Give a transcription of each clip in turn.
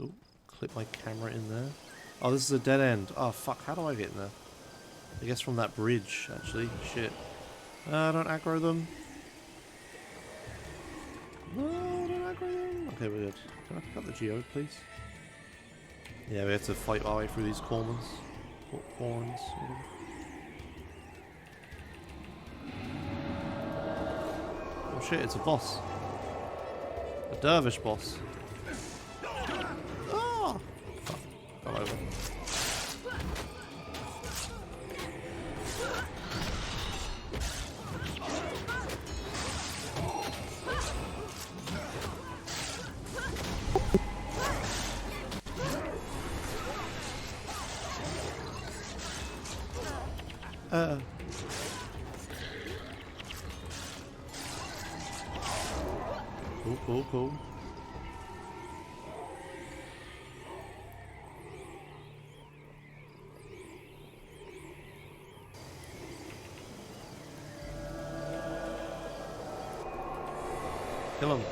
Oh, clip my camera in there. Oh, this is a dead end. Oh, fuck. How do I get in there? I guess from that bridge, actually. Shit. Don't aggro them. No, don't aggro them. Okay, we're good. Can I pick up the geode, please? Yeah, we have to fight our way through these corners. Horns. Oh shit, it's a boss. A dervish boss. Oh! Fuck. Fell over. Cool. Kill him.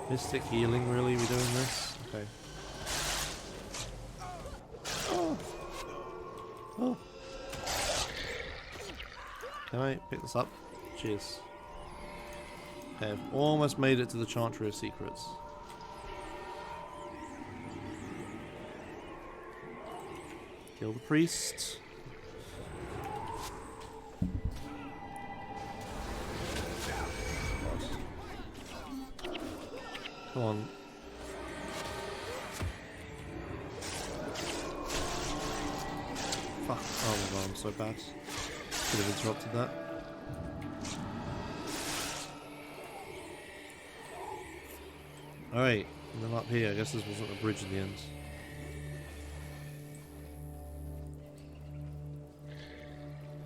Mystic healing, really? We doing this? Okay. Oh. Can I pick this up? Cheers. Okay, I've almost made it to the Chantry of Secrets. Kill the priest. Come on. Fuck. Oh my god, I'm so bad. Could have interrupted that. Alright, and then up here, I guess this wasn't a bridge in the end.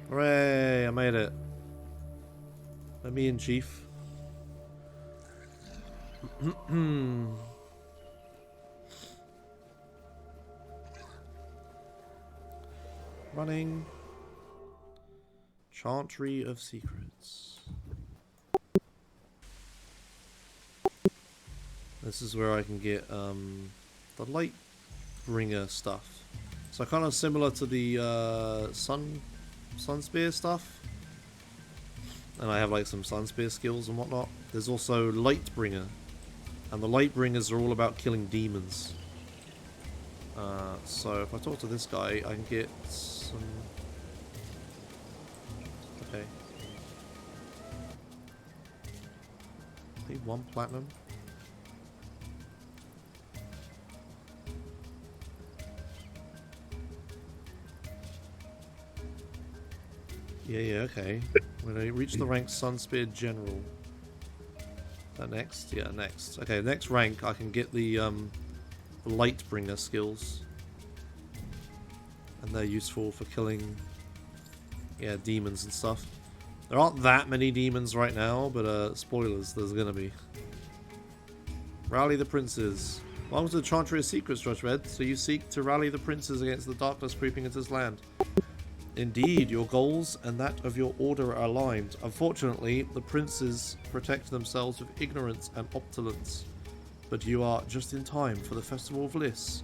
Hooray, I made it. Let me in, Chief. Running. Chantry of Secrets. This is where I can get the Lightbringer stuff. So kind of similar to the Sunspear stuff. And I have like some Sunspear skills and whatnot. There's also Lightbringer. And the Lightbringers are all about killing demons. So if I talk to this guy, I can get some... Okay. Need 1 platinum. Yeah, okay. When I reach the rank Sunspear General. That next? Yeah, next. Okay, next rank I can get the Lightbringer skills. And they're useful for killing, yeah, demons and stuff. There aren't that many demons right now, but spoilers, there's gonna be. Rally the princes. Welcome to the Chantry of Secrets, Josh Red. So you seek to rally the princes against the darkness creeping into this land. Indeed, your goals and that of your order are aligned. Unfortunately, the princes protect themselves with ignorance and opulence. But you are just in time for the Festival of Liss.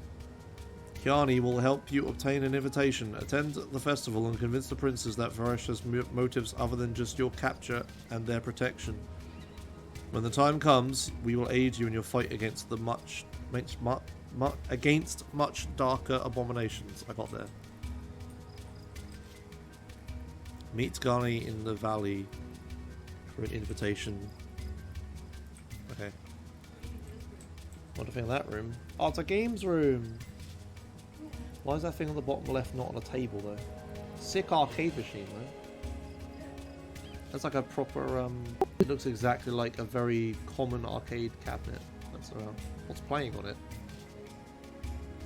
Kiani will help you obtain an invitation. Attend the festival and convince the princes that Varesh has motives other than just your capture and their protection. When the time comes, we will aid you in your fight against the much darker abominations. I got there. Meet Garni in the valley for an invitation. Okay. What do you think of that room? Oh, it's a games room! Why is that thing on the bottom left not on a table, though? Sick arcade machine, though. That's like a proper, it looks exactly like a very common arcade cabinet that's around. What's playing on it?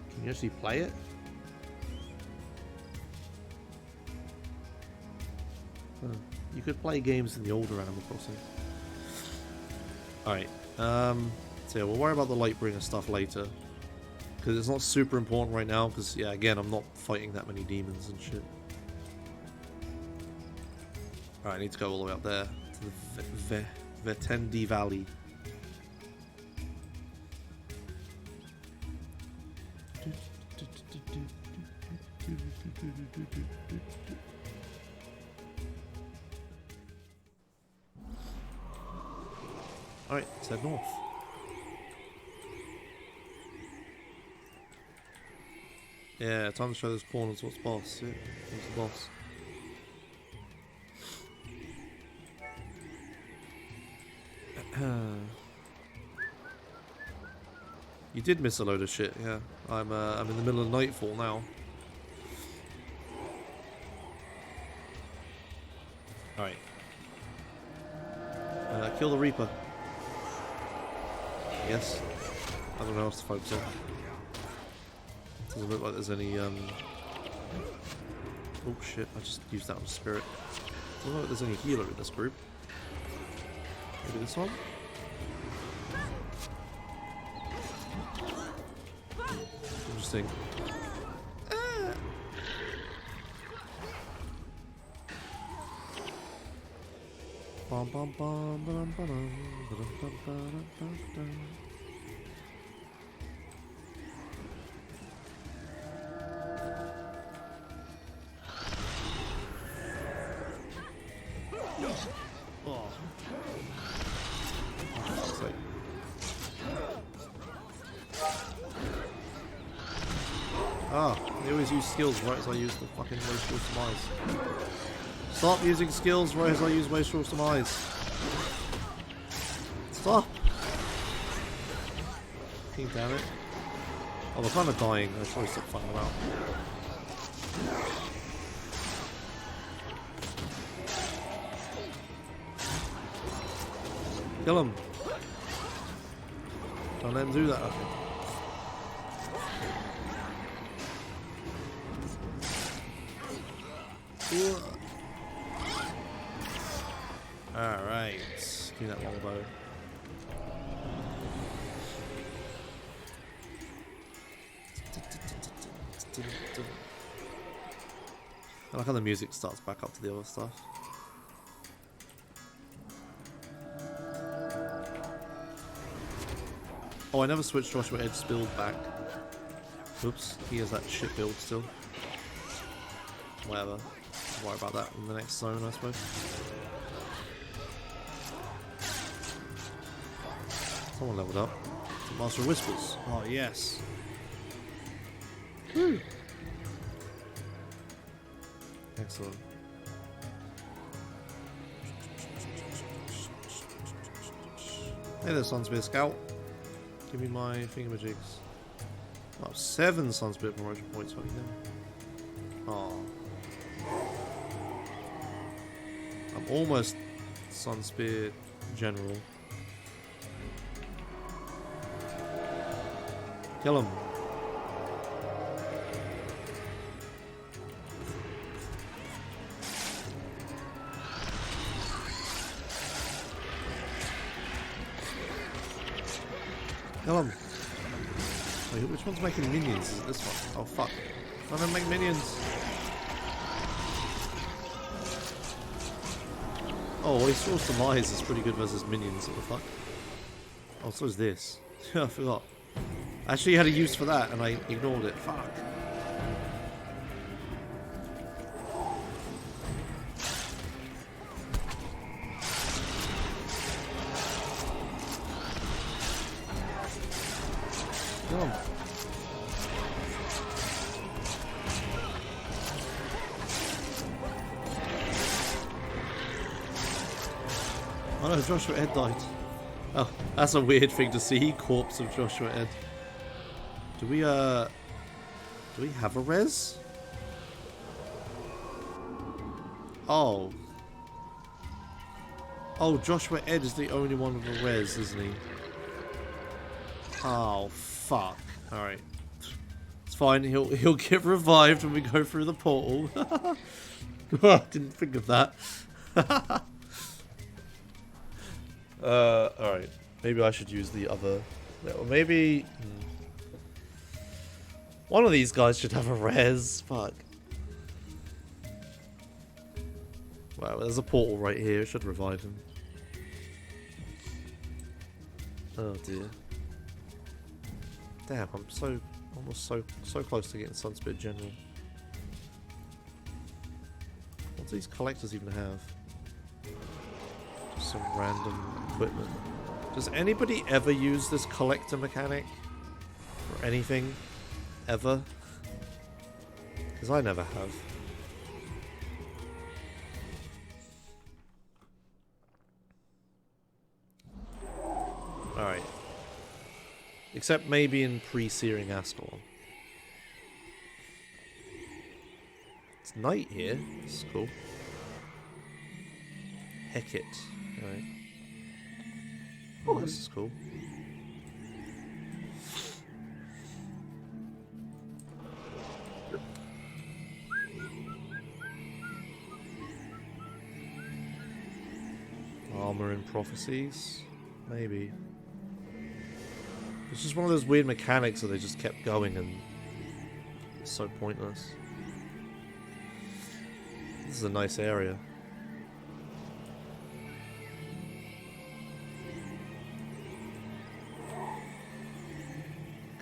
Can you actually play it? You could play games in the older Animal Crossing. Alright, so yeah, we'll worry about the Lightbringer stuff later. Because it's not super important right now, because, yeah, again, I'm not fighting that many demons and shit. Alright, I need to go all the way up there to the Vetendi Valley. Alright, let's head north. Yeah, time to show those corners what's boss. Yeah, what's the boss? You did miss a load of shit, yeah. I'm in the middle of nightfall now. Alright. Kill the Reaper. Yes. I don't know what else to focus on. Doesn't look like there's any, Oh shit, I just used that on Spirit. Doesn't look like there's any healer in this group. Maybe this one? Interesting. Bum, bum, bum, ba-dum, ba-dum, ba-dum, ba-dum, ba-dum. Oh. Ah, they always use skills right as I use the fucking Wastrel Surmise. Stop using skills right as I use Wastrel Surmise. Stop! God damn it. Oh, we're kind of dying. I should probably stop fucking them out. Kill him! Don't let him do that, I think. Alright, give me that longbow. I like how the music starts back up to the other stuff. Oh, I never switched Joshua Edge's build back. Oops, he has that shit build still. Whatever. Don't worry about that in the next zone, I suppose. Someone leveled up. Master of Whispers. Oh, yes. Woo. Excellent. Hey there, Sunspear Scout. Give me my thingamajigs. Oh, 7 Sunspear promotion points. What are you doing? Oh. I'm almost Sunspear General. Kill him. Kill him. Wait, which one's making minions? Is it this one? Oh fuck. I don't make minions. Oh, Wastrel Surmise is pretty good versus minions. What the fuck? Oh, so is this. I forgot. I actually had a use for that and I ignored it. Fuck. Come on. Oh no, Joshua Ed died. Oh, that's a weird thing to see. Corpse of Joshua Ed. Do we have a res? Oh. Oh, Joshua Ed is the only one with a res, isn't he? Oh, fuck. Alright. It's fine, he'll get revived when we go through the portal. Didn't think of that. Alright. Maybe I should use the other... Or maybe... One of these guys should have a res. Fuck. Wow, there's a portal right here. It should revive him. Oh dear. Damn, I'm almost so close to getting Sunspit General. What do these collectors even have? Just some random equipment. Does anybody ever use this collector mechanic? Or anything? Ever? Because I never have. Alright. Except maybe in pre-searing Ascalon. It's night here. This is cool. Hecate. Alright. Oh, this is cool. Armor and prophecies? Maybe. It's just one of those weird mechanics that they just kept going and it's so pointless. This is a nice area.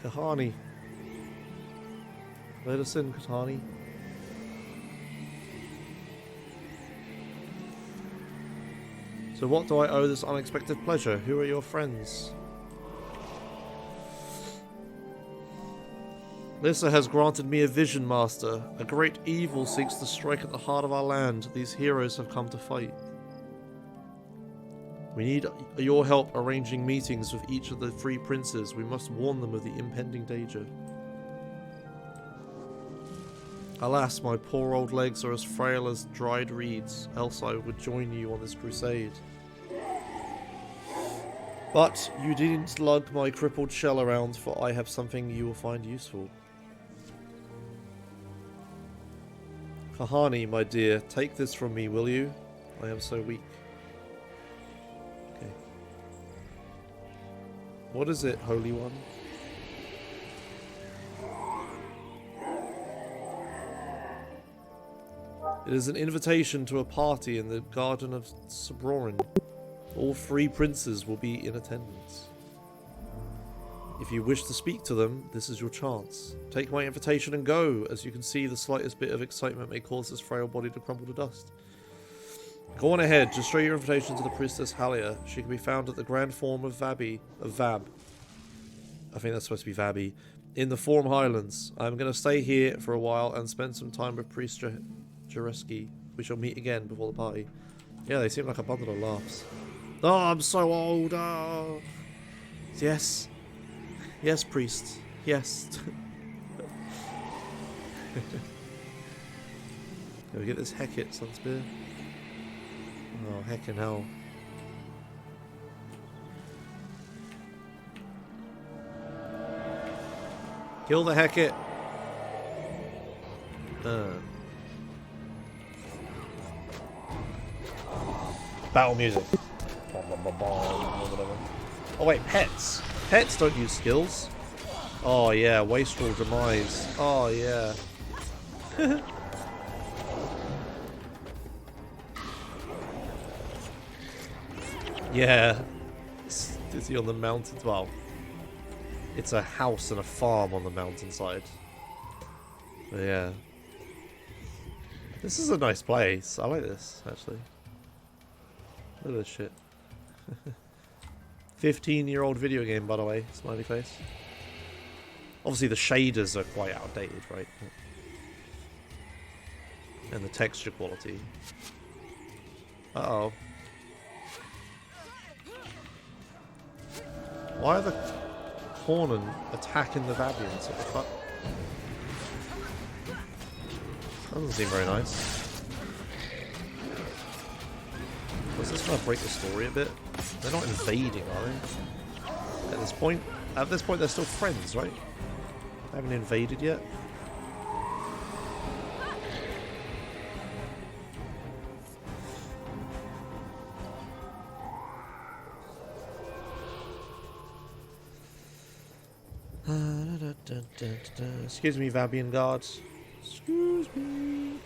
Kahani. Let us in, Kahani. So what do I owe this unexpected pleasure? Who are your friends? Lissa has granted me a vision, Master. A great evil seeks to strike at the heart of our land. These heroes have come to fight. We need your help arranging meetings with each of the three princes. We must warn them of the impending danger. Alas, my poor old legs are as frail as dried reeds, else I would join you on this crusade. But you didn't lug my crippled shell around, for I have something you will find useful. Kahani, my dear, take this from me, will you? I am so weak. Okay. What is it, Holy One? It is an invitation to a party in the Garden of Sabrorin. All three princes will be in attendance. If you wish to speak to them, this is your chance. Take my invitation and go. As you can see, the slightest bit of excitement may cause this frail body to crumble to dust. Go on ahead, just show your invitation to the priestess Halia. She can be found at the grand form of Vab. I think that's supposed to be Vabi. In the Form Highlands. I'm going to stay here for a while and spend some time with Priest Jareski. We shall meet again before the party. Yeah, they seem like a bundle of laughs. Oh, I'm so old. Oh. Yes. Yes, priest. Yes. Can we get this Hecate Sunspear? Oh, heckin' hell. Kill the Hecate. Battle music. Oh wait, pets. Pets don't use skills. Oh yeah, Wastrel Demise. Oh yeah. Yeah. Is he on the mountains? Well, it's a house and a farm on the mountainside. But yeah. This is a nice place. I like this, actually. Look at this shit. 15-year-old video game, by the way. Smiley face. Obviously, the shaders are quite outdated, right? And the texture quality. Uh-oh. Why are the Hornen attacking the Vabians? What the fuck? That doesn't seem very nice. Was this going to break the story a bit? They're not invading, are they? At this point? At this point, they're still friends, right? They haven't invaded yet. Excuse me, Vabian guards. Excuse me.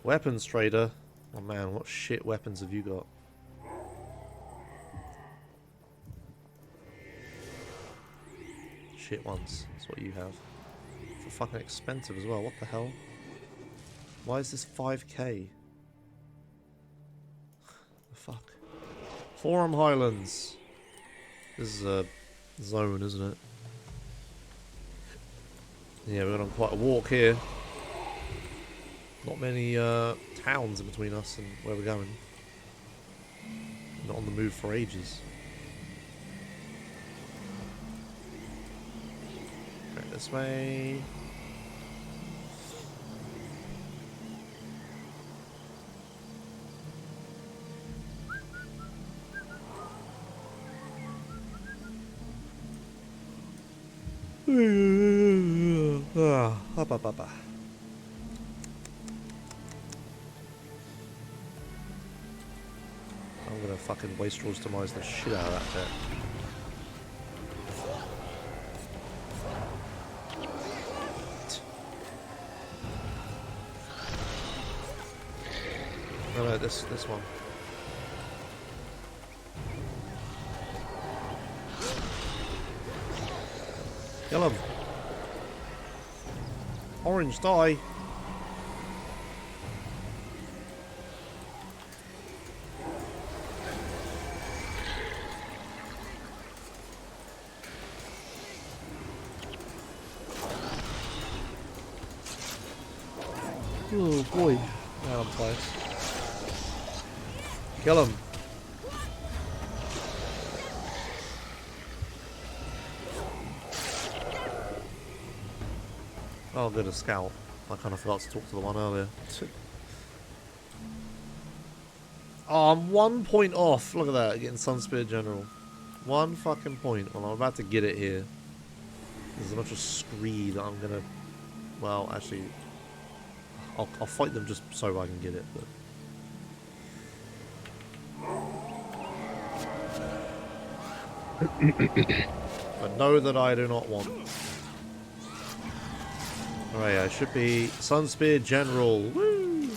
Weapons trader. Oh man, what shit weapons have you got? Shit ones. That's what you have. For fucking expensive as well. What the hell? Why is this 5k? The fuck? Forum Highlands. This is a zone, isn't it? Yeah, we're on quite a walk here. Not many towns in between us and where we're going. Not on the move for ages. Right, this way. Up. I'm gonna fucking wastrels demise the shit out of that bit. No, this one. Kill him. Orange, die. Oh boy. Now I'm twice. Kill him. Oh, good, a scout. I kind of forgot to talk to the one earlier. Oh, I'm 1 point off. Look at that, getting Sunspear General. 1 fucking point. Well, I'm about to get it here. There's a bunch of scree that I'm gonna... Well, actually... I'll fight them just so I can get it, but... But know that I do not want. Alright, I should be Sunspear General. Woo!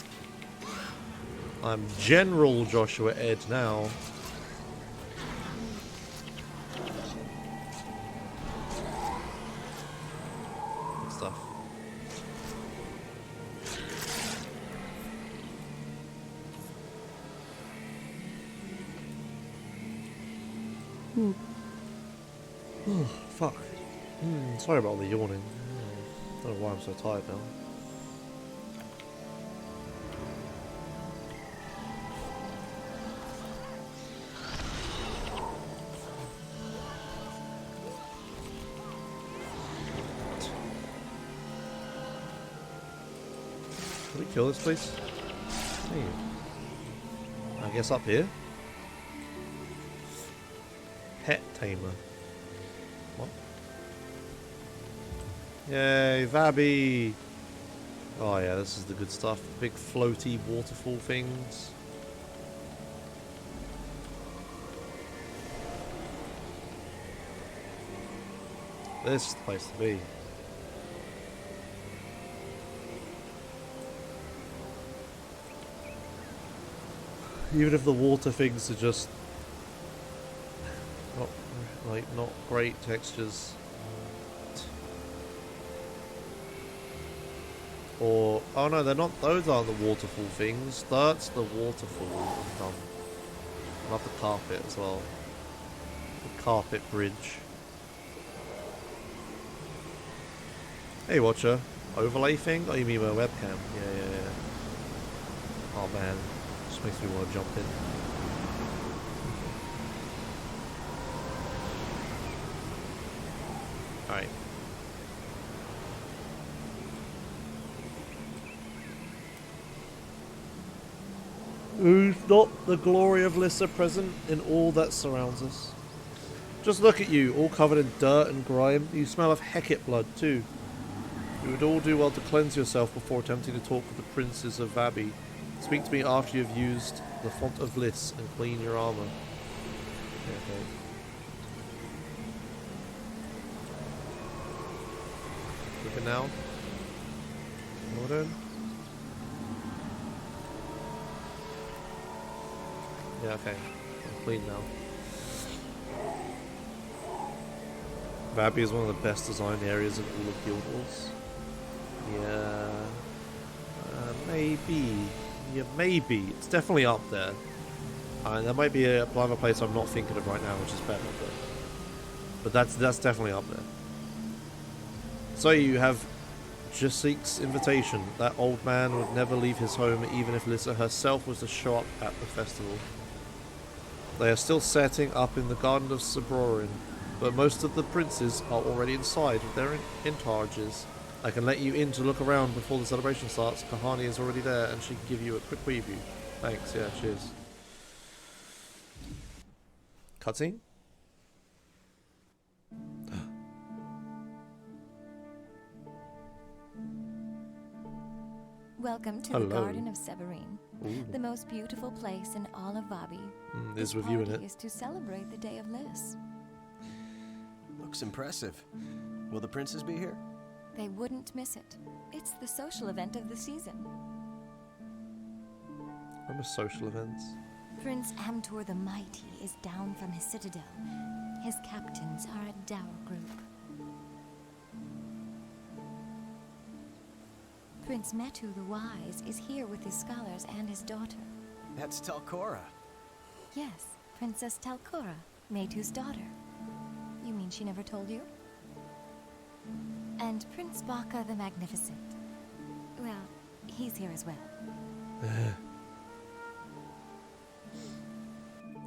I'm General Joshua Ed now. Good stuff. Oh, fuck. Sorry about all the yawning. I don't know why I'm so tired now. Can we kill this place? Hey. I guess up here? Pet tamer. What? Yay, Vabby! Oh yeah, this is the good stuff. Big floaty waterfall things. This is the place to be. Even if the water things are just not great textures. Or oh no, they're not. Those aren't the waterfall things. That's the waterfall. I love the carpet as well. The carpet bridge. Hey, Watcher. Overlay thing? Oh, you mean my webcam? Yeah. Oh man, just makes me want to jump in. Alright. Who's not the glory of Lissa present in all that surrounds us? Just look at you, all covered in dirt and grime. You smell of Hecate blood too. You would all do well to cleanse yourself before attempting to talk with the princes of Vabby. Speak to me after you have used the font of Liss and clean your armor. Okay. Looking now. Hold on. Yeah, okay. I'm clean now. Vabby is one of the best designed areas in all of Guild Wars. Yeah. Maybe. Yeah, maybe. It's definitely up there. There might be another place I'm not thinking of right now, which is better, but that's definitely up there. So you have Jasik's invitation. That old man would never leave his home, even if Lissa herself was to show up at the festival. They are still setting up in the Garden of Sabrorin, but most of the princes are already inside with their entourages. I can let you in to look around before the celebration starts. Kahani is already there, and she can give you a quick preview. Thanks, yeah, cheers. Cutscene? Welcome to the Garden of Severin, the most beautiful place in all of Vabi. There's with you in it. Is to celebrate the Day of Liss. Looks impressive. Will the princes be here? They wouldn't miss it. It's the social event of the season. Remember social events? Prince Amtor the Mighty is down from his citadel. His captains are a dour group. Prince Metu the Wise is here with his scholars and his daughter. That's Talcora. Yes, Princess Talcora, Metu's daughter. You mean she never told you? And Prince Baka the Magnificent. Well, he's here as well.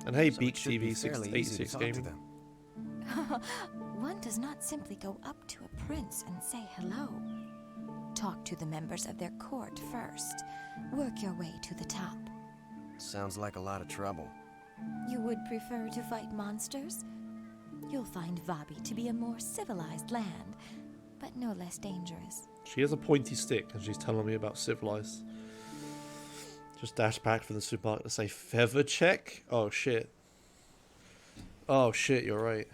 And hey, So Beak TV 686 Gaming. One does not simply go up to a prince and say hello. Talk to the members of their court first. Work your way to the top. Sounds like a lot of trouble. You would prefer to fight monsters? You'll find Vabi to be a more civilized land, but no less dangerous. She has a pointy stick and she's telling me about civilized. Just dash back from the supermarket to say feather check? Oh shit. Oh shit, you're right.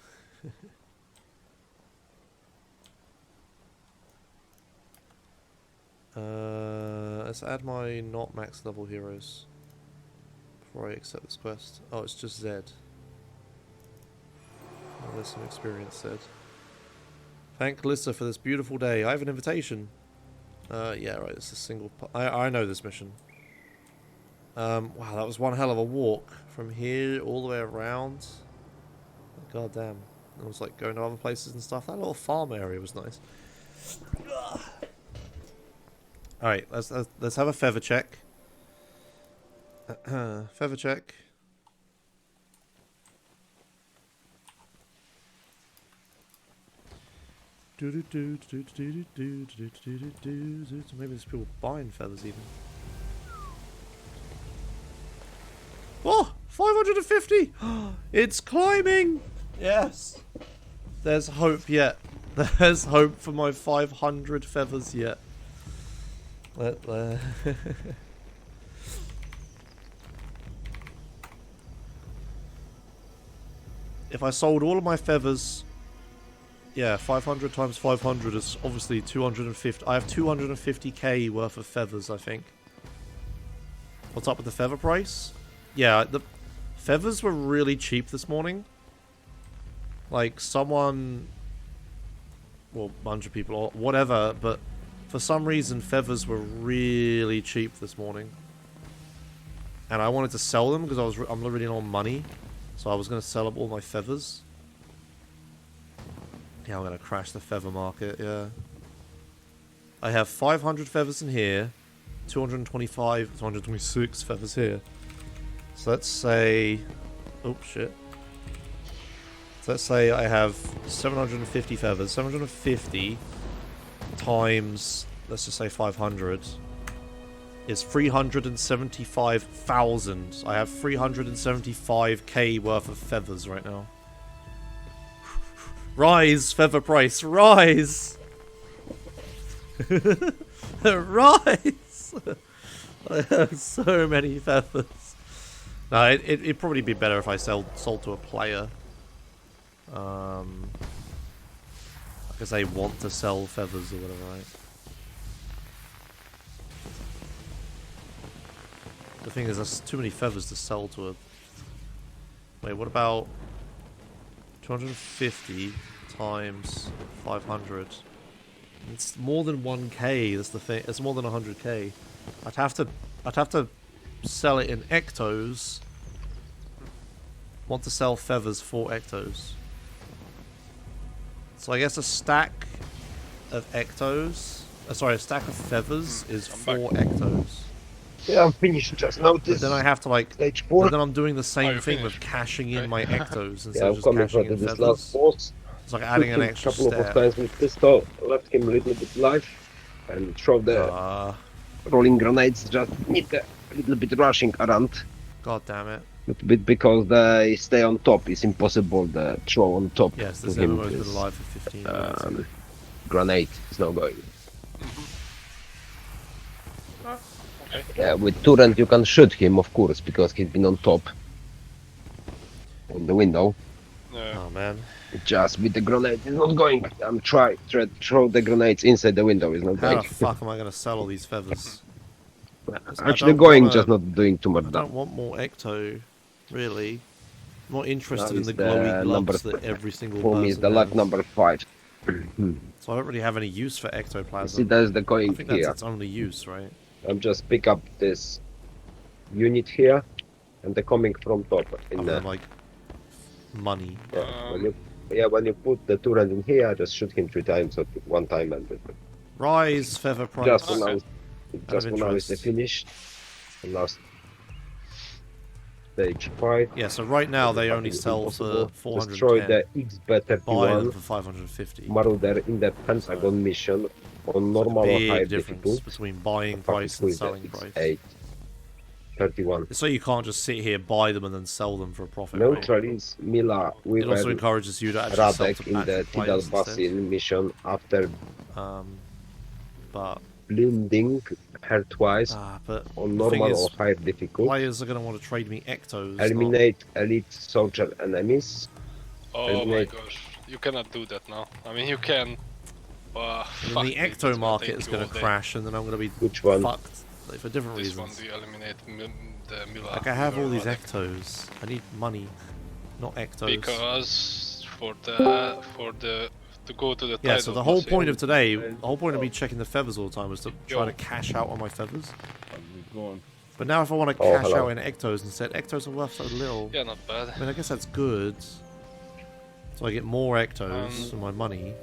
Let's add my not max level heroes before I accept this quest. Oh, it's just Zed. Oh, there's some experience, Zed. Thank Lissa for this beautiful day. I have an invitation. Yeah, right, it's a single... I know this mission. Wow, that was one hell of a walk. From here all the way around. God damn. It was like going to other places and stuff. That little farm area was nice. Alright, let's have a feather check. Feather check. Maybe there's people buying feathers even. Oh! 550! It's climbing! Yes! There's hope yet. There's hope for my 500 feathers yet. If I sold all of my feathers... Yeah, 500 times 500 is obviously 250. I have 250k worth of feathers, I think. What's up with the feather price? Yeah, the feathers were really cheap this morning. Like, someone... Well, a bunch of people, or whatever, but for some reason, feathers were really cheap this morning. And I wanted to sell them because I'm really on money. So I was going to sell up all my feathers. Yeah, I'm going to crash the feather market, yeah. I have 500 feathers in here. 225, 226 feathers here. So let's say... Oh, shit. So let's say I have 750 feathers. 750 times, let's just say 500, is 375,000. I have 375k worth of feathers right now. Rise, feather price, rise! Rise! I have so many feathers. No, it'd probably be better if I sold to a player. Because they want to sell feathers or whatever, right? The thing is, there's too many feathers to sell to a Wait, what about 250 times 500? It's more than 1k. That's the thing. It's more than 100k. I'd have to sell it in ectos. Want to sell feathers for ectos. So I guess a stack of ectos. Sorry, a stack of feathers is 4 ectos. Yeah, I'm finished just now. But then I have to like. Stage But 4. then I'm doing the same you're thing with finished. cashing in my ectos instead Yeah, of I'm just coming cashing for in this feathers. last boss. It's like adding an Took him extra couple of step. times with pistol, left him a little bit life, and throw the rolling grenades. Just need a little bit rushing around. God damn it. Little bit because they stay on top. It's impossible the throw on top. Yes, to this him MMO's been is, alive for 15 minutes. Grenade is not going. Okay. Yeah, with turret you can shoot him, of course, because he's been on top. On the window. Oh man. Just with the grenade, it's not going. I'm trying to throw the grenades inside the window. It's not How going. the fuck am I going to sell all these feathers? I Actually don't going, wanna- just not doing too much I damage. don't want more ecto, really. I'm not interested Now in the is the glowy number gloves that every single For me, it's person the luck has. number 5. So I don't really have any use for See, ectoplasm. there's the I going think that's here. its only use, right? I'm just pick up this unit here, and they're coming from top. In Other the, than like money. when you put the turret in here, just shoot him 3 times or 1 time, and Rise feather price. just when I Okay. was, just when I was interest. finished. The last stage 5. Yeah, so right now they only It's sell impossible. for Destroy 410. the Buy them XB31 for 550. Marauder in the Pentagon mission on normal or Big high difference difficulty. between buying price and selling price. 8 31. So you can't just sit here, buy them, and then sell them for a profit. Right? Neutralize Mila It also with encourages you to actually sell Radek to in the active Tidal players instead. Basin mission after But blinding her twice but on the thing normal is, or high difficulty. players are going to want to trade me ectos. not- Eliminate elite soldier enemies. Oh my Eliminate- gosh, you cannot do that now. I mean, you can. And Fuck then me, the that's ecto gonna market take is you going all to day. crash, and then I'm going to be Which one? fucked like, for different This reasons. one, do you eliminate the Mila? Like I have all these Radek? ectos. I need money, not ectos. Because for the to go to the Yeah, so Tidal the whole Basin, point of today, the whole point of me checking the feathers all the time was to try Yo. to cash out on my feathers. Going. But now if I want to Oh, cash hello. out in ectos instead, ectos are worth so little. Yeah, not bad. I mean, I guess that's good. So I get more ectos for my money.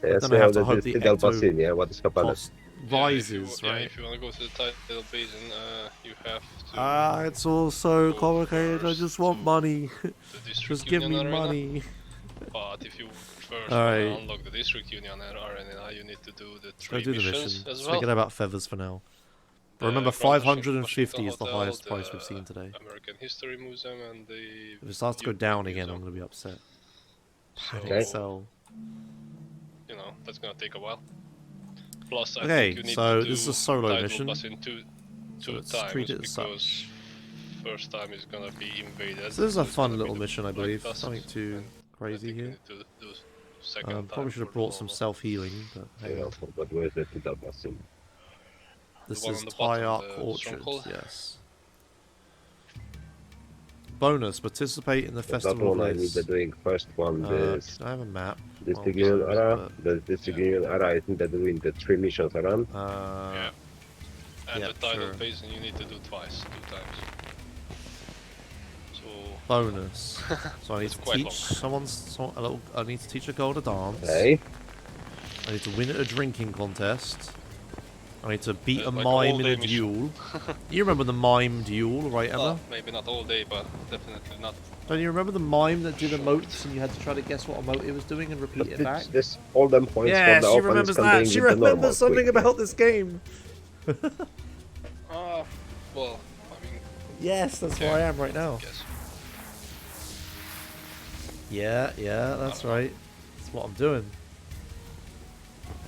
Yes, then I have to hope this the Tidal ecto Basin, yeah, what is happening? Cost Yeah, if you- rises, Yeah, right? if you want to go to the Tidal Basin, you have to. It's all so Go complicated. I first just want to money. the District Just give Union me Arena. money. But if you first Alright. unlock the District Union Arena, you need to do the Go 3 do the missions mission. as Let's well. forget about feathers for now. But The remember, Grand 550 is the Washington highest Hotel, price we've seen the today. American History Museum and the. If it starts to go European down again, I'm Museum. going to be upset. So, Okay. So, you know, that's gonna take a while. Plus, I Okay, think you need so to do this is a solo Tidal mission. Basin two let's times treat it as because such. first time is gonna be invaded. So this is a it's fun gonna be little the mission, I Black believe. Tusk, Nothing too and I crazy think you here. need to do second time Probably should have for brought some normal. self-healing, but hey, Yeah, but where's the Tidal Basin? this one is on the bottom, Tyark the Orchard, stronghold? yes. Bonus, participate in the That Festival one I of need Liz. the doing first one, this Can I have a map? District Well, Union sorry, Ara, the District Union Ara, I think they're doing the 3 missions around. Yeah. And yeah, the Tidal sure. Basin you need to do twice, 2 times. So Bonus. So I need It's to quite teach I need to teach a girl to dance. Hey, I need to win at a drinking contest. I need to beat a Like mime in all-day a mission. duel. You remember the mime duel, right, Emma? well, maybe not all day, but definitely not. Don't you remember the mime that did emotes and you had to try to guess what emote it was doing and repeat it back? this all them points Yeah, for the she opponents remembers can that. bring She with the normal remembers something quick. about this game. Well, I mean, Yes, that's where I am right now. guess. Yeah, that's right. That's what I'm doing.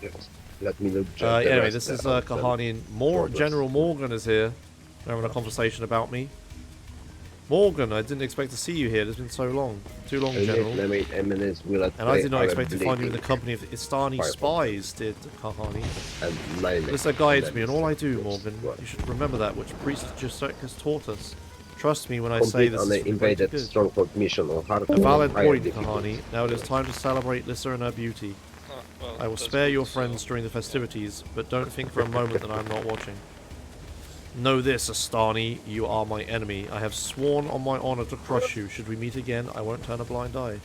Yes. Let me look just the Anyway, rest this is there of them. Kahani and progress. General Morgan is here. We're having a conversation about me. Morgan, I didn't expect to see you here. It's been so long. Too long, General. Eminence will And I did not expect to find you in the company of Istani Firefox. spies, did Kahani. and Lilac. This guides And me, and all I do, then Morgan, what? you should remember that, which Priest Jusek has taught us. Trust me when I say Complete this an is for the greater invaded good. stronghold mission on hard A valid higher point, difficulty. Kahani. Now it is time to celebrate Lissa and her beauty. Ah, well, I will that's spare good, your so- friends during the festivities, but don't think for a moment that I'm not watching. Know this, Astani, you are my enemy. I have sworn on my honor to crush you. Should we meet again, I won't turn a blind eye.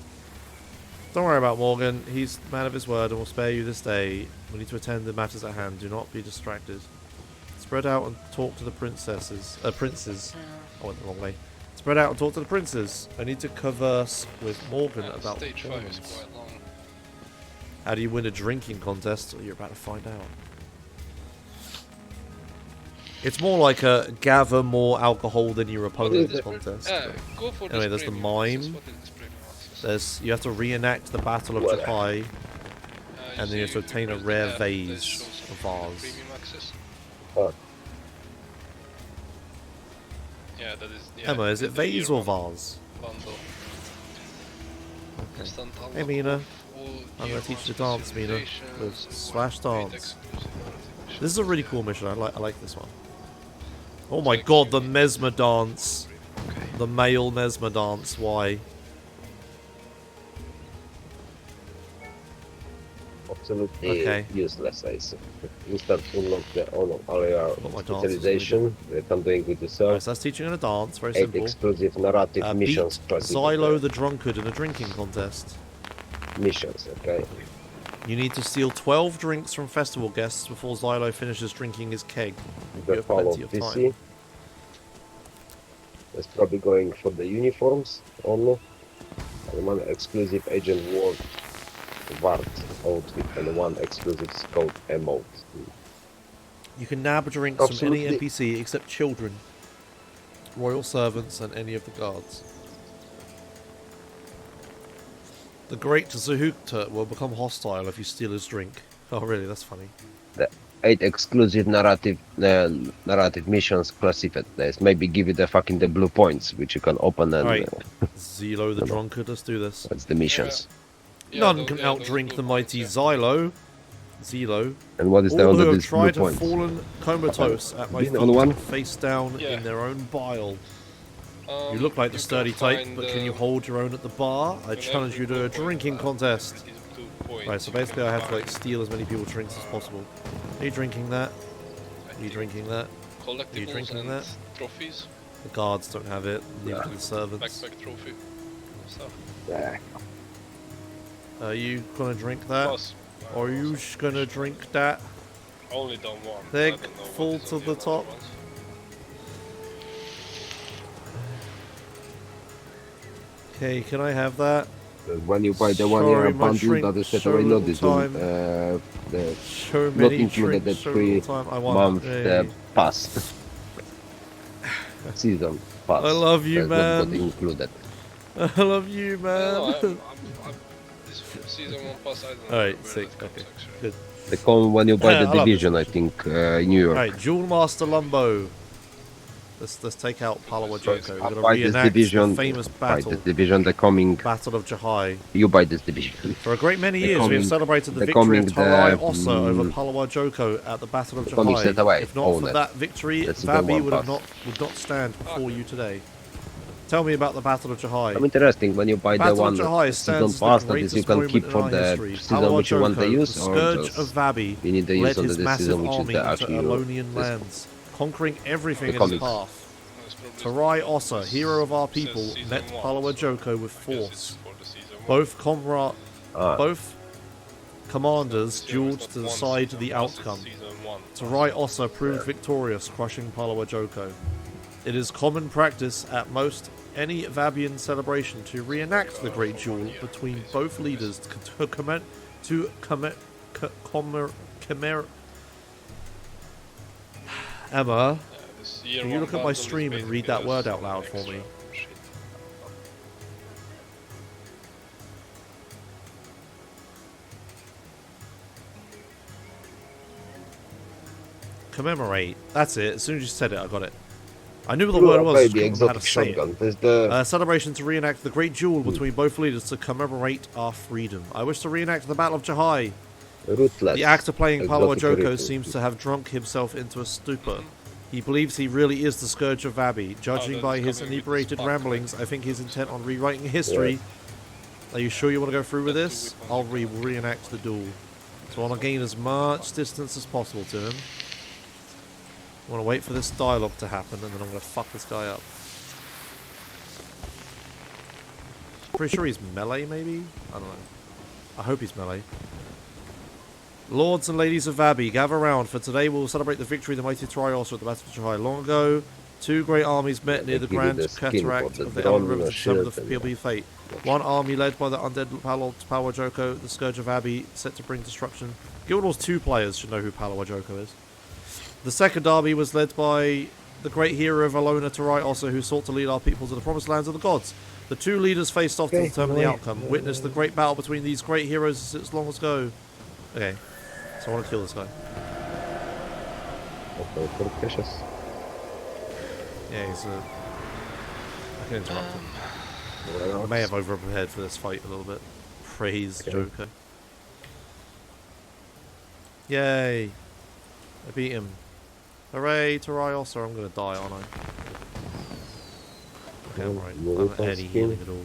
Don't worry about Morgan. He's a man of his word and will spare you this day. We need to attend the matters at hand. Do not be distracted. Spread out and talk to the princes. I went the wrong way. Spread out and talk to the princes. I need to converse with Morgan Yeah, about stage 5 is performance. quite long. How do you win a drinking contest? Well, you're about to find out. It's more like a gather more alcohol than your opponent it? contest. Yeah, go for Anyway, this there's the premium access. mime. What is this premium access? You have to reenact the Battle of Well, Japai, and then you have to see obtain a press the rare tab, vase, this shows a some vase. Premium access. Oh, Yeah, that is. Yeah, Emma, is it the vase year or one vase? Bundle. Okay. Instant Hey, unlock Mina. of all I'm year gonna teach one you to dance, Mina, with specializations, slash great dance. exclusive missions. This is a really cool mission. I like this one. Oh my god, the Mesmer dance. Okay. The male Mesmer dance. Why? absolutely Okay. useless, I say. Instant unlock the all area What my dance is specialization that I'm doing with Alright, yourself. so that's teaching her to dance. Very 8 simple. exclusive narrative Beat missions. Xylo the Drunkard in a drinking contest. Missions, okay. You need to steal 12 drinks from festival guests before Xylo finishes drinking his keg. You The have follow plenty of PC. time. That's probably going for the uniforms only. And one exclusive agent ward Vart outfit and one exclusive scout emote. You can nab drinks from Absolutely. any NPC except children, royal servants, and any of the guards. The Great Zahukta will become hostile if you steal his drink. Oh, really? That's funny. The 8 exclusive narrative missions classified. There's maybe give you the fucking the blue points which you can open and Alright. Zelo the Drunkard, let's do this. that's the missions. Yeah, None those- can yeah, those outdrink blue the points, mighty yeah. Zelo. And what is the All under who have this blue tried have points? fallen comatose at my Been feet, on one? face down Yeah. in their own bile. You Um, look like the you sturdy can type, find, but can you hold your own at the bar? I challenge you to a drinking contest. Right, so basically I have to like steal as many people's drinks as possible. Are you drinking that? Are you drinking that? collectibles drinking and that? trophies, The guards don't have it. Leave it to the servants. backpack trophy stuff. Yeah. Are you gonna drink that? Plus, Are you gonna drink that? only done one. Thick, I don't know what full is to on the other top. ones. Okay, can I have that? When you buy the 1 Sorry, year my bundle, shrink that is so straight away little notice time. the So not many included the drinks, so 3 little time. I want month a- pass. Season pass. I love you, That's not man. included. I love you, No, man. this season one pass, I don't Alright, remember where sick, that comes, okay, actually. good. They come when you buy Yeah, the I love division, this I think, New York. Alright, Jewel Master Lumbo. Let's take out Palawa Joko. We're gonna Buy this reenact division. the famous Buy battle, this division. The coming. Battle of Jahai. You buy this division. For a great many The years, we have coming- celebrated the the victory of coming, Tarai the, Ossa over Palawa Joko at the Battle of the coming set Jahai. away, If not own for it. that victory, That's the Vabi one would pass. not stand before you today. Tell me about the Battle of Jahai. I'm interesting when you buy the Battle one of Jahai season stands pass as the that is you greatest can moment keep in for our the history. season Palawa which you want to Joko, use, the or Scourge just of Vabi, you need to led use on his the massive season which is army the into actual Alonian this- lands, conquering everything The in his comics. path. Most probably Tarai Ossa, hero of our says people, season met one, Palawa so Joko with I guess it's force. for the season one. Both commanders This year was dueled not to one decide season the pass, it's outcome. season one. Tarai Ossa proved victorious, crushing Palawa Joko. It is common practice at most any Vabian celebration to reenact the great duel between both leaders Emma, This year can you one look at my bundle is stream and read basically that word just out loud for extra me? shit. commemorate. That's it. As soon as you said it, I got it. I knew what the You word are was. by just the couldn't remember how to exotic say it. shotgun. There's the Celebration to reenact the great duel between both leaders to commemorate our freedom. I wish to reenact the Battle of Jahai. ruthless. The actor playing Palawa exotic Joko rifle. seems to have drunk himself into a stupor. He believes he really is the Scourge of Vabi. Judging that's by his coming with inebriated this ramblings, I think he's intent on rewriting history. Are you sure you want to go through with Let's this? do it I'll one reenact the duel. So I want to gain as much distance as possible to him. I want to wait for this dialogue to happen, and then I'm going to fuck this guy up. Pretty sure he's melee, maybe? I don't know. I hope he's melee. Lords and ladies of Vabi, gather round, for today we'll celebrate the victory of the mighty Trios at the Battle of Chihai. Long ago, two great armies met near the They give you Grand the skin Cataract for the of the drone Elven River and to a determine the shield and- PLB fate. One army led by the undead Palo Joko, the Scourge of Abbey, set to bring destruction. Guild Wars 2 players should know who Palo Joko is. The second army was led by the great hero of Alona Tarai, also who sought to lead our people to the promised lands of the gods. The two leaders faced off to Okay, determine the no way. outcome. Witness the great battle between these great heroes since long ago. Okay, so I want to kill this guy. Okay, very precious. Yeah, he's a... I can interrupt him. I Well, may have overprepared for this fight a little bit. Praise Okay. Joker. Yay! I beat him. Hooray, Tarai also. I'm gonna die, aren't I? Okay, I'm right. I don't have any healing at all.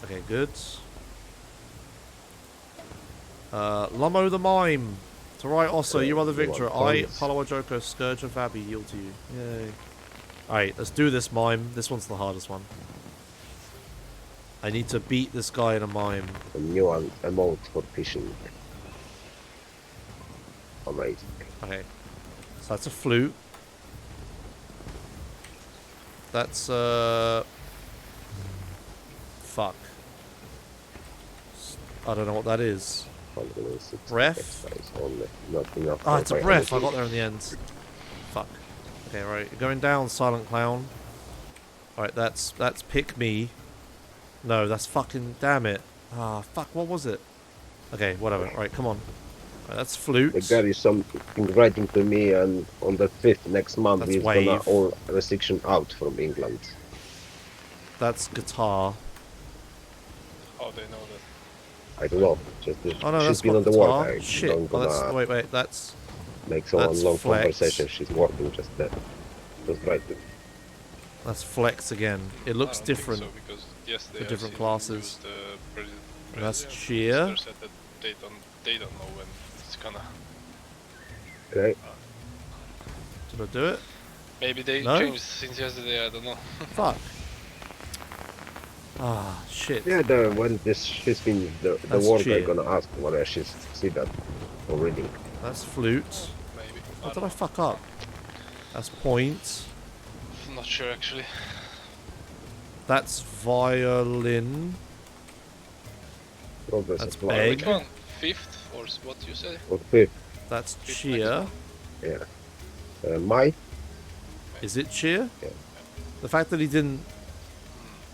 Okay, good. Lummo the Mime. Tarai also, you are the victor. I, Palawa Joko, Scourge of Vabi, yield to you. Yay. Alright, let's do this mime. This one's the hardest one. I need to beat this guy in a mime. A new emote for fishing. Amazing. Okay. So that's a flute. That's fuck. I don't know what that is. 160 Breath? exercise only, not enough. Oh, for it's a my breath. I energy. got there in the end. Fuck. Okay, right. You're going down, Silent Clown. Alright, that's pick me. No, that's fucking damn it. Ah, fuck, what was it? Okay, whatever. Right, come on. Right, that's flute. The guy is something writing to me, and on the 5th next month That's he's gonna wave. all restriction out from England. That's guitar. How they know that? I don't know. Just Oh no, she's that's been not on the guitar. work. I Shit. don't Oh, that's, gonna wait, that's make so that's long flex. conversation. She's working just that. Just right. flex again. It looks I don't think different. So, because yesterday for I different seen classes. used, That's president cheer. minister said that they don't know when it's gonna. Okay. Did I do it? Maybe they No? changed since yesterday. I don't know. Fuck. Ah, shit. Yeah, when this she's been the That's work cheer. I'm gonna ask whether she's see that already. That's flute. Maybe. What did I fuck up? That's point. I'm not sure actually. That's violin. Progress That's apply. big. Which one? Fifth or what you say? Or 5th, That's Fifth cheer. next yeah. My Is it cheer? Yeah. The fact that he didn't...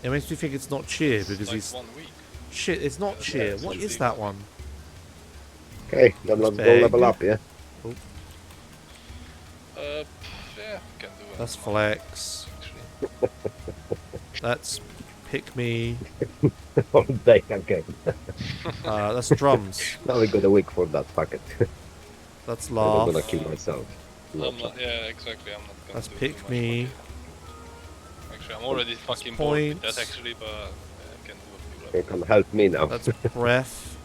It makes me think it's not cheer It's because like he's... 1 week. Shit, it's not cheer. it's What usually is that 1 one? week. okay. Then let's go big. level up. Yeah. Yeah, can do it. That's flex. Actually. That's pick me. All day again. That's drums. Now we got a week for that packet. That's I'm laugh. gonna kill myself. No, I'm not, yeah, exactly. I'm not gonna That's do pick too much me. for it. Actually, I'm already fucking bored with points. that actually, but I can do a You few levels. can help me now. That's breath.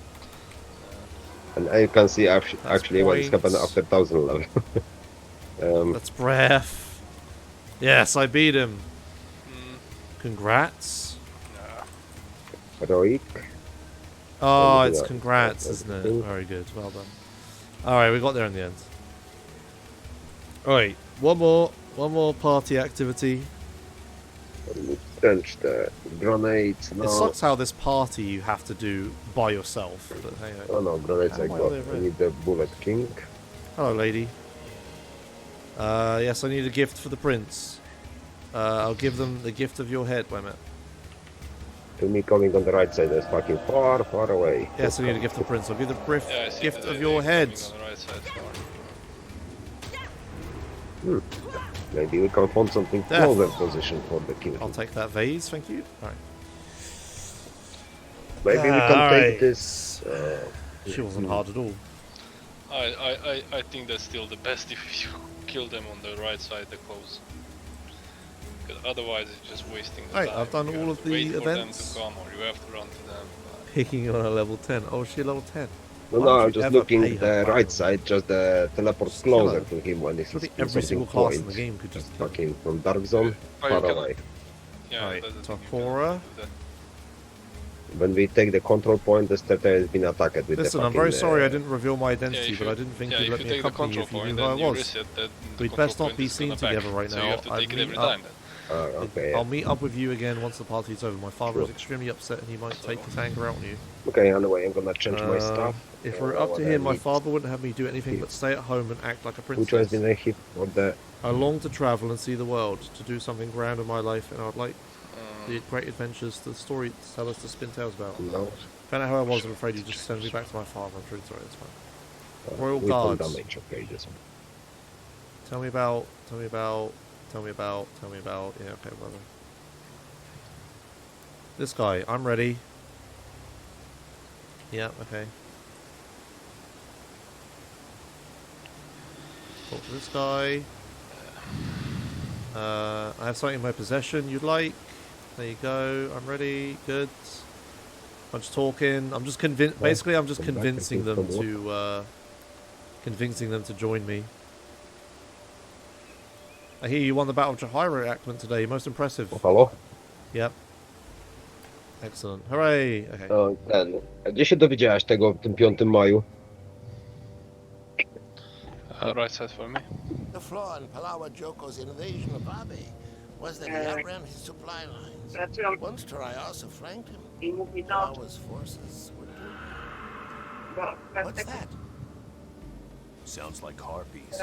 And I can see actually what is happening points. after 1000 level. That's breath. Yes, I beat him. Mm, Congrats. nah. Heroic. Oh, Yeah, it's yeah. congrats, Yeah, isn't it? that's Very good. Well done. Alright, we got there in the end. Alright, one more party activity. Trench the grenades now. It sucks how this party you have to do by yourself. But hey, Oh no, grenades How I am I got. over I it? need the Bullet King. hello, lady. Yes, I need a gift for the prince. I'll give them the gift of your head, Wemmet. To me coming on the right side is fucking far, far away. Yes, I need a gift for the prince. I'll give the Yeah, I see gift that of they- your they're head. coming on the right side far. Maybe we can find something Death. closer position for the king. I'll take that vase, thank you. Alright. Maybe we can Alright. take this. She wasn't hard at all. I think that's still the best if you kill them on the right side, the close. Because otherwise it's just wasting the Right, time. I've done You all have of to the wait for events. them to come, or you have to run to them. Picking on a level 10. Oh, is she level 10? No, Why no, would I'm you just ever looking pay her the right platinum? side, just the teleport Just kill closer her. to him when he's Surely in every something single class in point. the game could just kill her. Fucking from Dark Zone, Oh, far you cannot. away. Yeah, Right, that's the thing, you Takora. cannot do that. When we take the control point, the starter has been attacked with Listen, the I'm fucking... very sorry I didn't reveal my Yeah, identity, if but you, I didn't think yeah, you'd if let you me take the accompany you control if you point, knew who I then you was. reset that the We'd control best not point be is gonna seen together back. right So now. you have to I'd take it meet every up- time then. Okay, I'll meet up with you again once the party's over. My father is Sure. extremely upset and he might So- take his anger out on you. okay, anyway, I'm gonna change my Um, stuff. If we're up what to I him, my need. father wouldn't have me do anything Yeah. but stay at home and act like a Which one's princess. been a hit for the... I long to travel and see the world, to do something grand in my life, and I'd like the great adventures the story tell us to spin tales about. No, Found out how I was, I'm afraid you just send me back to my father. I'm truly sorry, that's fine. Royal weapon Guards. damage, okay, this one. Tell me about, yeah, okay, brother. This guy, I'm ready. Yeah, okay. Talk to this guy. I have something in my possession you'd like. There you go, I'm ready, good. Much talking. I'm just basically I'm just come back and convincing think them from to join me. I hear you won the Battle of Jahira reenactment today. Most impressive. O, halo? Yep. Excellent. Hooray! Okay. O, a gdzie się dowiedziałaś tego w tym 5 maju? Right side for me. The flaw in Palawa Joko's invasion of Abe was that he outran his supply lines. Once Tarayasu flanked him, Palawa's forces were doomed. What's that? Sounds like harpies.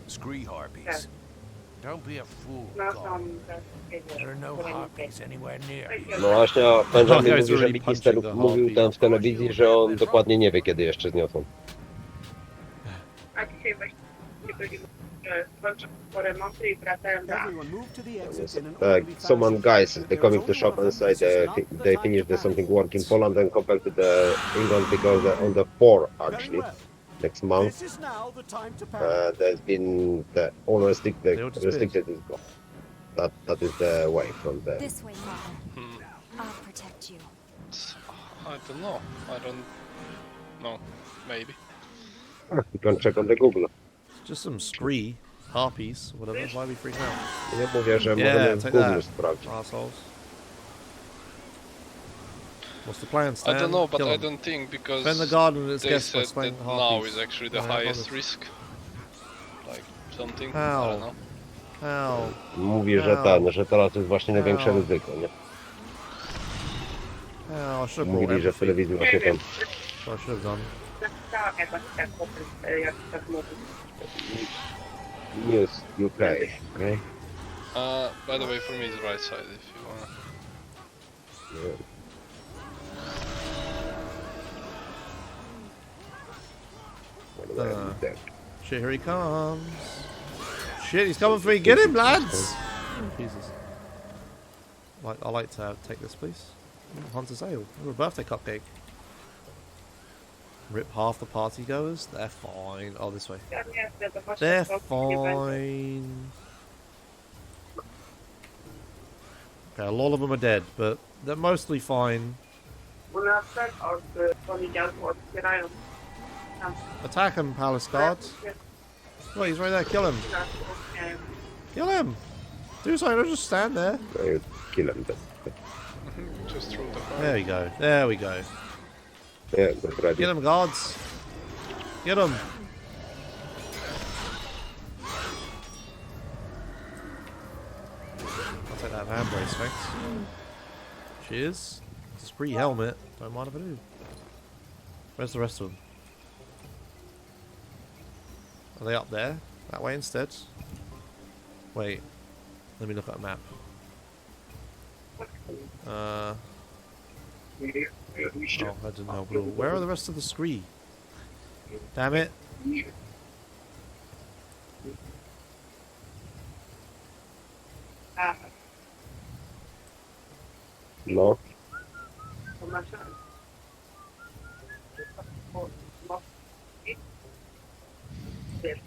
Scree harpies. Don't be a fool, God. There are no harpies anywhere near here. No właśnie, a Benjamin Guys mówi, że really Wikister punching the mówił harpy. tam w telewizji, że on dokładnie nie wie, kiedy jeszcze zniosą. A dzisiaj właśnie byli kończą po remonty i wracają do Someone guys, they coming to shop and say they finished the something work in Poland and come back to the England because on the 4 actually next month there's been the all restricted They all just restricted is gone. That is the way from the This way, Father. I'll protect you. I don't know. I don't know. Maybe. you can check on the Google. Just some scree harpies, whatever. Why are we freaking out? Nie mówię, że Yeah, możemy w take Google that. sprawdzić. Assholes. What's the plan, I Stan? don't know, but Kill I 'em. don't think because Spend the garden and its they guests by said slaying that harpies. now is actually the Yeah, highest honest. risk. Like something. I How? don't know. How? Mówi, że że teraz jest właśnie największe Wow. ryzyko, nie? How? I should have brought Mówili, że w empathy. telewizji właśnie tam What I should have done. Napisałam jakoś tak poprzez, jak tak mówię. news UK, okay? By the way, for me it's right side if you wanna. Yeah. Anyway, I'm dead. Shit, here he comes. Shit, he's coming for me. Get him, lads! Jesus. I like to take this, please. Hunter's Ale. Ooh, a birthday cupcake. Rip half the party goers. They're fine. Oh, this way. Ja nie chcę, to właśnie They're to nie będzie. fine. Okay, a lot of them are dead, but they're mostly fine. U nas tak od poniedziałku otwierają tam. Attack him, Palace Guards. Wait, he's right there. Kill him. Kill him. Do something. Don't just stand there. You kill him then. Just throw the fire. There we go. There we go. Yeah, get ready. Get him, guards. Get him. I'll take that hand brace, thanks. Cheers. Spree helmet. Don't mind if I do. Where's the rest of them? Are they up there? That way instead? Wait. Let me look at a map. Oh, I didn't help at all. Where are the rest of the scree? Damn it. A, No, to masz... Wiesz,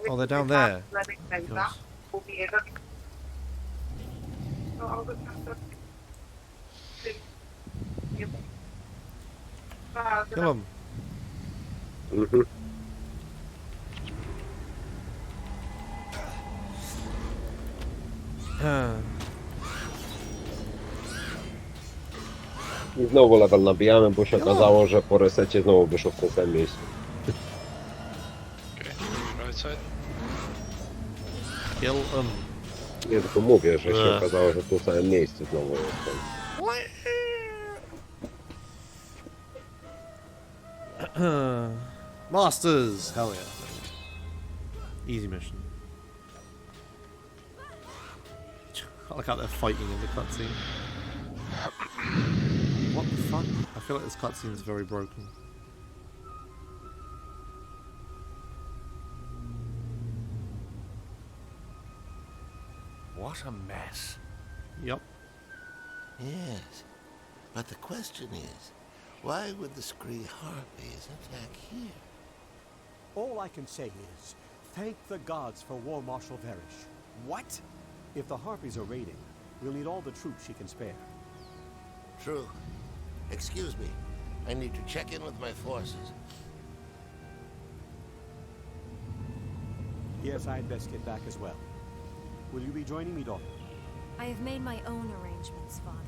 Oh, they're down there. Nice. Kill them. Mhm. I znowu level nabijamy, bo się okazało, że po resecie znowu wyszło w tym samym miejscu. Okay, right side. Kill them. Nie tylko mówię, że się okazało, że w tym samym miejscu znowu jestem. Masters! Hell yeah. Easy mission. I like how they're fighting in the cutscene. What the fuck? I feel like this cutscene is very broken. What a mess. Yep. Yes. But the question is, why would the Scree Harpies attack here? All I can say is, thank the gods for War Marshal Varish. What? If the Harpies are raiding, we'll need all the troops she can spare. True. Excuse me. I need to check in with my forces. Yes, I'd best get back as well. Will you be joining me, daughter? I have made my own arrangements, Father.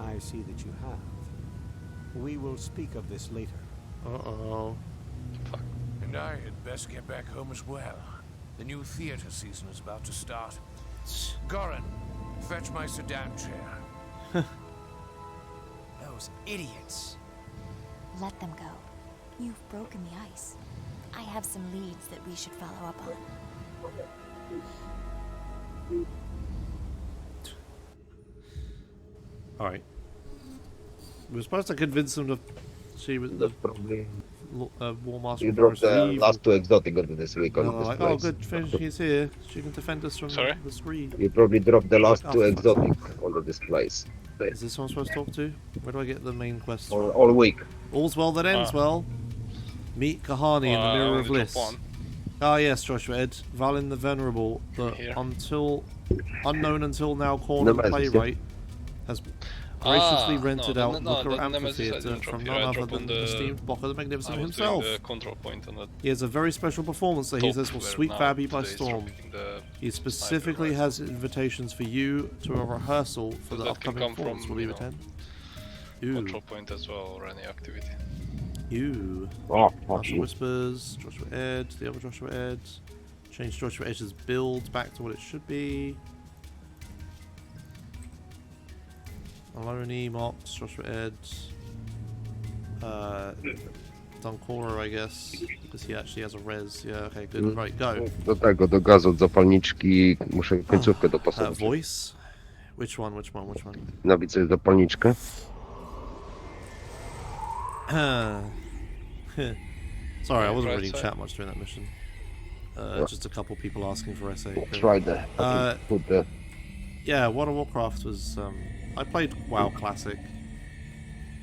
I see that you have. We will speak of this later. Uh-oh. And I had best get back home as well. The new theater season is about to start. Goran, fetch my sedan chair. Those idiots. Let them go. You've broken the ice. I have some leads that we should follow up on. Alright. We were supposed to convince them to she was the Probably. War Master. You dropped the last two exotic of this week on this like, place. oh, good, she's here. She can defend us from Sorry? the screen. You probably dropped the last Oh, two fuck. exotic on this place. Is this one I'm supposed to talk to? Where do I get the main quest? All week. All's well that ends well. Meet Kahani in the I Mirror only of dropped Bliss. one. Ah yes, Joshua Ed. Valin the Venerable, the Here. unknown until now corner Nemesis, playwright, has graciously rented no, out no, Looker the Nemesis I Amphitheatre didn't drop from here, none I other dropped than on the the- esteemed Bocker the I Magnificent was himself. doing the control point on that. He has a very special performance that he top says will where sweep now Babby by today is storm. dropping the He specifically sniper has invitations for you to a rehearsal for the that can upcoming come from, performance. Will you you know, attend? Ooh. control point as well, or any activity. You. Oh, fuck Master you. Whispers, Joshua Ed, the other Joshua Ed. Change Joshua Ed's build back to what it should be. Maloney, Mox, Joshua Ed. Duncora, I guess. Because he actually has a res. Yeah, okay, good. Right, go. Do tego, do gazu, od zapalniczki muszę końcówkę Uh, dopasować. voice? Which one? Nabić sobie zapalniczkę. Sorry, I wasn't Right reading side. chat much during that mission. Just a couple people asking for SA. Try the... Put the... Yeah, World of Warcraft was. I played WoW Classic.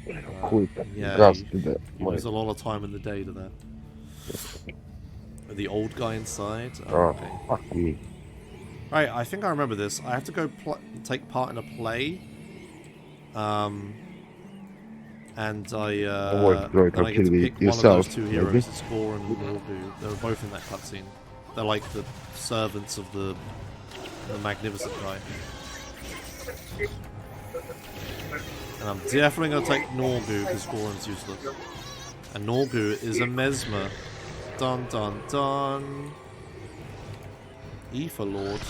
Chuj, Yeah, gaz, you the... use a lot of time in the day to that. The old guy inside. Oh, Oh, okay. fuck me. Right, I think I remember this. I have to go take part in a play. And I worry, Droid, then I'll I get to kill pick one of yourself, those two maybe? heroes. It's Gore and Morbu. They were both in that cutscene. They're like the servants of the magnificent guy. And I'm definitely going to take Norgu because Goran's useless. And Norgu is a Mesmer. Dun dun dun. Aether Lord.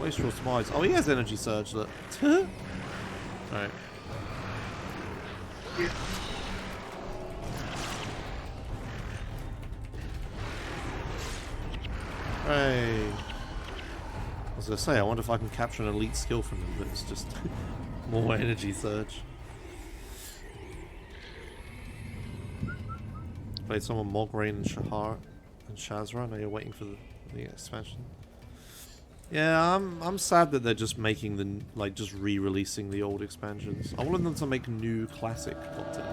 Wastrel Smiles. Oh, he has Energy Surge, look. Alright. Hey. I was going to say, I wonder if I can capture an elite skill from him, but it's just more Energy Surge. Played some on Mograine and Shahar and Shazra. Now you're waiting for the expansion. Yeah, I'm sad that they're just making the just re-releasing the old expansions. I wanted them to make new classic content,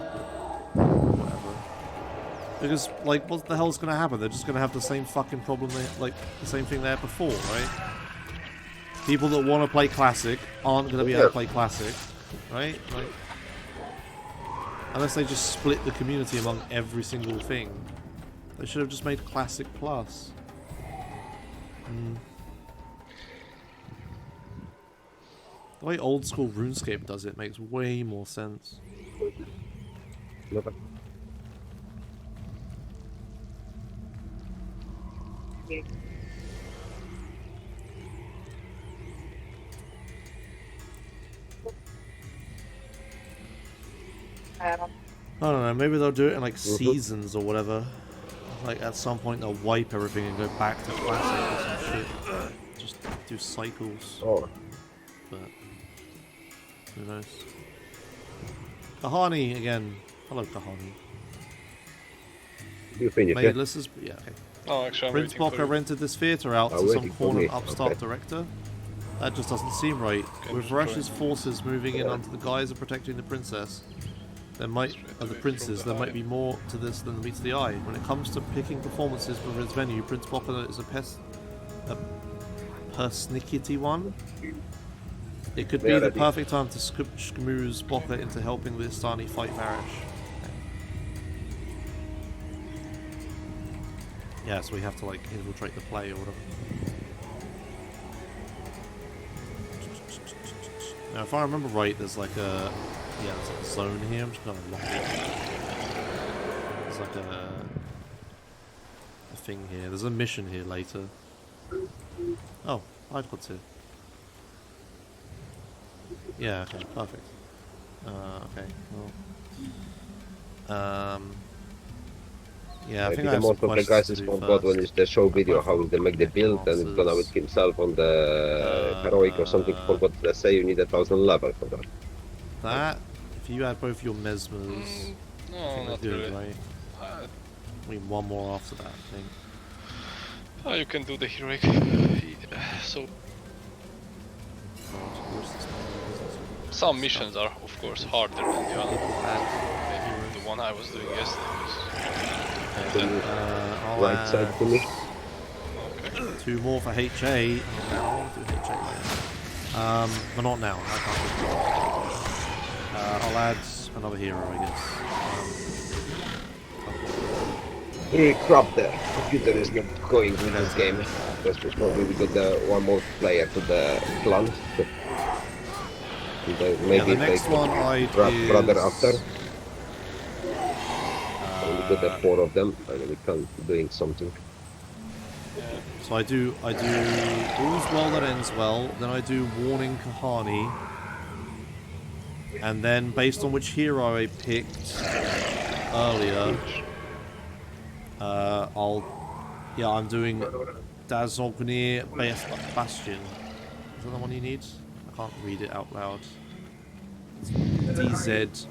but whatever. Because, like, what the hell's gonna happen? They're just gonna have the same fucking problem, like, the same thing there before, right? People that want to play Classic aren't gonna be able to play Classic, right? Like, unless they just split the community among every single thing. They should have just made Classic Plus. The way old school RuneScape does it makes way more sense. Nope. I don't know, maybe they'll do it in like seasons or whatever. Like at some point they'll wipe everything and go back to Classic or some shit. Just do cycles. Oh. But who knows? Kahani again. Hello, Kahani. You finished it? Maidless is yeah. Okay. Oh, actually, I'm Prince waiting for Bokka you. rented this theatre out Oh, to some waiting for corner me. upstart Okay. director. That just doesn't seem right. Okay, With just Varesh's trying. forces moving in under the guise of protecting the princess, there might Straight of the away princes, from there the might eye. be more to this than meets the eye. When it comes to picking performances for his venue, Prince Bokka is a persnickety one. It could be Yeah, the that'd be- perfect time to schmooze Bokka into helping the Istani fight Varesh. Yeah, so we have to like infiltrate the play or whatever. Now, if I remember right, there's like a there's like a zone here. I'm just gonna lock it. There's like a thing here. There's a mission here later. Oh, I've got to. Yeah. Okay. Perfect. Okay. Well. Yeah, I think I the have some most of the questions guys to is do from God when first. it's the show video how they make the build and it's gonna with himself on the heroic or something. Forgot to say you need 1,000 level for that. That, if you add both your mesmers, I No, think not they're good, really. right? I mean, one more after that, I think. Oh, you can do the heroic. So some missions are, of course, harder than the other. Maybe the one I was doing yesterday was. I'll Right side to me. Okay. 2 more for HA. I'll do HA later. But not now. I can't do it. I'll add another hero, I guess. Hey crap, the computer is not going with this game. Because we probably got one more player to the clan. Maybe the next one I brother after. We got 4 of them and we can doing something. So I do All's Well That Ends Well, then I do Warning Kahani, and then based on which hero I picked earlier, I'm doing Dazognir Bastion. Is that the one you need? I can't read it out loud. It's DZ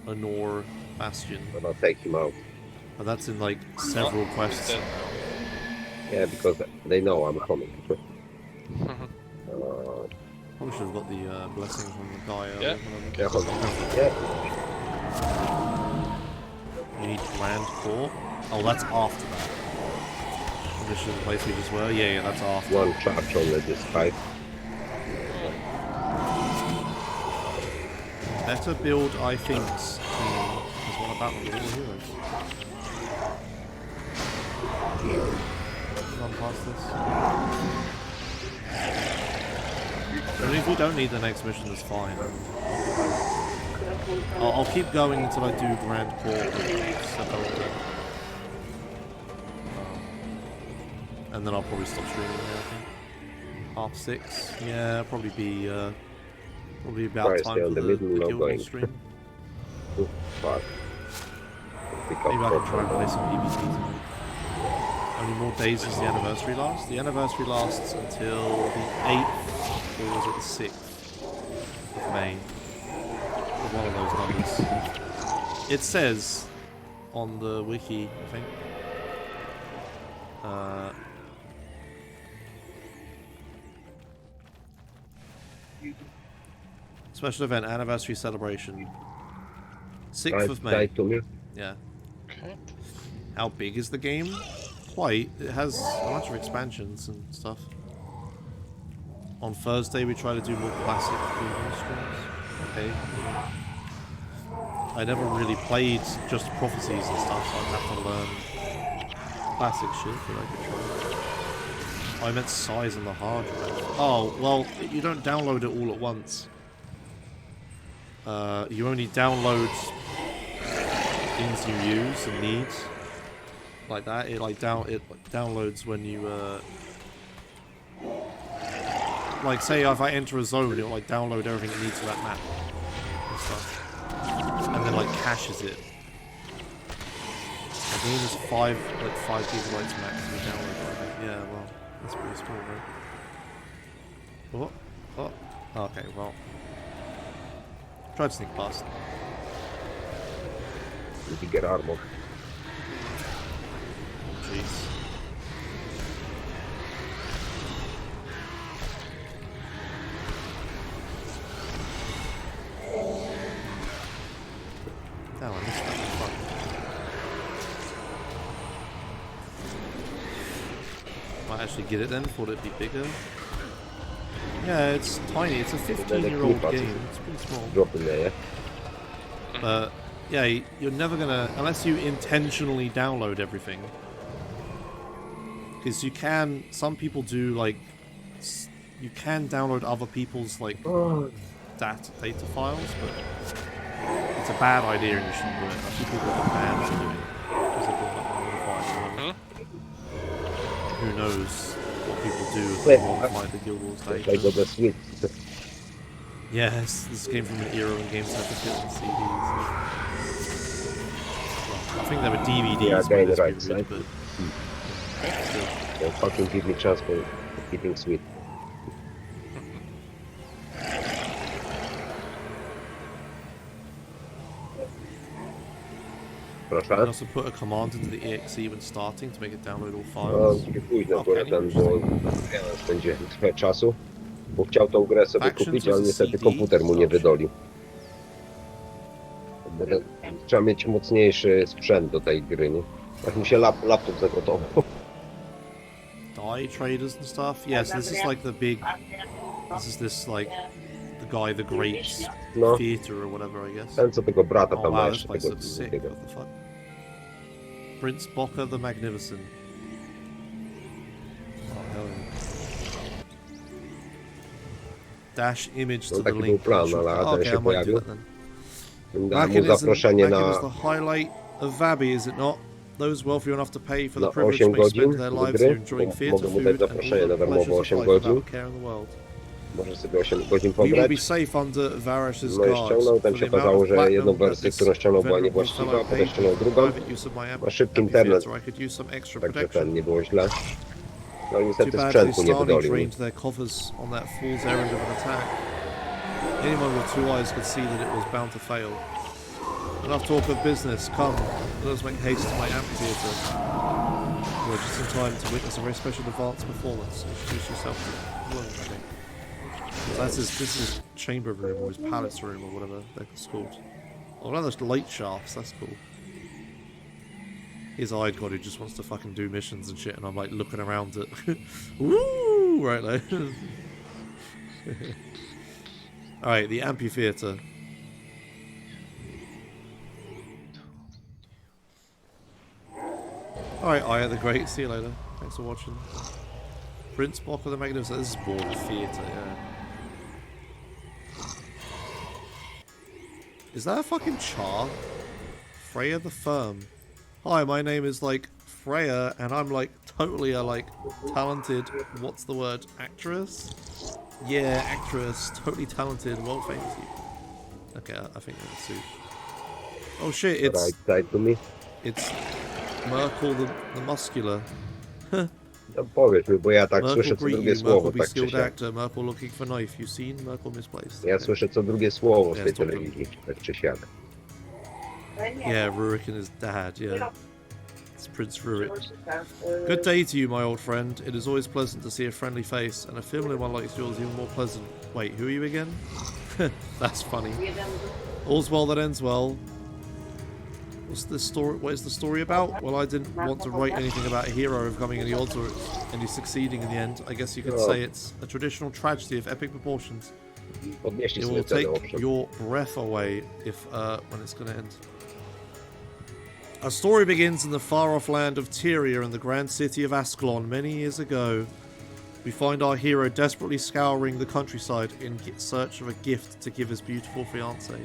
Honor Bastion. But I'll take him out. But that's in like several quests. Dead. Yeah, because they know I'm coming. Probably should have got the blessing from the guy. Yeah. Yeah, hold on. Yeah. You need Grand Court. Oh, that's after that. This is the place we just were. Yeah, that's after. One charge on this 5. Better build, I think. Is one about the little heroes. Run past this. I mean, if we don't need the next mission, that's fine. I'll keep going until I do Grand Court and Sepulchre. And then I'll probably stop streaming there, I think. 6:30. Yeah, probably be probably about Try to time stay for on the the middle, not Guild going. stream. Fuck. Maybe I can try and play some PvP tonight. How many more days does the anniversary last? The anniversary lasts until the 8th, or was it the 6th of May? Or one of those numbers. It says on the wiki, I think. Special event, anniversary celebration. 6th of May. Right to me. Yeah. How big is the game? Quite. It has a bunch of expansions and stuff. On Thursday we try to do more classic Google streams. Okay. I never really played just Prophecies and stuff, so I'd have to learn classic shit, but I could try. I meant size on the hard drive. Oh, well, you don't download it all at once. You only download things you use and need. Like that. It downloads when you like say if I enter a zone, it'll like download everything it needs for that map and stuff. And then like caches it. I think there's 5 gigabytes max to download. Yeah, well, that's pretty small, right? What? Okay, well. Try to sneak past. You can get armor. Jeez. Oh, I missed that. Fuck. Might actually get it then. Thought it'd be bigger. Yeah, it's tiny. It's a 15-year-old game. It's pretty small. Drop in there, yeah? But yeah, you're never gonna, unless you intentionally download everything. Because you can, some people do like, you can download other people's like data files, but it's a bad idea and you shouldn't do it. A few people are banned for doing it because they've got like modifiers. Who knows what people do if they modify the Guild Wars data. I got the Switch. Yes, this came from an era when games had to fit on CDs. Well, I think there were DVDs, Yeah, but the right it's side. but Don't fucking give me chance for keeping sweet. You can also put a command into the exe when starting to make it download all No, files. nie późno, akurat ten, bo spędziłem trochę czasu, bo chciał tą grę sobie kupić, ale niestety komputer mu nie wydolił. Trzeba mieć mocniejszy sprzęt do tej gry, nie? Jak mu się laptop zagotował. Die traders and stuff. Yes, this is like the big. This like the guy, the Great Theatre or whatever, I guess. Ten co tego brata Oh tam ma wow, this jeszcze place tego looks sick. drugiego. What the fuck? Prince Bocca the Magnificent. Oh hell yeah. Dash image to No the taki był link. plan, ale Oh, Adam okay, się I might do pojawił. that then. Dałem mu Mackin is zaproszenie the na highlight of Vabi, is it not? Those wealthy enough to pay for the na privilege 8 may godzin spend their do lives here gry. enjoying theatre, Mogę mu food, dać and all zaproszenie the na darmowo pleasures 8 of life godzin. without a care in the world. Może sobie 8 godzin We will be pograć. safe under Varish's No i guard. ściągnął, tam For się the amount okazało, of że platinum jedną that wersję, this którą ściągnął, była venerable niewłaściwa, fellow a potem paid ściągnął for drugą. private use of my Ma szybki amphitheater, internet, I could use some extra także protection. ten nie było źle. No i Too niestety bad sprzętu they nie Starling wydolił. drained their coffers on that fool's errand of an attack. Anyone with 2 eyes could see that it was bound to fail. Enough talk of business. Come, let us make haste to my amphitheater. You are just in time to witness a very special advanced performance. Introduce yourself to the world, I think. This is his chamber room or his palace room or whatever they're called. Oh, one of those light shafts. That's cool. His eye god who just wants to fucking do missions and shit, and I'm like looking around at, woo, right there. All right, the amphitheater. Alright, Aya the Great, see you later. Thanks for watching. Prince Bocca the Magnificent. This is more the theatre, yeah. Is that a fucking char? Freya the Firm. Hi, my name is like Freya, and I'm like totally a like talented, what's the word, actress? Yeah, actress, totally talented, world famous. Okay, I think that's a suit. Oh shit, it's... Right side to me. It's Merkel the Muscular. No powiedz mi, bo ja tak Merkel słyszę co greet drugie you, słowo, Merkel be tak czy skilled siak. actor, Merkel looking for knife. You seen? Merkel misplaced. Ja słyszę co drugie słowo z tej Yes, talk to him. telewizji, tak czy siak. Yeah, Rurik and his dad, yeah. It's Prince Rurik. Good day to you, my old friend. It is always pleasant to see a friendly face, and a feminine one like yours even more pleasant. Wait, who are you again? That's funny. All's well that ends well. What's the story? What is the story about? Well, I didn't want to write anything about a hero overcoming any odds or any succeeding in the end. I guess you could say it's a traditional tragedy of epic proportions. It will take your breath away if when it's going to end. Our story begins in the far-off land of Tyria in the grand city of Ascalon many years ago. We find our hero desperately scouring the countryside in search of a gift to give his beautiful fiancée.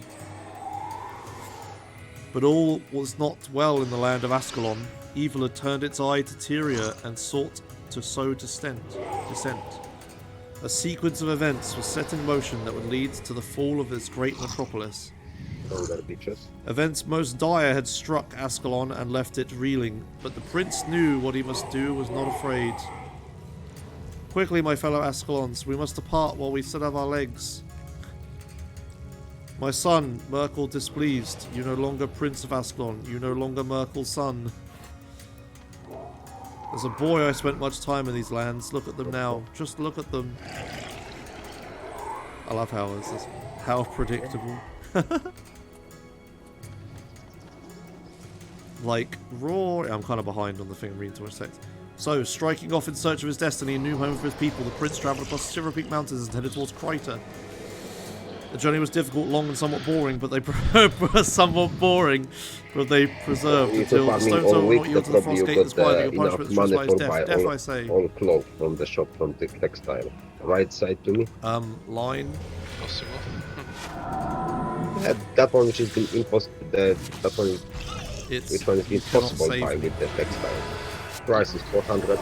But all was not well in the land of Ascalon. Evil had turned its eye to Tyria and sought to sow dissent. A sequence of events was set in motion that would lead to the fall of this great metropolis. Events most dire had struck Ascalon and left it reeling, but the prince knew what he must do, was not afraid. Quickly, my fellow Ascalons, we must depart while we still have our legs. My son, Merkel displeased. You no longer Prince of Ascalon. You no longer Merkel's son. As a boy, I spent much time in these lands. Look at them now. Just look at them. I love how this is. How predictable. Like, raw. I'm kind of behind on the thing I'm reading to a sec. So, striking off in search of his destiny and new home for his people, the prince travelled across the Silver Peak Mountains and headed towards Kryta. The journey was difficult, long, and somewhat boring, but they preserved until the stones over what yield to the frost gate and spider. Your punishment was by his death, I say. All cloth from the shop from the textile. Right side to me. Line. Possible. Yeah, that one which has been impossible. That one. Which one is impossible to buy with the textile? Price is 400.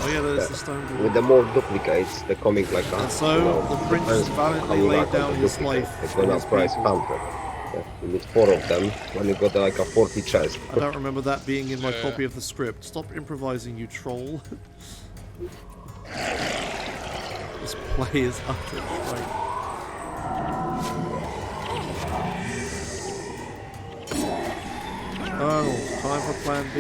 Oh yeah, there's the stone wall. With the more duplicates, they're coming like a... And so, the prince valiantly laid down his life for his price 100. Yeah, you need 4 of them, when you got like a 40 chest. I don't remember that being in my copy of the script. Stop improvising, you troll. This play is utter right. Oh, time for plan B.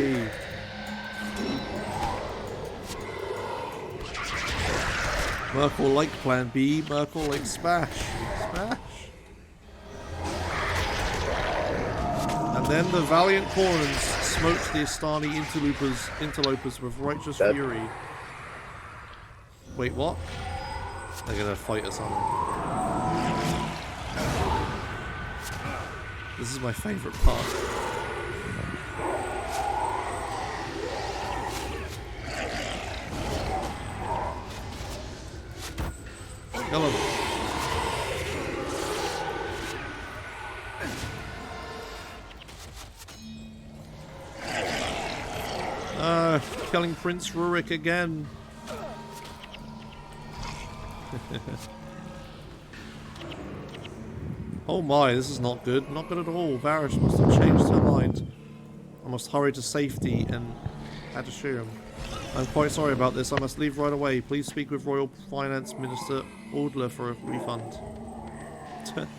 Merkel like plan B, Merkel like smash. Smash. And then the valiant Corans smote the Istani interlopers with righteous fury. Wait, what? They're gonna fight us on. This is my favourite part. Kill him. Killing Prince Rurik again. Oh my, this is not good. Not good at all. Varish must have changed her mind. I must hurry to safety and Adashiram. I'm quite sorry about this. I must leave right away. Please speak with Royal Finance Minister Ordler for a refund.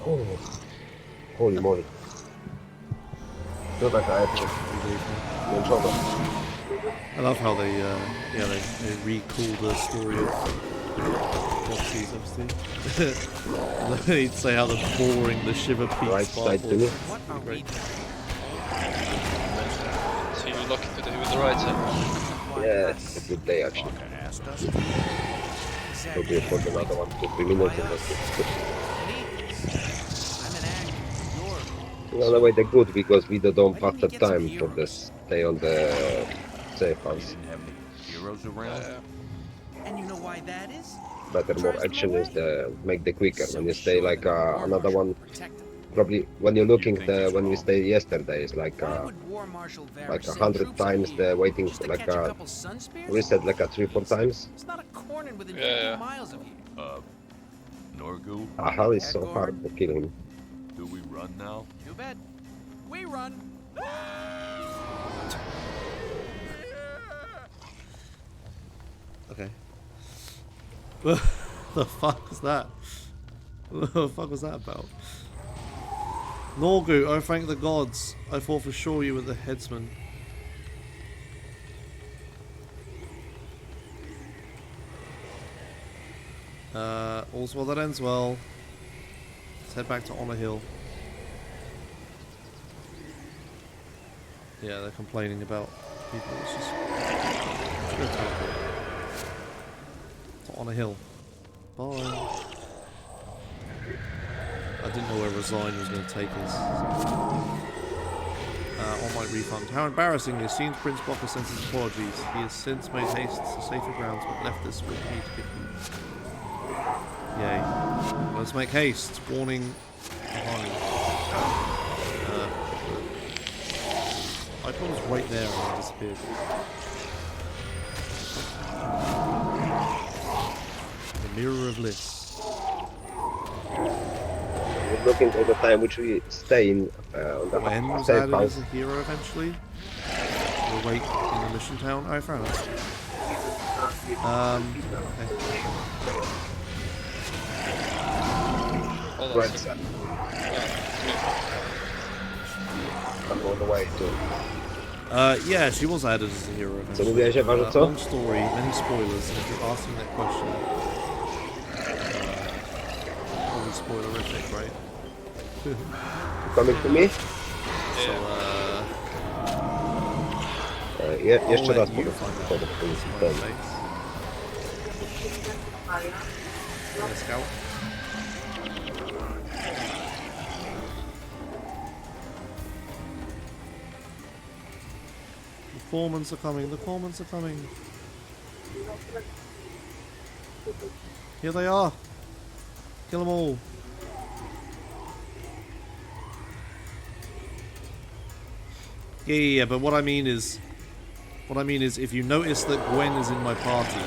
Oh, holy moly. I love how they recall the story of Foxy's obviously. They'd say how they're boring the Shiver Peak right side to me. Great. So you're lucky to do with the right side. Yeah, it's a good day actually. Probably afford another 1-3 minutes and that's good. In a way they're good because we don't pass the time for this stay on the safe house. Heroes around. And you know why that is? Better more action is the make the quicker. When you stay like another one, probably when you're looking when we stayed yesterday is like 100 times the waiting for like reset like 3-4 times. Yeah. Norgu. How is so hard to kill him. Do we run now? You bet. We run. Okay. The fuck was that? What the fuck was that about? Norgu, oh thank the gods. I thought for sure you were the headsman. All's well that ends well. Let's head back to Honor Hill. Yeah, they're complaining about people. It's just go teleport. It's on a hill. Bye. I didn't know where Resign was going to take us. On my refund. How embarrassing. It seems Prince Blocker sends his apologies. He has since made haste to safer grounds, but left this with me to get you. Yay. Let's make haste. Warning behind. Icon was right there and then disappeared. The Mirror of Liss. We're looking at the time which we stay in on the When was safe added house. as a hero eventually? We'll wait in the mission town. Oh, fair enough. Okay. Right side. I'm on the way to. Yeah, she was added as a hero eventually. Co mówiłeś, Ewa, co? Long story, many spoilers, and if you're asking that question, probably spoilerific, right? Coming to me? So, Jeszcze raz you powiem. find out. Powiem, Smiley face. Yeah, scout. The Cormans are coming, the Cormans are coming. Here they are. Kill them all. Yeah, but what I mean is if you notice that Gwen is in my party,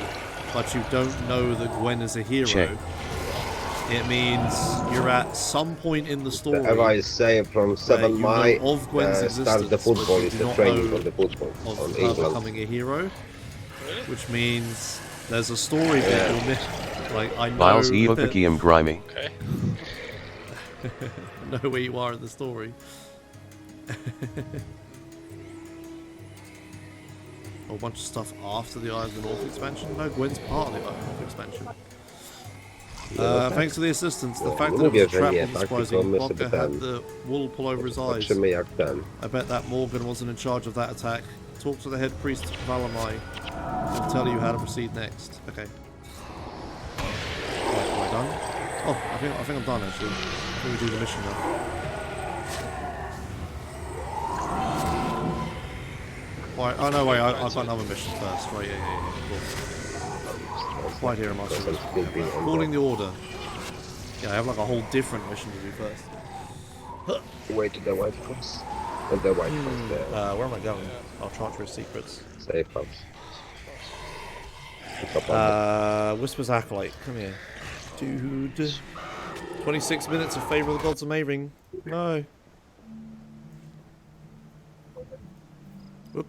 but you don't know that Gwen is a hero, Check. It means you're at some point in the story Eva is saying from 7 you Mai know of Gwen's start the existence, football, but you is do the not training know of the football of on her England. becoming a hero, which means there's a story bit you'll miss. Like, I know Biles that- Evokicky and Grimy. Okay. know where you are in the story. A whole bunch of stuff after the Eye of the North expansion. No, Gwen's part of the Eye of the North expansion. Thanks for the assistance. The fact that it was a trap wasn't surprising. Blocker had the wool pull over his eyes. Patrzymy jak ten. I bet that Morgan wasn't in charge of that attack. Talk to the head priest Valamai. He'll tell you how to proceed next. Okay. Right, am I done? Oh, I think I'm done actually. I think we do the mission now. Right, oh no, wait, I've got another mission first. Right, yeah, cool. Right here, Master. Calling the order. Yeah, I have like a whole different mission to do first. Way to the White Cross. And the White Cross there. Where am I going? I'll Chartreuse Secrets. Safe house. Whispers Acolyte, come here. Dude. 26 minutes of Favor of the Gods of Mayring. No. Whoop.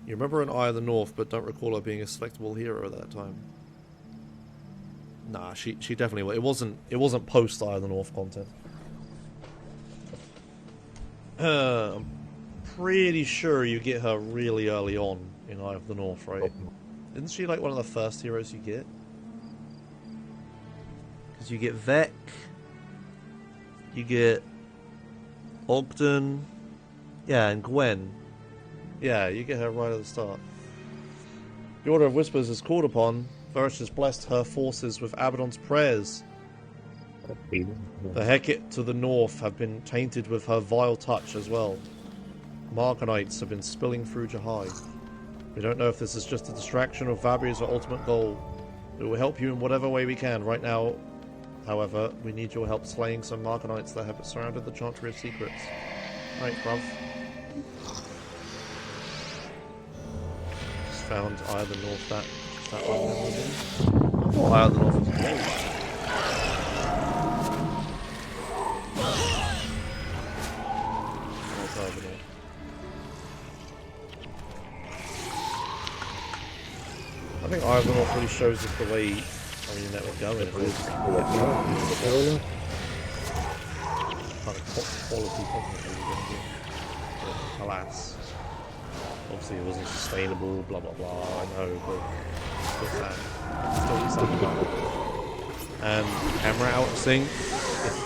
You remember an Eye of the North, but don't recall her being a selectable hero at that time. Nah, she definitely was. It wasn't post Eye of the North content. I'm pretty sure you get her really early on in Eye of the North, right? Isn't she like one of the first heroes you get? Because you get Vec, you get Ogden, yeah, and Gwen. Yeah, you get her right at the start. The Order of Whispers is called upon. Varus has blessed her forces with Abaddon's prayers. The Hecate to the north have been tainted with her vile touch as well. Markanites have been spilling through Jahai. We don't know if this is just a distraction or Vabri's ultimate goal. We will help you in whatever way we can. Right now, however, we need your help slaying some Markanites that have surrounded the Chantry of Secrets. Right, bruv. Just found Eye of the North, that one. I thought Eye of the North was gold. Where's Eye of the North? I think Eye of the North really shows us the way that we're going. If it's kind of quality content we were going to do. But alas. Obviously it wasn't sustainable, blah blah blah, I know, but still sad. Still sad about it. And camera out of sync.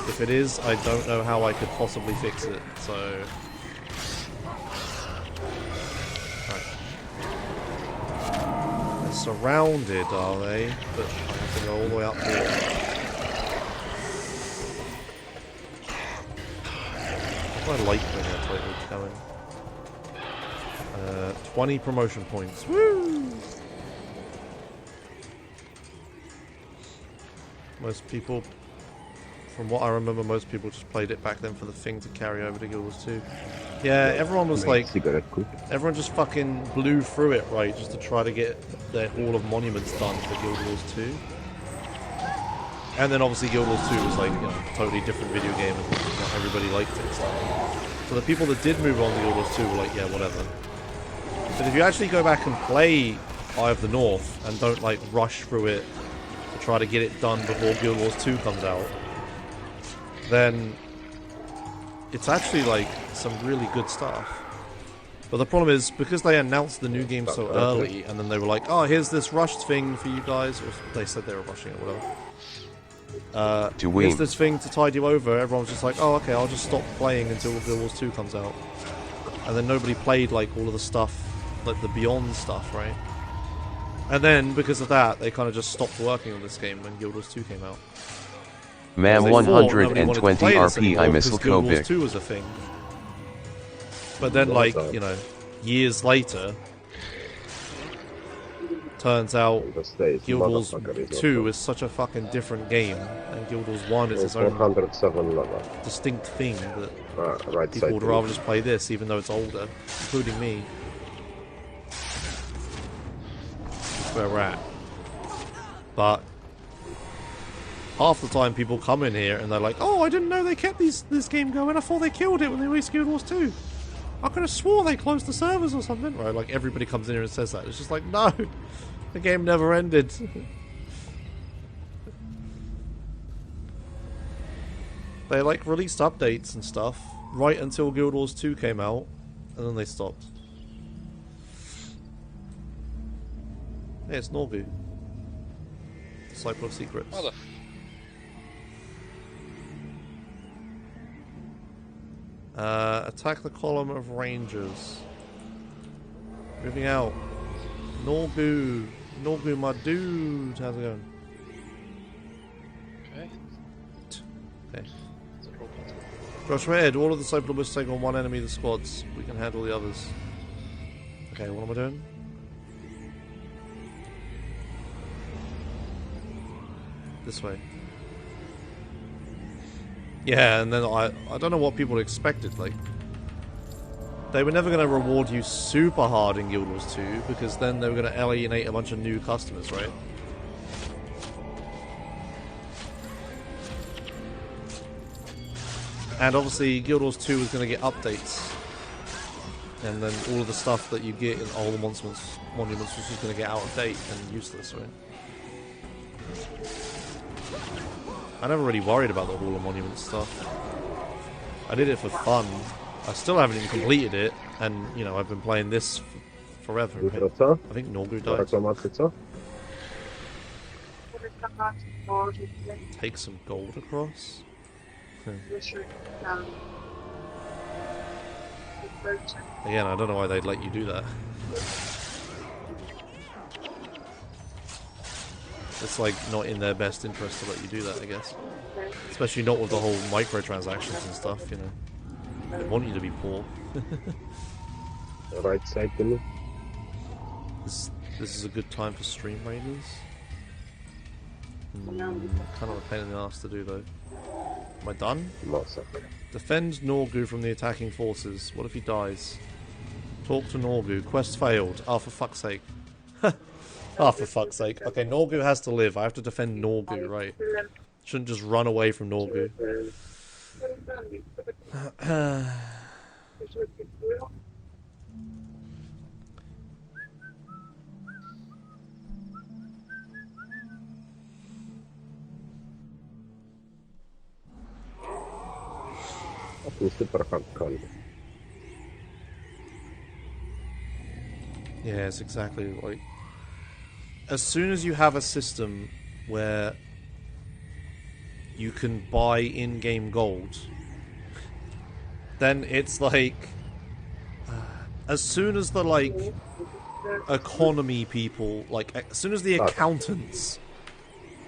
If it is, I don't know how I could possibly fix it, so surrounded, are they? But I have to go all the way up here. I like when they're totally going. 20 promotion points. Woo! Most people, from what I remember, most people just played it back then for the thing to carry over to Guild Wars 2. Yeah, everyone was like, everyone just fucking blew through it, right, just to try to get their Hall of Monuments done for Guild Wars 2. And then obviously Guild Wars 2 was like, you know, a totally different video game and not everybody liked it. So the people that did move on to Guild Wars 2 were like, yeah, whatever. But if you actually go back and play Eye of the North and don't like rush through it to try to get it done before Guild Wars 2 comes out, then it's actually like some really good stuff. But the problem is, because they announced the new game so early, and then they were like, oh, here's this rushed thing for you guys, or they said they were rushing it, whatever. Here's this thing to tide you over, everyone's just like, oh, okay, I'll just stop playing until Guild Wars 2 comes out. And then nobody played like all of the stuff, like the Beyond stuff, right? And then, because of that, they kind of just stopped working on this game when Guild Wars 2 came out. Ma'am, 120 RP, I miss Guild Wars 2 was a thing. But then, like, you know, years later, turns out Guild Wars 2 is such a fucking different game, and Guild Wars 1 is its own distinct thing that people would rather just play this, even though it's older, including me. That's where we're at. But half the time people come in here and they're like, oh, I didn't know they kept this game going, I thought they killed it when they released Guild Wars 2. I could have swore they closed the servers or something. Right, like everybody comes in here and says that. It's just like, no, the game never ended. They like released updates and stuff right until Guild Wars 2 came out, and then they stopped. Yeah, it's Norgu. Disciple of Secrets. What the attack the column of rangers. Moving out. Norgu. Norgu, my dude. How's it going? Okay. Okay. Joshua Ed, all of the Disciple must take on one enemy of the squads. We can handle the others. Okay, what am I doing? This way. Yeah, and then I don't know what people expected, like, they were never going to reward you super hard in Guild Wars 2, because then they were going to alienate a bunch of new customers, right? And obviously Guild Wars 2 was going to get updates, and then all of the stuff that you get in all the monuments was just going to get out of date and useless, right? I never really worried about the Hall of Monuments stuff. I did it for fun. I still haven't even completed it, and, you know, I've been playing this forever. Right? I think Norgu died. Take some gold across? Again, I don't know why they'd let you do that. It's like not in their best interest to let you do that, I guess. Especially not with the whole microtransactions and stuff, you know. They want you to be poor. Right side, Billy. This is a good time for stream raiders. Kind of a pain in the ass to do though. Am I done? Defend Norgu from the attacking forces. What if he dies? Talk to Norgu. Quest failed. Oh, for fuck's sake. Oh, for fuck's sake. Okay, Norgu has to live. I have to defend Norgu, right? Shouldn't just run away from Norgu. Yeah, it's exactly like... As soon as you have a system where you can buy in-game gold, then it's like... as soon as the, like, economy people, like as soon as the accountants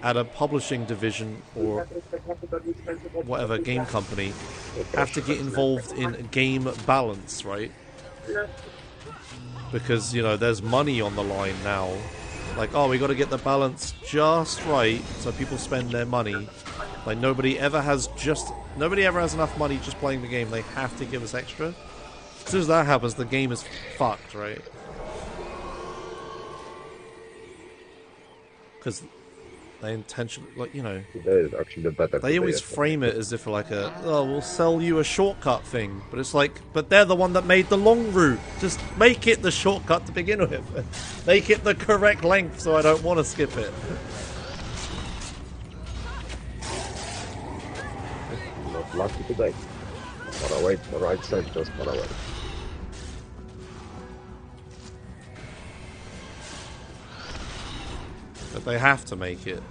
at a publishing division or whatever game company have to get involved in game balance, right? Because, you know, there's money on the line now. Like, oh, we got to get the balance just right so people spend their money. Like, nobody ever has enough money just playing the game. They have to give us extra. As soon as that happens, the game is fucked, right? Because they intentionally, like, you know, actually better. They always frame it as if like we'll sell you a shortcut thing, but it's like, but they're the one that made the long route. Just make it the shortcut to begin with. Make it the correct length, so I don't want to skip it. Not lucky today. Far away, the right side, just far away. But they have to make it.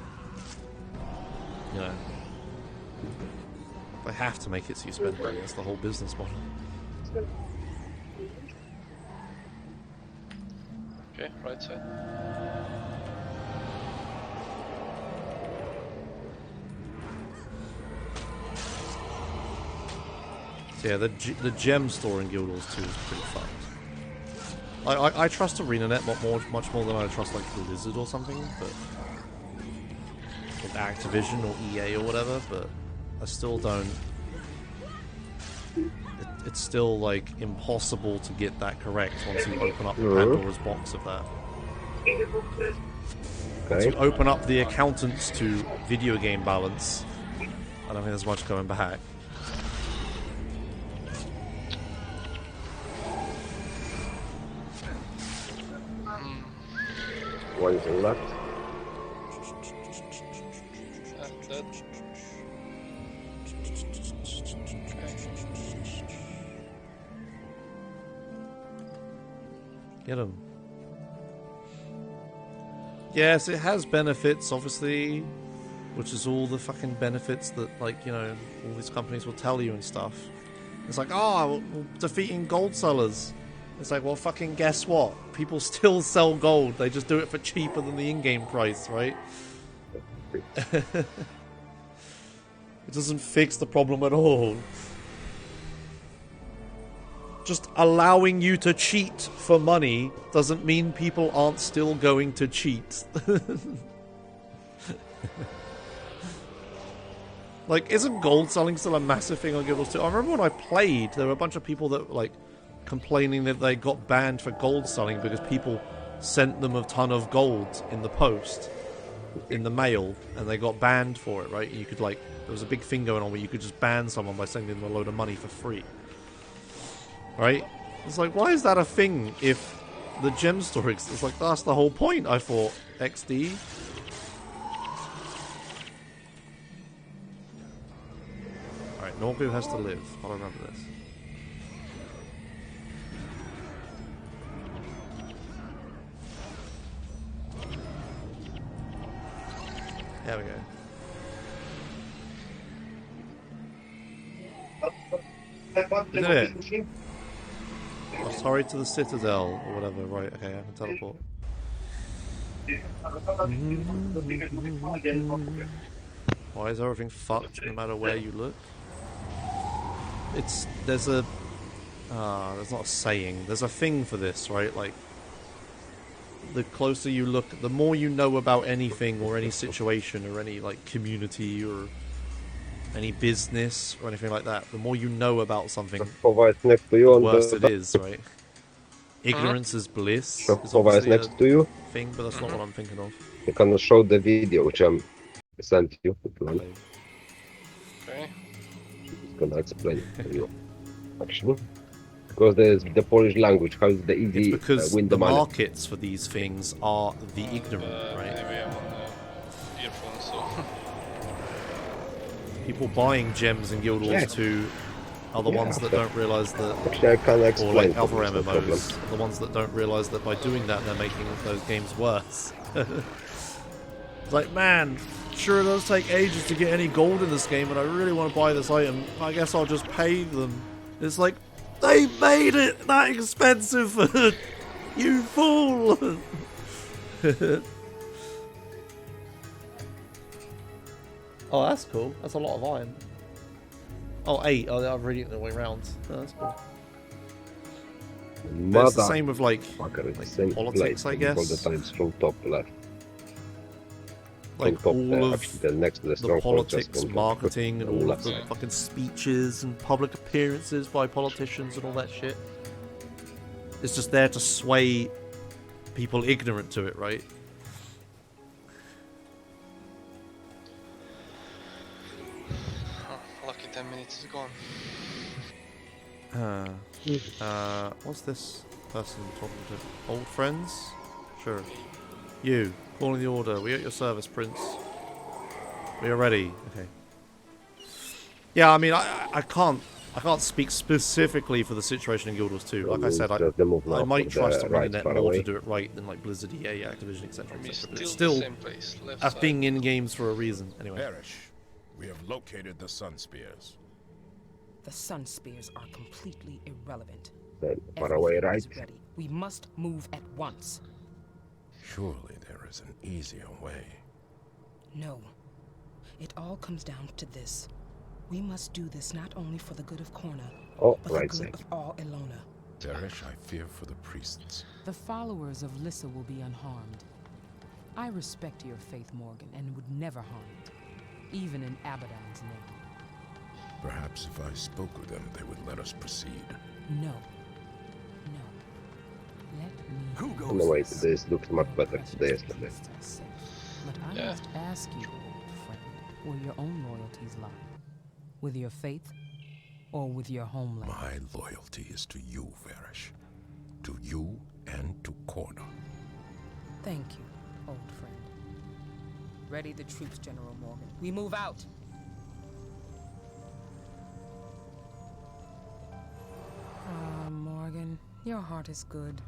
You know. They have to make it so you spend money. That's the whole business model. Okay, right side. So yeah, the gem store in Guild Wars 2 is pretty fucked. I trust ArenaNet much more than I trust like Blizzard or something, but with Activision or EA or whatever. But I still don't. It's still like impossible to get that correct once you open up the Pandora's box of that. Once you open up the accountants to video game balance, I don't think there's much going back. One thing left. Dead. Get him. Yes, it has benefits, obviously, which is all the fucking benefits that, like, you know, all these companies will tell you and stuff. It's like, oh, we're defeating gold sellers. It's like, well, fucking guess what? People still sell gold. They just do it for cheaper than the in-game price, right? It doesn't fix the problem at all. Just allowing you to cheat for money doesn't mean people aren't still going to cheat. Like, isn't gold selling still a massive thing on Guild Wars 2? I remember when I played, there were a bunch of people that were, like, complaining that they got banned for gold selling because people sent them a ton of gold in the post, in the mail, and they got banned for it, right? You could, like, there was a big thing going on where you could just ban someone by sending them a load of money for free. Right? It's like, why is that a thing if the gem store exists? It's like, that's the whole point, I thought. XD. Alright, Norgu has to live. I'll remember this. There we go. Isn't it? Oh, sorry to the Citadel, or whatever. Right, okay, I can teleport. Why is everything fucked no matter where you look? There's not a saying, there's a thing for this, right? Like, the closer you look, the more you know about anything or any situation or any, like, community or any business or anything like that, the more you know about something, next to you the worse it is, right? Ignorance is bliss. Is obviously next to you. Thing, but that's not what I'm thinking of. You can show the video which I sent you. Okay. It's gonna explain it to you. Actually, because there's the Polish language, how is the easy it's because win the money. markets for these things are the ignorant, right? Maybe I'm on the earphones, so. People buying gems in Guild Wars 2 are the ones that don't realise that, actually, I can't or explain like other no problem. MMOs, are the ones that don't realise that by doing that they're making those games worse. It's like, man, sure it does take ages to get any gold in this game and I really want to buy this item, I guess I'll just pay them. It's like, they made it that expensive for You fool! Oh, that's cool. That's a lot of iron. Oh, 8. Oh, I'm reading it the way around. Oh, that's cool. It's the same with like politics, I guess. All the time from top left. Like top, all of the next to the politics, marketing, and all of the fucking speeches and public appearances by politicians and all that shit. It's just there to sway people ignorant to it, right? Oh, lucky 10 minutes is gone. What's this person talking to? Old friends? Sure. You, calling the order. We are at your service, Prince. We are ready. Okay. Yeah, I mean, I can't speak specifically for the situation in Guild Wars 2. Like I said, I might trust the internet more to do it right than like Blizzard, EA, Activision, etc. But it's still us being in games for a reason. Anyway. Perish. We have located the Sun Spears. The Sun Spears are completely irrelevant. Far away, right? Ready. We must move at once. Surely there is an easier way. No. It all comes down to this. We must do this not only for the good of Korna, but the good of all Elona. Perish, I fear for the priests. The followers of Lissa will be unharmed. I respect your faith, Morgan, and would never harm it, even in Abaddon's name. Perhaps if I spoke with them, they would let us proceed. No. No. Let me... Who goes? In a way, this looks much better today yesterday. But I must ask you, old friend, where your own loyalties lie. With your faith, or with your homeland? My loyalty is to you, Varish. To you and to Korna. Thank you, old friend. Ready the troops, General Morgan. We move out! Ah, Morgan, your heart is good.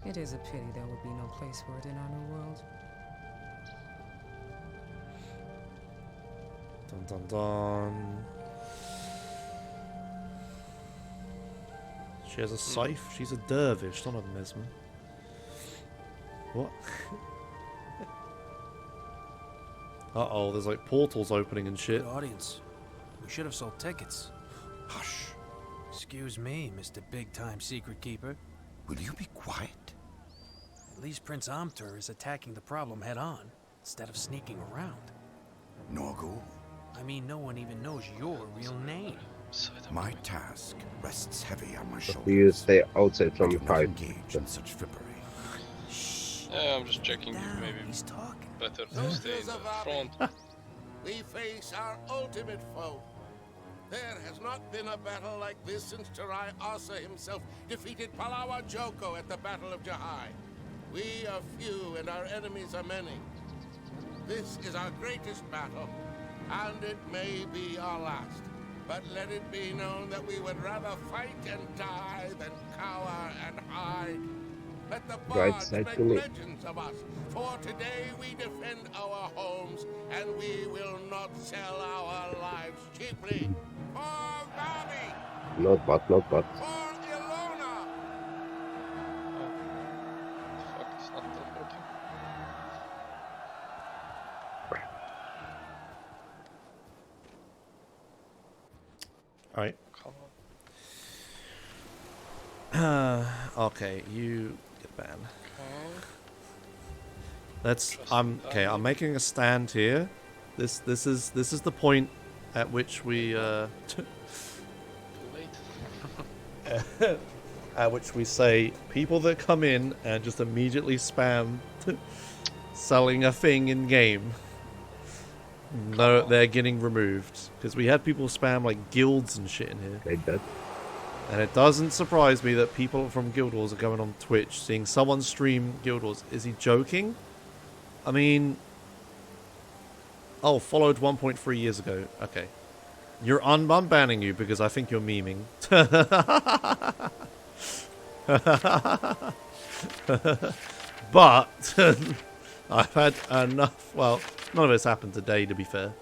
It is a pity there would be no place for it in our new world. Dun dun dun. She has a scythe? She's a dervish, not a mesmer. What? Uh-oh, there's like portals opening and shit. Good audience. We should have sold tickets. Hush. Excuse me, Mr. Big-Time Secret Keeper. Will you be quiet? At least Prince Amtur is attacking the problem head-on, instead of sneaking around. Norgul? I mean, no one even knows your real name. My task rests heavy on my shoulders. You stay outside from the fight. Engage in such frippery. Yeah, I'm just checking if maybe better to stay in the front. We face our ultimate foe. There has not been a battle like this since Tarai Asa himself defeated Palawa Joko at the Battle of Jahai. We are few and our enemies are many. This is our greatest battle, and it may be our last. But let it be known that we would rather fight and die than cower and hide. Let the bards make legends of us, for today we defend our homes, and we will not sell our lives cheaply. For Gabi! Not bad, not bad. For Elona! Fuck, it's not teleporting. Alright. Okay, you get banned. I'm making a stand here. This is the point at which we at which we say people that come in and just immediately spam selling a thing in game. No, they're getting removed because we had people spam like guilds and shit in here. They did. And it doesn't surprise me that people from Guild Wars are going on Twitch, seeing someone stream Guild Wars. Is he joking? I mean... Oh, followed 1.3 years ago. Okay. I'm banning you because I think you're memeing. But... I've had enough... Well, none of it's happened today, to be fair.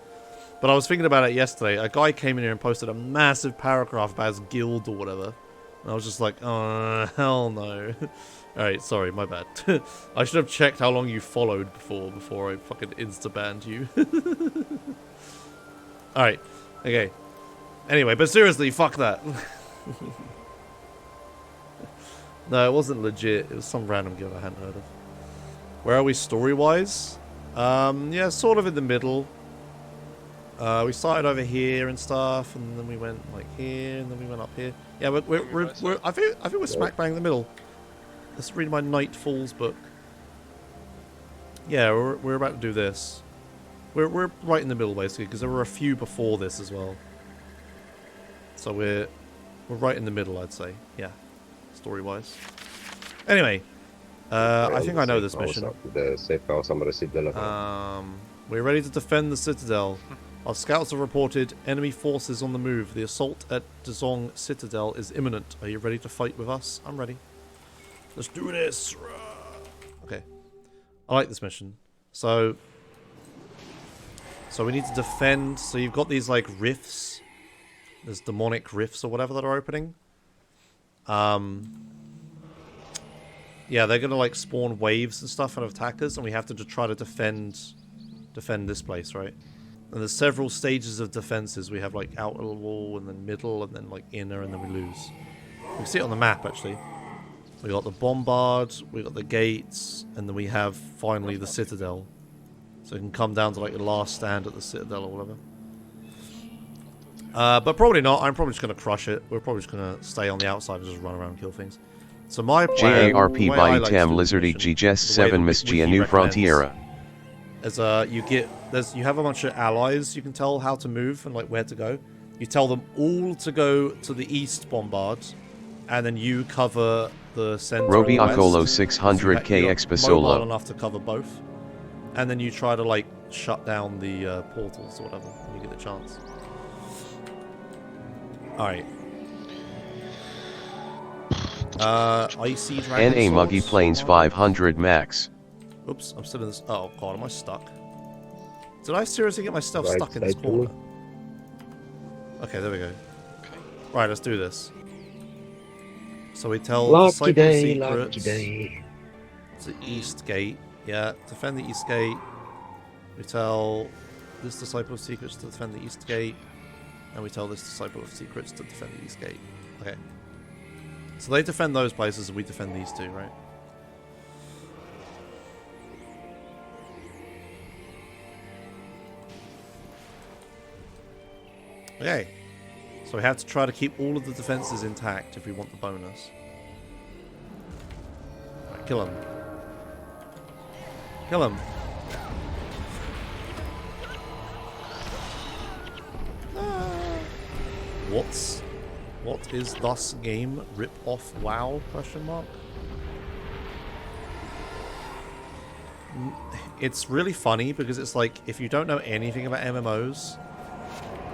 But I was thinking about it yesterday. A guy came in here and posted a massive paragraph about his guild or whatever. And I was just like, oh, hell no. Alright, sorry, my bad. I should have checked how long you followed before I fucking insta-banned you. Alright, okay. Anyway, but seriously, fuck that. No, it wasn't legit. It was some random guild I hadn't heard of. Where are we story-wise? Yeah, sort of in the middle. We started over here and stuff, and then we went like here, and then we went up here. Yeah, we're I think we're smack bang in the middle. Let's read my Night Falls book. Yeah, we're about to do this. We're right in the middle basically, because there were a few before this as well. So we're right in the middle, I'd say. Yeah, story-wise. Anyway, I think I know this mission. The safe house, We're ready to defend the citadel. Our scouts have reported enemy forces on the move. The assault at Dazong Citadel is imminent. Are you ready to fight with us? I'm ready. Let's do this. Okay. I like this mission. So we need to defend. So you've got these like rifts. There's demonic rifts or whatever that are opening. Yeah, they're gonna like spawn waves and stuff of attackers, and we have to try to defend this place, right? And there's several stages of defenses. We have like outer wall, and then middle, and then like inner, and then we lose. You can see it on the map actually. We got the bombard, we got the gates, and then we have finally the citadel. So you can come down to like the last stand at the citadel or whatever. But probably not. I'm probably just going to crush it. We're probably just going to stay on the outside and just run around and kill things. So my plan, JARP by Tam Lizardy GS 7 Miss G a new frontiera. As you have a bunch of allies, you can tell how to move and like where to go. You tell them all to go to the east bombard, and then you cover the center. Roby Akolo 600k Mobile enough to cover both, and then you try to like shut down the portals or whatever when you get the chance. Alright. Icy Dragon NA Muggy Swords. Plains 500 max. Oops, I'm still in this. Oh god, am I stuck? Did I seriously get myself stuck in this corner? Okay, there we go. Okay. Right, let's do this. So we tell Disciple of Secrets. It's the East Gate. Yeah, defend the East Gate. We tell this Disciple of Secrets to defend the East Gate. And we tell this Disciple of Secrets to defend the East Gate. Okay. So they defend those places and we defend these two, right? Okay. So we have to try to keep all of the defenses intact if we want the bonus. Right, kill him. Kill him. What is thus game rip off WoW question mark? It's really funny because it's like if you don't know anything about MMOs,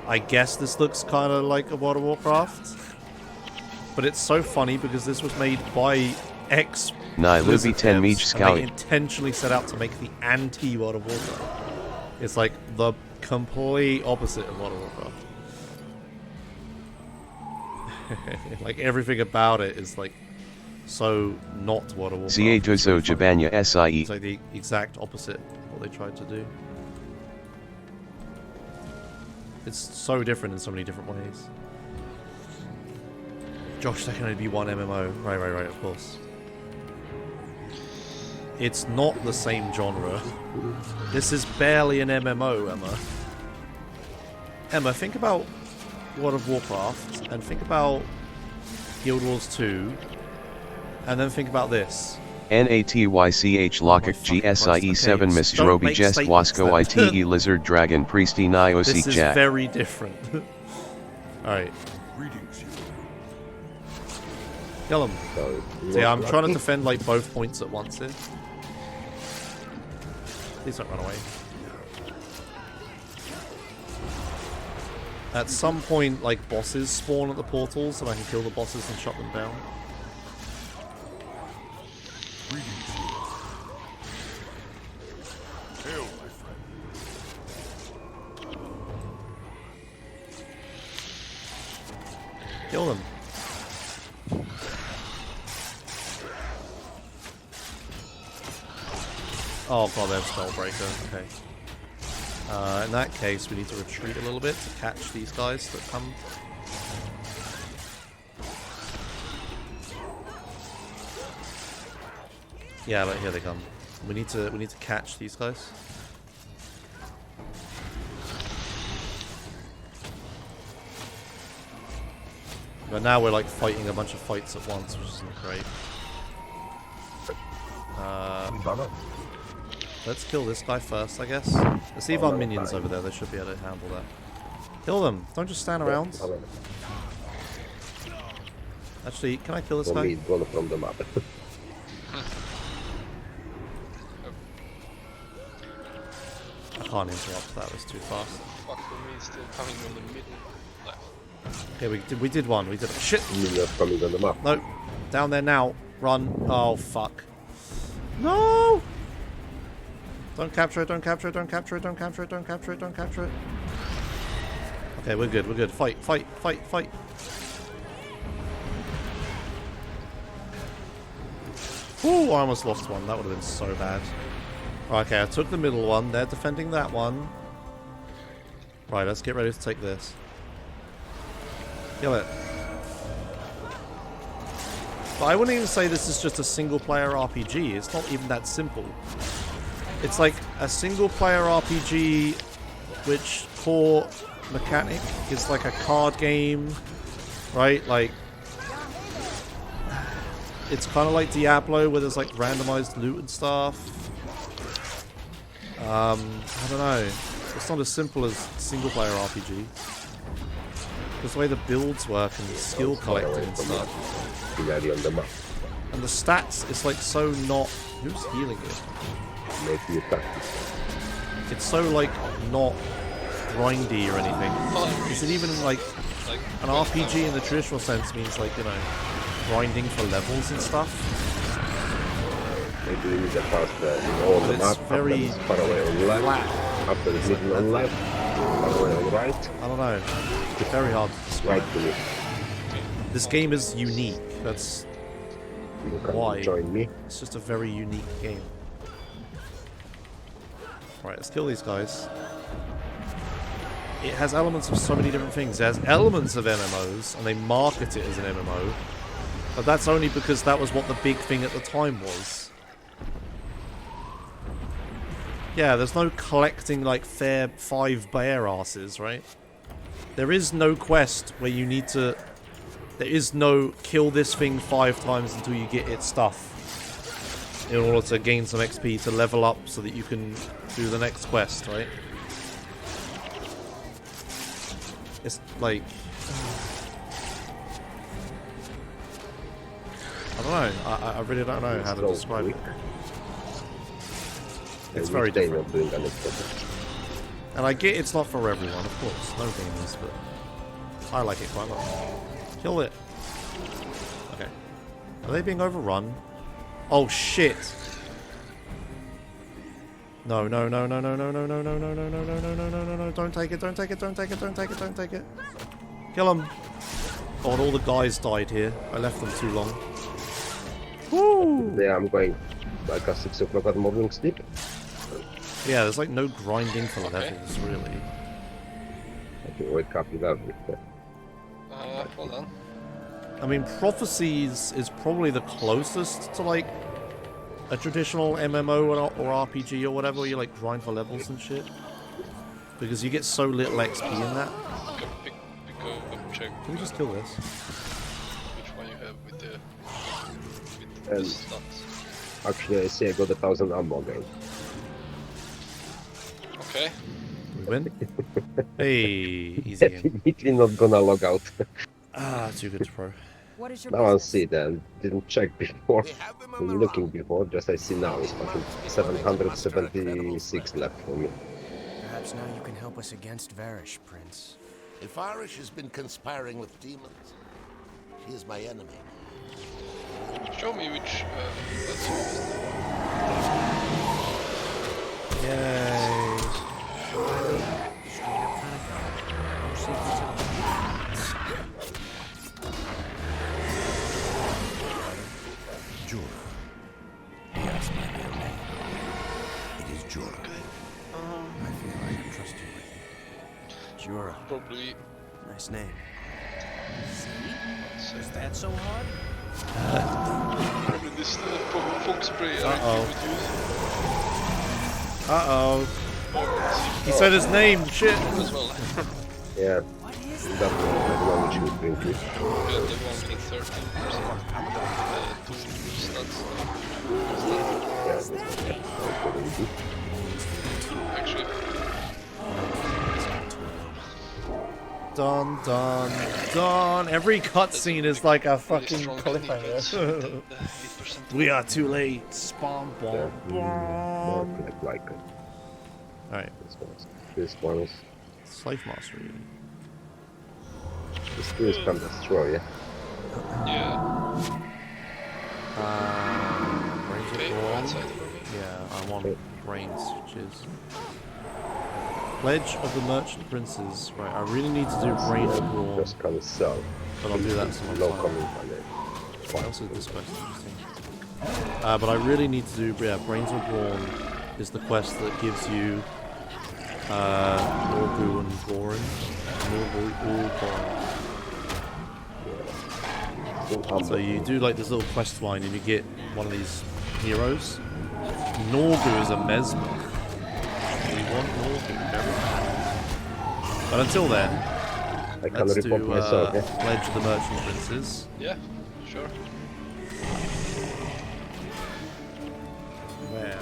I guess this looks kind of like a World of Warcraft. But it's so funny because this was made by X Luby 10 Meej They Scouting. intentionally set out to make the anti World of Warcraft. It's like the complete opposite of World of Warcraft. Like everything about it is like so not World of Warcraft. Ciedozo Jabanya SIE. It's like the exact opposite of what they tried to do. It's so different in so many different ways. Josh, there can only be one MMO. Right, of course. It's not the same genre. This is barely an MMO, Emma. Emma, think about World of Warcraft, and think about Guild Wars 2, and then think about this. NATYCH Lockik GSIE 7 Miss Roby Jest Wasco ITE Lizard Dragon Priesty Nioc This is Jack. very different. Alright. Kill him. See, I'm trying to defend like both points at once here. Please don't run away. At some point, like, bosses spawn at the portals, and I can kill the bosses and shut them down. Kill them. Oh god, they have Spellbreaker. Okay. In that case, we need to retreat a little bit to catch these guys that come. Yeah, but here they come. We need to catch these guys. But now we're like fighting a bunch of fights at once, which isn't great. Let's kill this guy first, I guess. Let's see if our minions over there, they should be able to handle that. Kill them! Don't just stand around. Actually, can I kill this guy? One from the map. I can't interrupt that, it's too fast. Fuck for me, still coming from the middle left. Okay, we did one, we did it. Shit! Minions coming on the map. No! Down there now! Run! Oh, fuck. No! Don't capture it, don't capture it, don't capture it, don't capture it, don't capture it, don't capture it. Okay, we're good, we're good. Fight, fight, fight, fight. Ooh, I almost lost one. That would have been so bad. Right, okay, I took the middle one. They're defending that one. Right, let's get ready to take this. Kill it. But I wouldn't even say this is just a single-player RPG. It's not even that simple. It's like a single-player RPG which core mechanic is like a card game, right? Like, it's kind of like Diablo where there's like randomized loot and stuff. I don't know. It's not as simple as single-player RPG. Because the way the builds work and skill collecting and stuff. And the stats, it's like so not... Who's healing it? It's so like not grindy or anything. Is it even like an RPG in the traditional sense means like, you know, grinding for levels and stuff? Maybe we need to pass the map, very far away on left, after the middle on left, far away on right. I don't know. It's very hard to describe. Right. This game is unique. That's why. Join me. It's just a very unique game. Right, let's kill these guys. It has elements of so many different things. It has elements of MMOs, and they market it as an MMO. But that's only because that was what the big thing at the time was. Yeah, there's no collecting like fair 5 bear asses, right? There is no quest where you need to... There is no kill this thing 5 times until you get its stuff. In order to gain some XP to level up so that you can do the next quest, right? It's like... I don't know. I really don't know how to describe it. It's very different. And I get it's not for everyone, of course. No game is, but I like it quite a lot. Kill it. Okay. Are they being overrun? Oh shit! No, no, no, no, no, no, no, no, no, no, no, no, no, no, no, no, no, no, don't take it, don't take it, don't take it, don't take it, don't take it. Kill them! God, all the guys died here. I left them too long. Woo! Yeah, I'm going like a 6 o'clock at morning sleep. Yeah, there's like no grinding for levels, really. I can wake up without it. Hold on. I mean, Prophecies is probably the closest to like a traditional MMO or RPG or whatever, where you like grind for levels and shit. Because you get so little XP in that. Check. Can we just kill this? Which one you have with the stats? Actually, I see I got 1,000 ammo again. Okay. We win? Hey, easy game. Definitely not gonna log out. Ah, too good to pro. What is your Now I'll see then. Didn't check before. Been looking before, just I see now. It's fucking 776 left for me. Perhaps now you can help us against Varish, Prince. If Irish has been conspiring with demons, he is my enemy. Show me which that's used. Yay. Jura. He asked my real name. Ashura. Probably. Nice name. Is that so hard? Probably this fog spray I would use. Uh-oh. He said his name, shit. As well. Yeah. That's the one which you bring to. Yeah, the one with 13%. Actually. Dun dun dun. Every cutscene is like a fucking cliffhanger. We are too late. Spawn bomb. Like it. Alright. This one is Slave Mastery. This is from Destroy, yeah? Yeah. Brains of Brawn. Yeah, I want Brains, which is Pledge of the Merchant Princes. Right, I really need to do Brains of Brawn. Just kind of sell. But I'll do that some No time. comment on it. I also did this quest, interesting. But I really need to do, Brains of Brawn is the quest that gives you Morgu and Gorin. So you do like this little quest line and you get one of these heroes. Norgu is a mesmer. We want Norgu very bad. But until then, let's do Pledge of the Merchant Princes. Yeah, sure. Where?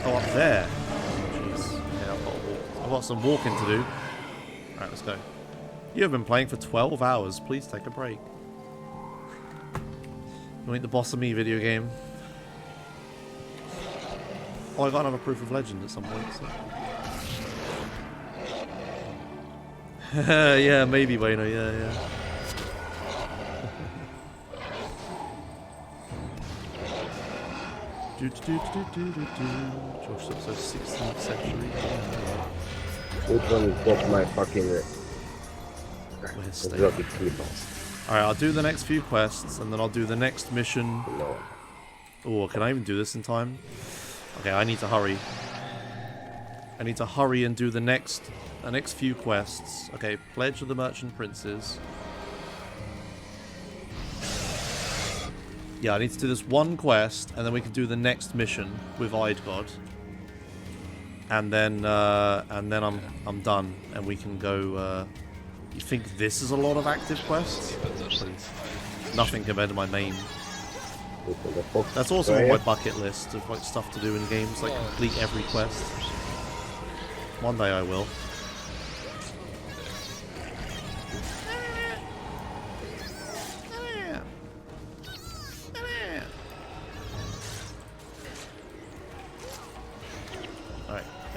Oh, up there. Jeez. Yeah, I've got some walking to do. Alright, let's go. You have been playing for 12 hours. Please take a break. You ain't the boss of me video game. Oh, I got another proof of legend at some point. So. Yeah, maybe, Wayno. Yeah. Josh, that's so 16th century. Which one got my fucking exotic keyboard? Alright, I'll do the next few quests and then I'll do the next mission. Oh, can I even do this in time? Okay, I need to hurry. I need to hurry and do the next few quests. Okay, Pledge of the Merchant Princes. Yeah, I need to do this one quest, and then we can do the next mission with Eidgod. And then I'm done, and we can go. You think this is a lot of active quests? Nothing compared to my main. That's also on my bucket list of like stuff to do in games, like complete every quest. One day I will.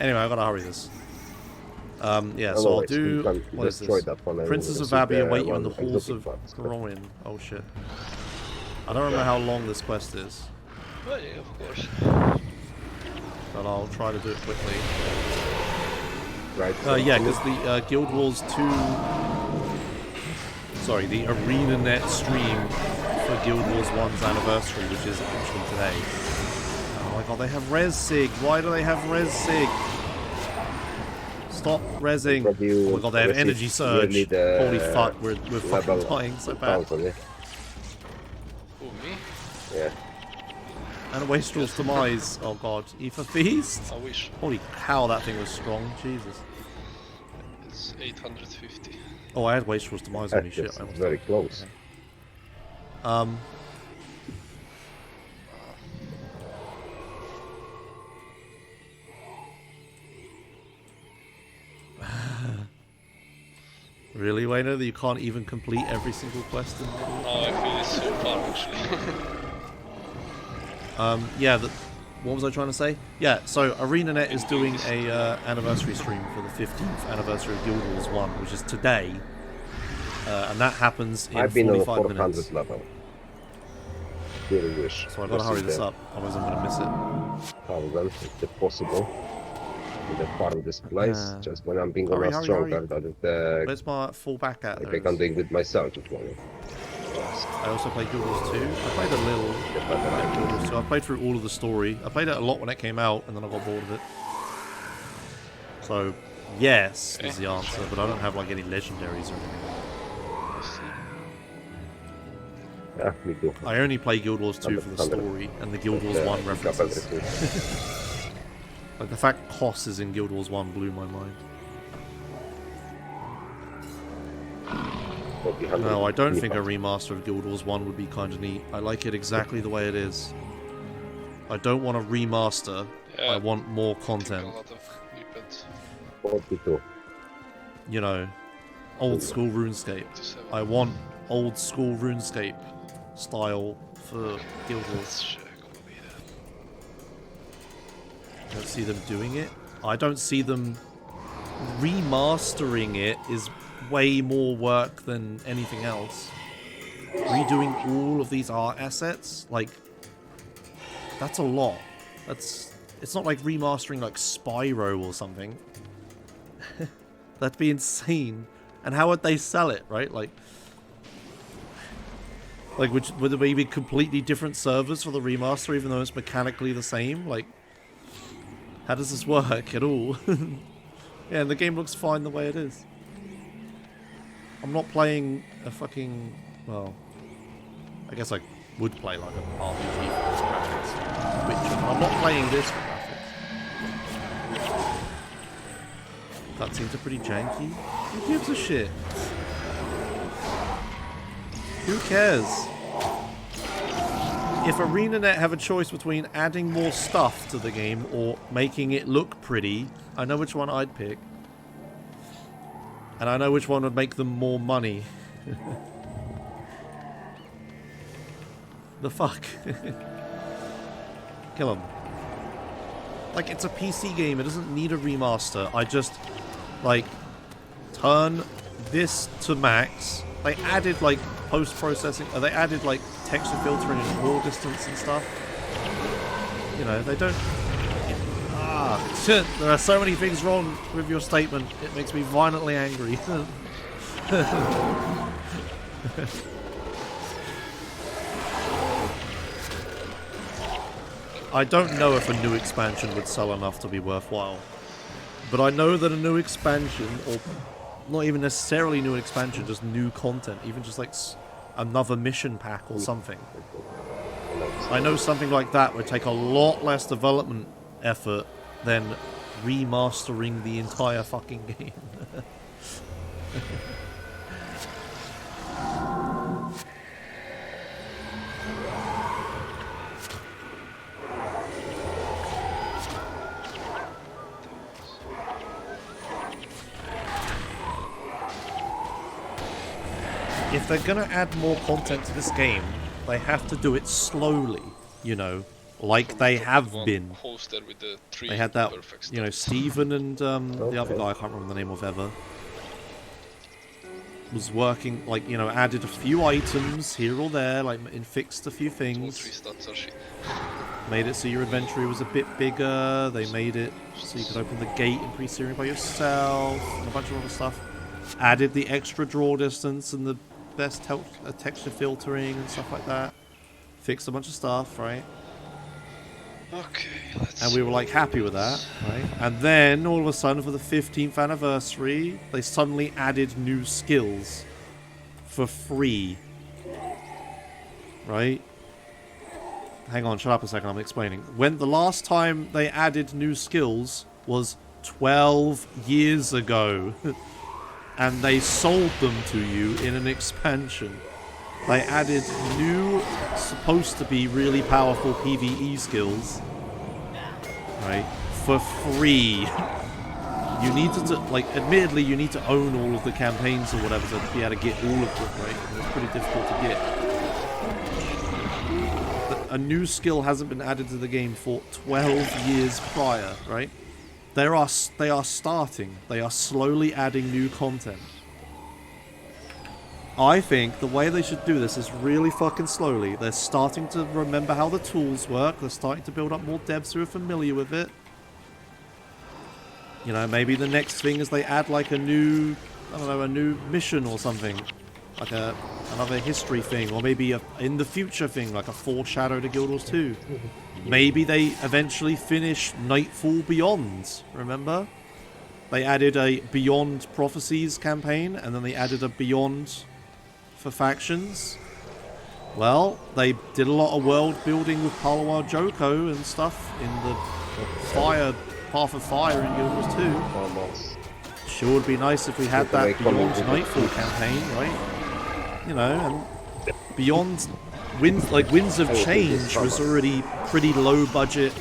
Anyway, I gotta hurry this. Yeah, so I'll do. What is this? Princess of Abbey await you in the halls of Groin. Oh shit. I don't remember how long this quest is. Well, yeah, of course. But I'll try to do it quickly. Right. Yeah, because the Guild Wars 2. Sorry, the ArenaNet stream for Guild Wars 1's anniversary, which is actually today. Oh my god, they have Res Sig. Why do they have Res Sig? Stop resing. Oh my god, they have Energy Surge. Holy fuck, we're fucking dying so bad. Oh, me? Yeah. And a Wastrel's Demise. Oh god. Ether Feast? I wish. Holy cow, that thing was strong. Jesus. It's 850. Oh, I had Wastrel's Demise on me. Shit. I was very close. Okay. Really, Wayno, that you can't even complete every single quest in the middle? Oh, I feel it's so far, actually. Yeah, what was I trying to say? Yeah, so ArenaNet is doing a anniversary stream for the 15th anniversary of Guild Wars 1, which is today. And that happens in 45 minutes. I've been on the 400 level. Really wish. So I gotta hurry this up, otherwise I'm gonna miss it. How then, if it's possible. The part of this place, just when I'm being stronger, where's my full back at? Like I can do it with myself if you want. I also played Guild Wars 2. I played a little. Guild Wars 2. I played through all of the story. I played it a lot when it came out, and then I got bored of it. So, yes is the answer, but I don't have like any legendaries or anything. Yeah, me too. I only play Guild Wars 2 for the story and the Guild Wars 1 references. Like the fact Koss is in Guild Wars 1 blew my mind. No, I don't think a remaster of Guild Wars 1 would be kind of neat. I like it exactly the way it is. I don't want a remaster. I want more content. You know, old school RuneScape. I want old school RuneScape style for Guild Wars. I don't see them doing it. I don't see them remastering it is way more work than anything else. Redoing all of these art assets, like, that's a lot. It's not like remastering like Spyro or something. That'd be insane. And how would they sell it, right? Like would there be completely different servers for the remaster even though it's mechanically the same? Like, how does this work at all? Yeah, and the game looks fine the way it is. I'm not playing a fucking... Well, I guess I would play like an RPG for this graphics. Witcher, but I'm not playing this for graphics. Cutscenes are pretty janky. Who gives a shit? Who cares? If ArenaNet have a choice between adding more stuff to the game or making it look pretty, I know which one I'd pick. And I know which one would make them more money. The fuck? Kill him. Like, it's a PC game, it doesn't need a remaster. I just, like, turn this to max. They added, like, post-processing, they added, like, texture filtering and draw distance and stuff. You know, they don't... Shit, there are so many things wrong with your statement. It makes me violently angry. I don't know if a new expansion would sell enough to be worthwhile. But I know that a new expansion, or not even necessarily new expansion, just new content, even just like another mission pack or something. I know something like that would take a lot less development effort than remastering the entire fucking game. If they're gonna add more content to this game, they have to do it slowly, you know. Like they have been. They had that, you know, Steven and the other guy, I can't remember the name of ever, was working, like, you know, added a few items here or there, like, and fixed a few things. Made it so your inventory was a bit bigger. They made it so you could open the gate in pre-series by yourself, and a bunch of other stuff. Added the extra draw distance and the best texture filtering and stuff like that. Fixed a bunch of stuff, right? Okay, and we were like happy with that, right? And then all of a sudden for the 15th anniversary, they suddenly added new skills for free. Right? Hang on, shut up a second, I'm explaining. When the last time they added new skills was 12 years ago. And they sold them to you in an expansion. They added new, supposed to be really powerful PvE skills, right, for free. You need to, like, admittedly, you need to own all of the campaigns or whatever to be able to get all of them, right? And it's pretty difficult to get. But a new skill hasn't been added to the game for 12 years prior, right? They are starting. They are slowly adding new content. I think the way they should do this is really fucking slowly. They're starting to remember how the tools work. They're starting to build up more devs who are familiar with it. You know, maybe the next thing is they add like a new, I don't know, a new mission or something. Like another history thing, or maybe in the future thing, like a foreshadow to Guild Wars 2. Maybe they eventually finish Nightfall Beyond, remember? They added a Beyond Prophecies campaign, and then they added a Beyond for factions. Well, they did a lot of world building with Palawa Joko and stuff in the Fire, Path of Fire in Guild Wars 2. Almost. Sure would be nice if we had that Beyond Nightfall campaign, right? You know, and Beyond Winds of Change was already pretty low budget,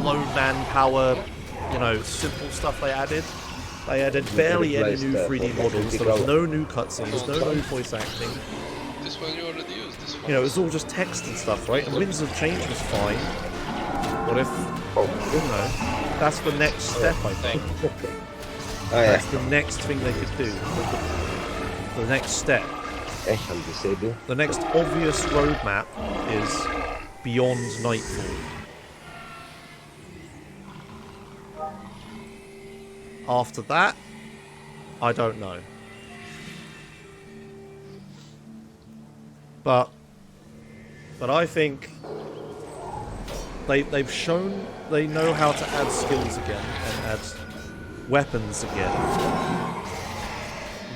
low manpower, you know, simple stuff they added. They added barely any new 3D models, there was no new cutscenes, no new voice acting. This one you already used, this one. You know, it was all just text and stuff, right? And Winds of Change was fine. What if, you know, that's the next step, I think. That's the next thing they could do. The next step. The next obvious roadmap is Beyond Nightfall. After that, I don't know. But I think they've shown they know how to add skills again and add weapons again.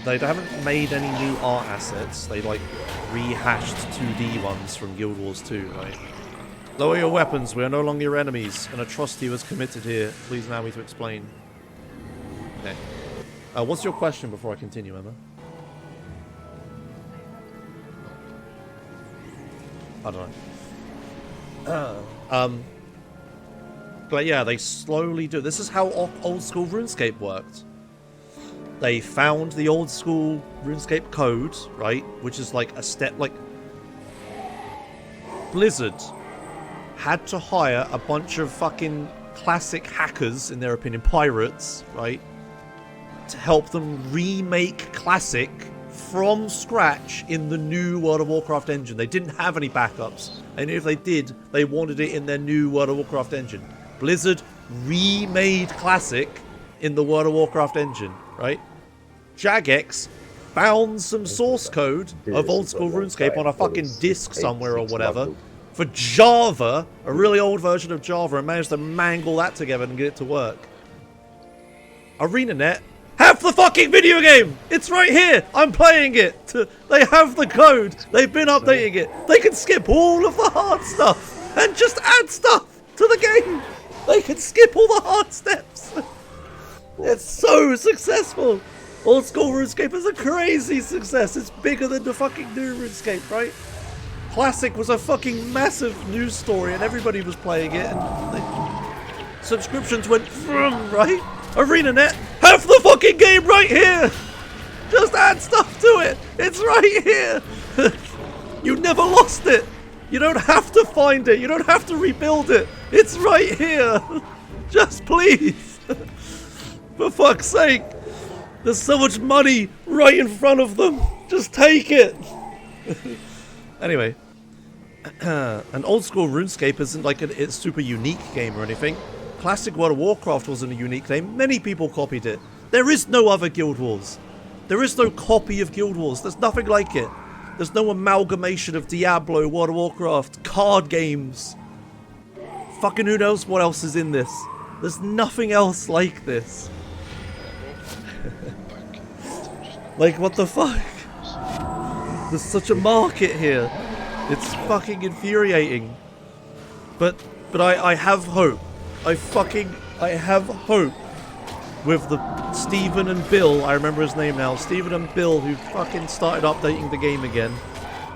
They haven't made any new art assets. They like rehashed 2D ones from Guild Wars 2, right? Lower your weapons. We are no longer your enemies. An atrocity was committed here. Please allow me to explain. Okay. What's your question before I continue, Emma? I don't know. But yeah, they slowly do. This is how old school RuneScape worked. They found the old school RuneScape code, right? Which is like a step, like Blizzard had to hire a bunch of fucking classic hackers, in their opinion, pirates, right? To help them remake Classic from scratch in the new World of Warcraft engine. They didn't have any backups, and if they did, they wanted it in their new World of Warcraft engine. Blizzard remade Classic in the World of Warcraft engine, right? Jagex found some source code of old school RuneScape on a fucking disk somewhere or whatever for Java, a really old version of Java, and managed to mangle that together and get it to work. ArenaNet have the fucking video game! It's right here! I'm playing it! They have the code! They've been updating it! They can skip all of the hard stuff and just add stuff to the game! They can skip all the hard steps! It's so successful! Old school RuneScape is a crazy success! It's bigger than the fucking new RuneScape, right? Classic was a fucking massive news story and everybody was playing it and subscriptions went from, right? ArenaNet have the fucking game right here! Just add stuff to it! It's right here! You never lost it! You don't have to find it! You don't have to rebuild it! It's right here! Just please! For fuck's sake! There's so much money right in front of them! Just take it! Anyway. An old school RuneScape isn't like a super unique game or anything. Classic World of Warcraft wasn't a unique name. Many people copied it. There is no other Guild Wars. There is no copy of Guild Wars. There's nothing like it. There's no amalgamation of Diablo, World of Warcraft, card games. Fucking who knows what else is in this. There's nothing else like this. Like, what the fuck? There's such a market here. It's fucking infuriating. But I have hope. I have hope with the Stephen and Bill, I remember his name now, Stephen and Bill, who fucking started updating the game again,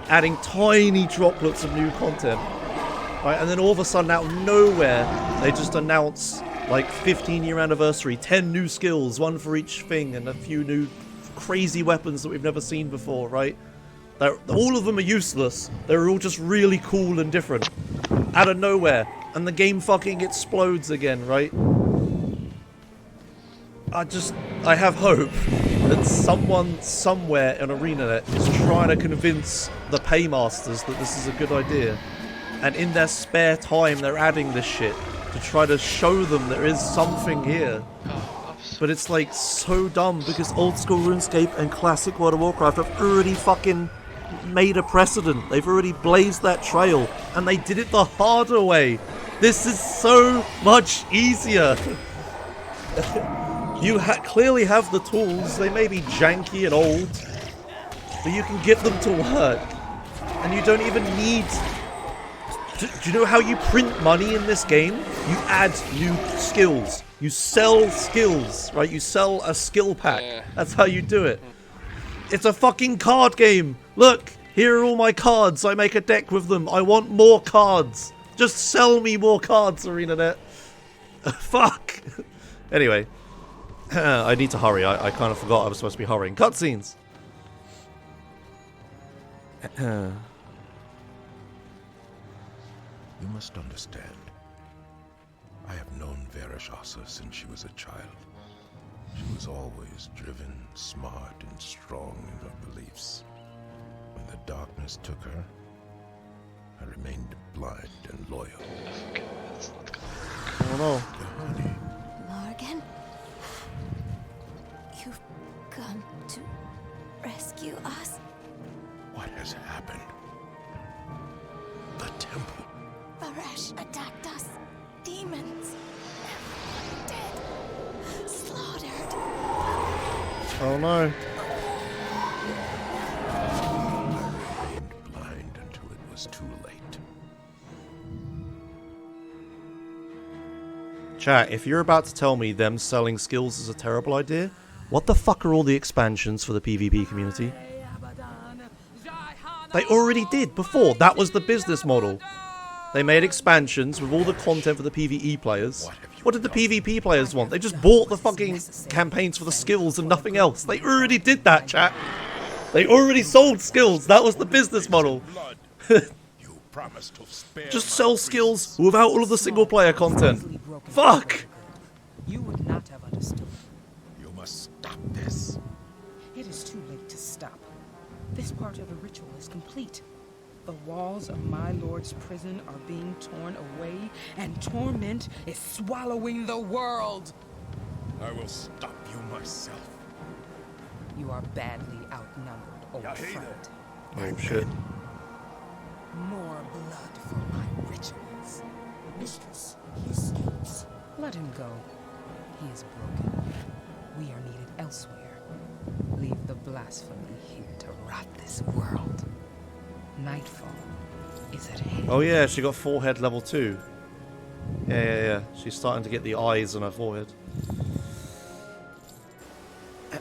adding tiny droplets of new content, right? And then all of a sudden, out of nowhere, they just announce like 15-year anniversary, 10 new skills, one for each thing, and a few new crazy weapons that we've never seen before, right? All of them are useless. They're all just really cool and different. Out of nowhere. And the game fucking explodes again, right? I have hope that someone somewhere in ArenaNet is trying to convince the paymasters that this is a good idea. And in their spare time, they're adding this shit to try to show them there is something here. But it's like so dumb because old school RuneScape and classic World of Warcraft have already fucking made a precedent. They've already blazed that trail and they did it the harder way. This is so much easier. You clearly have the tools. They may be janky and old, but you can get them to work. And you don't even need... Do you know how you print money in this game? You add new skills. You sell skills, right? You sell a skill pack. That's how you do it. It's a fucking card game. Look, here are all my cards. I make a deck with them. I want more cards. Just sell me more cards, ArenaNet. Fuck. Anyway. I need to hurry. I kind of forgot I was supposed to be hurrying. Cutscenes. You must understand. I have known Varish Asa since she was a child. She was always driven, smart, and strong in her beliefs. When the darkness took her, I remained blind and loyal. Oh no. Honey. Morgan? You've come to rescue us? What has happened? The temple. Varesh attacked us. Demons. Dead. Slaughtered. Oh no. I remained blind until it was too late. Chat, if you're about to tell me them selling skills is a terrible idea, what the fuck are all the expansions for the PvP community? They already did before. That was the business model. They made expansions with all the content for the PvE players. What did the PvP players want? They just bought the fucking campaigns for the skills and nothing else. They already did that, chat. They already sold skills. That was the business model. Just sell skills without all of the single player content. Fuck! You would not have understood. You must stop this. It is too late to stop. This part of the ritual is complete. The walls of my lord's prison are being torn away, and torment is swallowing the world. I will stop you myself. You are badly outnumbered, old friend. Oh shit. More blood for my rituals. Mistress, he sleeps. Let him go. He is broken. We are needed elsewhere. Leave the blasphemy here to rot this world. Nightfall is at hand. Oh yeah, she got forehead level 2. Yeah. She's starting to get the eyes on her forehead.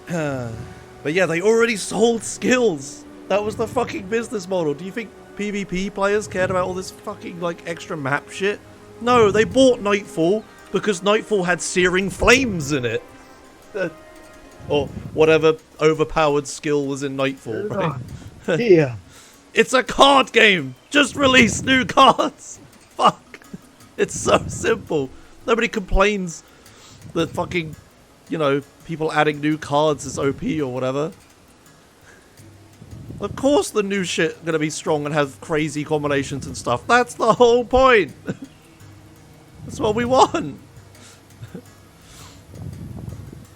But yeah, they already sold skills. That was the fucking business model. Do you think PvP players cared about all this fucking like extra map shit? No, they bought Nightfall because Nightfall had searing flames in it. Or whatever overpowered skill was in Nightfall, right? Yeah. It's a card game! Just release new cards! Fuck! It's so simple. Nobody complains that fucking, you know, people adding new cards is OP or whatever. Of course the new shit gonna be strong and have crazy combinations and stuff. That's the whole point! That's what we want!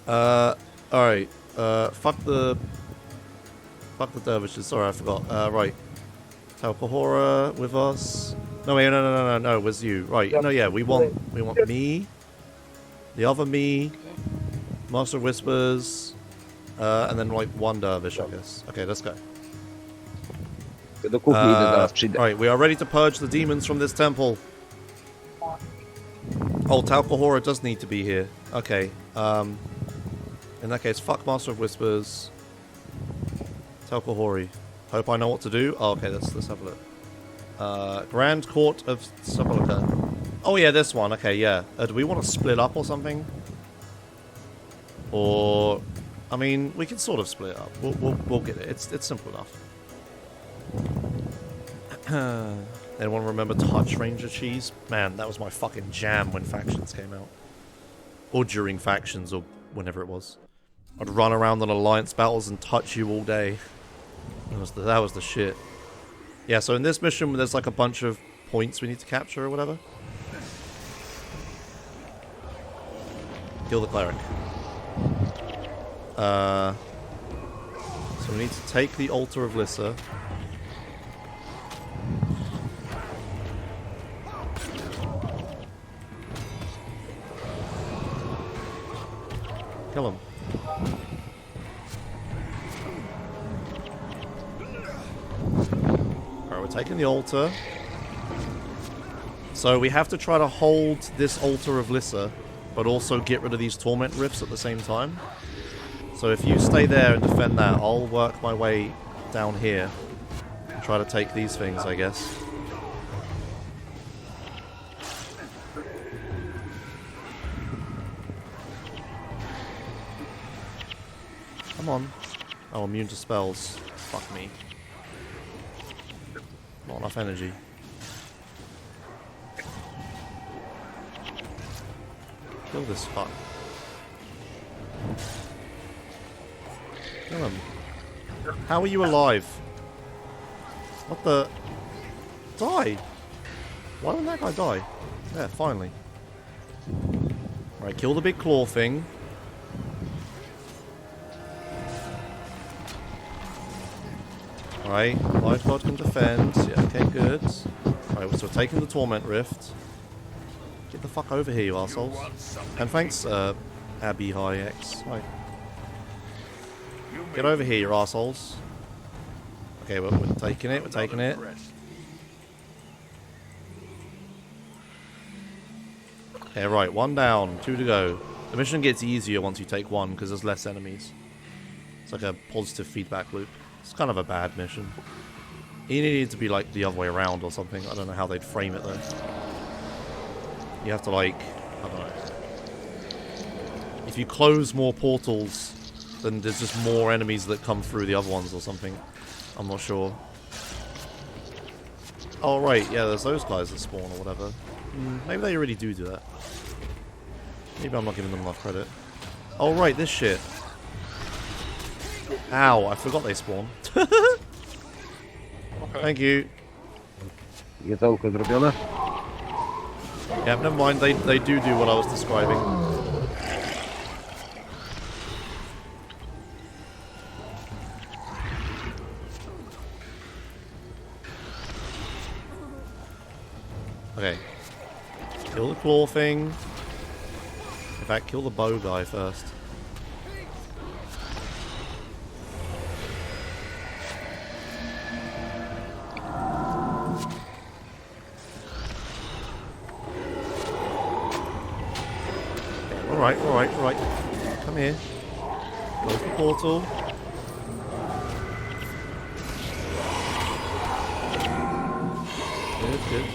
Alright. Fuck the dervishes. Sorry, I forgot. Right. Tal Kahora with us. No, wait, no. It was you. Right. No, yeah. We want me. The other me. Master of Whispers. And then like one dervish, I guess. Okay, let's go. Right. We are ready to purge the demons from this temple. Oh, Tal Kahora does need to be here. Okay. In that case, fuck Master of Whispers. Tal Kahori. Hope I know what to do. Oh, okay, let's have a look. Grand Court of Sepulchre. Oh yeah, this one. Okay, yeah. Do we want to split up or something? Or, I mean, we can sort of split up. We'll get it. It's simple enough. Anyone remember Touch Ranger Cheese? Man, that was my fucking jam when Factions came out, or during Factions, or whenever it was. I'd run around on alliance battles and touch you all day. That was the shit. Yeah, so in this mission, there's like a bunch of points we need to capture or whatever. Kill the cleric. So we need to take the Altar of Lyssa. Kill him. Alright, we're taking the altar. So we have to try to hold this altar of Lissa, but also get rid of these torment rifts at the same time. So if you stay there and defend that, I'll work my way down here and try to take these things, I guess. Come on. Oh, immune to spells. Fuck me. Not enough energy. Kill this fuck. Kill him. How are you alive? What the? Die! Why didn't that guy die? Yeah, finally. Alright, kill the big claw thing. Alright, Lifeguard can defend. Yeah, okay, good. Alright, so we're taking the Torment Rift. Get the fuck over here, you assholes. And thanks, Abby High X. Right. Get over here, you assholes. Okay, we're taking it, we're taking it. Okay, right, 1 down, 2 to go. The mission gets easier once you take 1 because there's less enemies. It's like a positive feedback loop. It's kind of a bad mission. You need to be like the other way around or something. I don't know how they'd frame it though. You have to like, I don't know. If you close more portals, then there's just more enemies that come through the other ones or something. I'm not sure. Oh right, yeah, there's those guys that spawn or whatever. Maybe they already do that. Maybe I'm not giving them enough credit. Oh right, this shit. Ow, I forgot they spawn. Okay. Thank you. Jedzonko zrobione? Yeah, never mind, they do what I was describing. Okay. Kill the claw thing. In fact, kill the bow guy first. Alright. Come here. Close the portal. Good.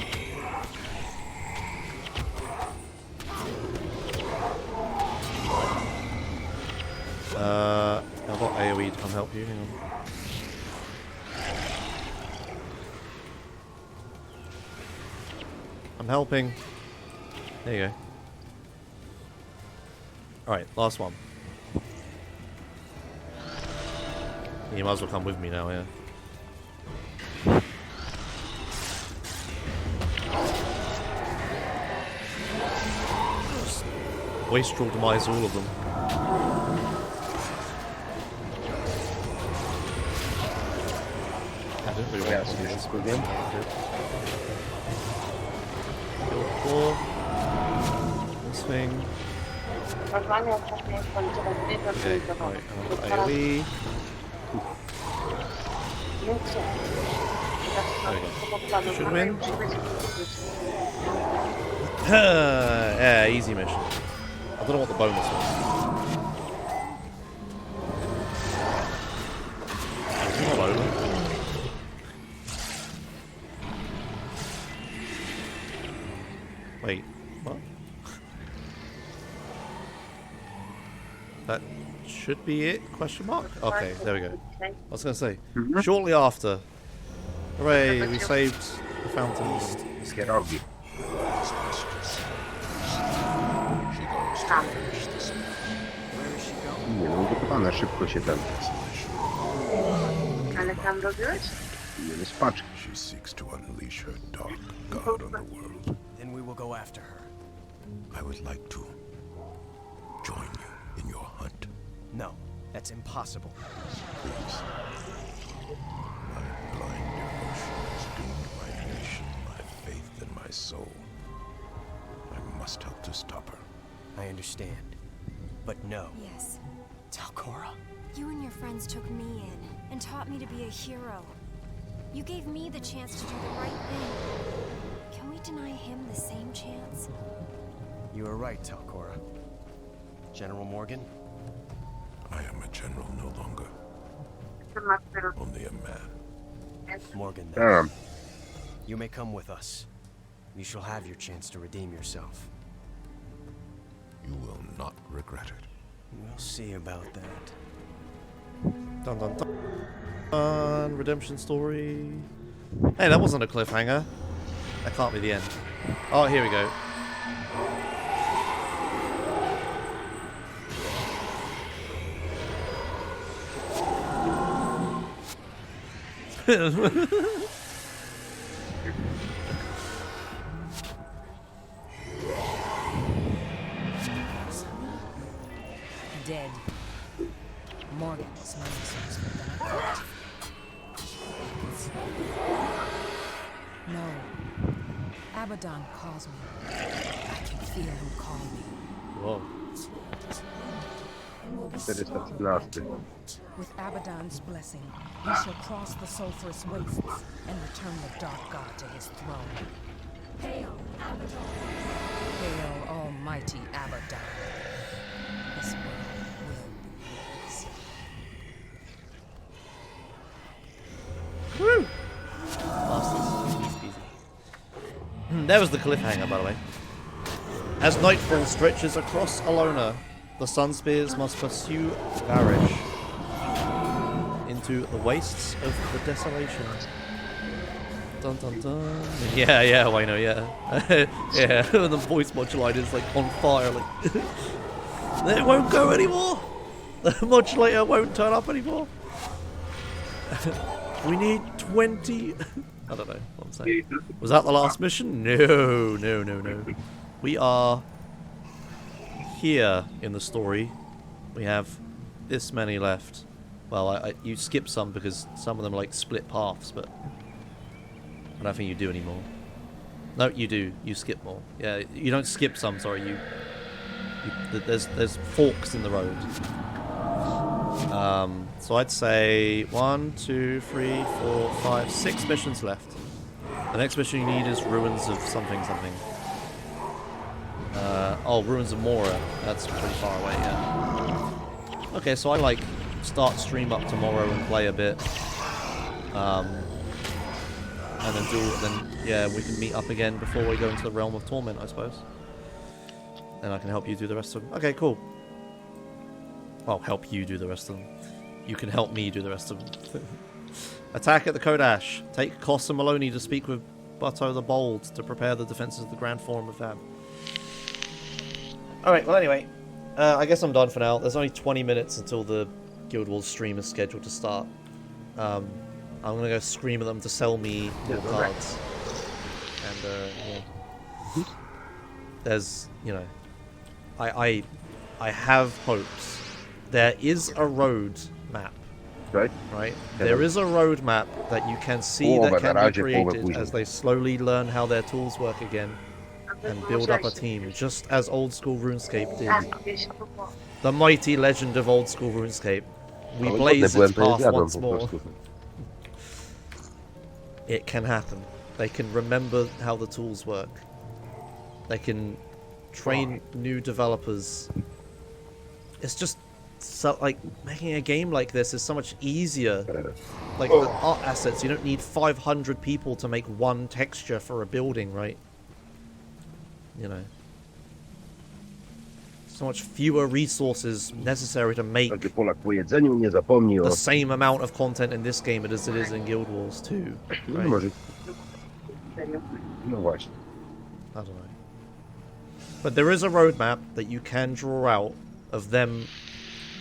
I've got AoE to come help you, hang on. I'm helping. There you go. Alright, last one. You might as well come with me now, yeah. Just wastrel demise all of them. I didn't really want to do this with him. Kill the claw. This thing. Okay, right, AoE. Should win. Yeah, easy mission. I don't know what the bonus was. It's not over. Wait, what? That should be it? Question mark? Okay, there we go. I was going to say, shortly after. Hooray, we saved the fountains. Sierogi. Nie no, ugotowane, szybko się ten. Ale tam robiłeś? Nie no, spacz. She seeks to unleash her dark god on the world. Then we will go after her. I would like to join you in your hunt. No, that's impossible. Please. My blind devotion has doomed my nation, my faith, and my soul. I must help to stop her. I understand. but no. Yes. Talcora. You and your friends took me in and taught me to be a hero. You gave me the chance to do the right thing. Can we deny him the same chance? You were right, Talcora. General Morgan? I am a general no longer. Only a man. Morgan, then. You may come with us. You shall have your chance to redeem yourself. You will not regret it. We'll see about that. Dun dun dun. Redemption story. Hey, that wasn't a cliffhanger. That can't be the end. Oh, here we go. Dead. Morgan is more resourceful than I thought. No. Abaddon calls me. I can feel him call me. Whoa. With Abaddon's blessing, we shall cross the sulphurous wastes and return the Dark God to his throne. Hail, Abaddon! Hail, almighty Abaddon! This world will be his. Woo! Bastards. Easy. There was the cliffhanger, by the way. As nightfall stretches across Alona, the Sun Spears must pursue Varish into the wastes of the desolation. Dun dun dun. Yeah, Wayno, yeah. Yeah, the voice modulator is like on fire, like it won't go anymore. The modulator won't turn up anymore. We need 20. I don't know what I'm saying. Was that the last mission? No. We are here in the story. We have this many left. Well, you skip some because some of them are like split paths, but I don't think you do anymore. No, you do. You skip more. Yeah, you don't skip some. Sorry, there's forks in the road. So I'd say 1, 2, 3, 4, 5, 6 missions left. The next mission you need is Ruins of something. Oh, Ruins of Mora. That's pretty far away, yeah. Okay, so I like start stream up tomorrow and play a bit. And then yeah, we can meet up again before we go into the Realm of Torment, I suppose. And I can help you do the rest of them. Okay, cool. Well, help you do the rest of them. You can help me do the rest of them. Attack at the Kodash. Take Koss and Maloney to speak with Butto the Bold to prepare the defenses of the Grand Forum of Vab. Alright, well anyway. I guess I'm done for now. There's only 20 minutes until the Guild Wars stream is scheduled to start. I'm gonna go scream at them to sell me more cards. And, yeah. There's, you know... I have hopes. There is a road map. Right? There is a road map that you can see that can be created as they slowly learn how their tools work again and build up a team, just as Old School RuneScape did. The mighty legend of Old School RuneScape. We blaze its path once more. It can happen. They can remember how the tools work. They can train new developers. It's just so, like, making a game like this is so much easier. Like the art assets, you don't need 500 people to make one texture for a building, right? You know, so much fewer resources necessary to make the same amount of content in this game as it is in Guild Wars 2. Right? I don't know. But there is a roadmap that you can draw out of them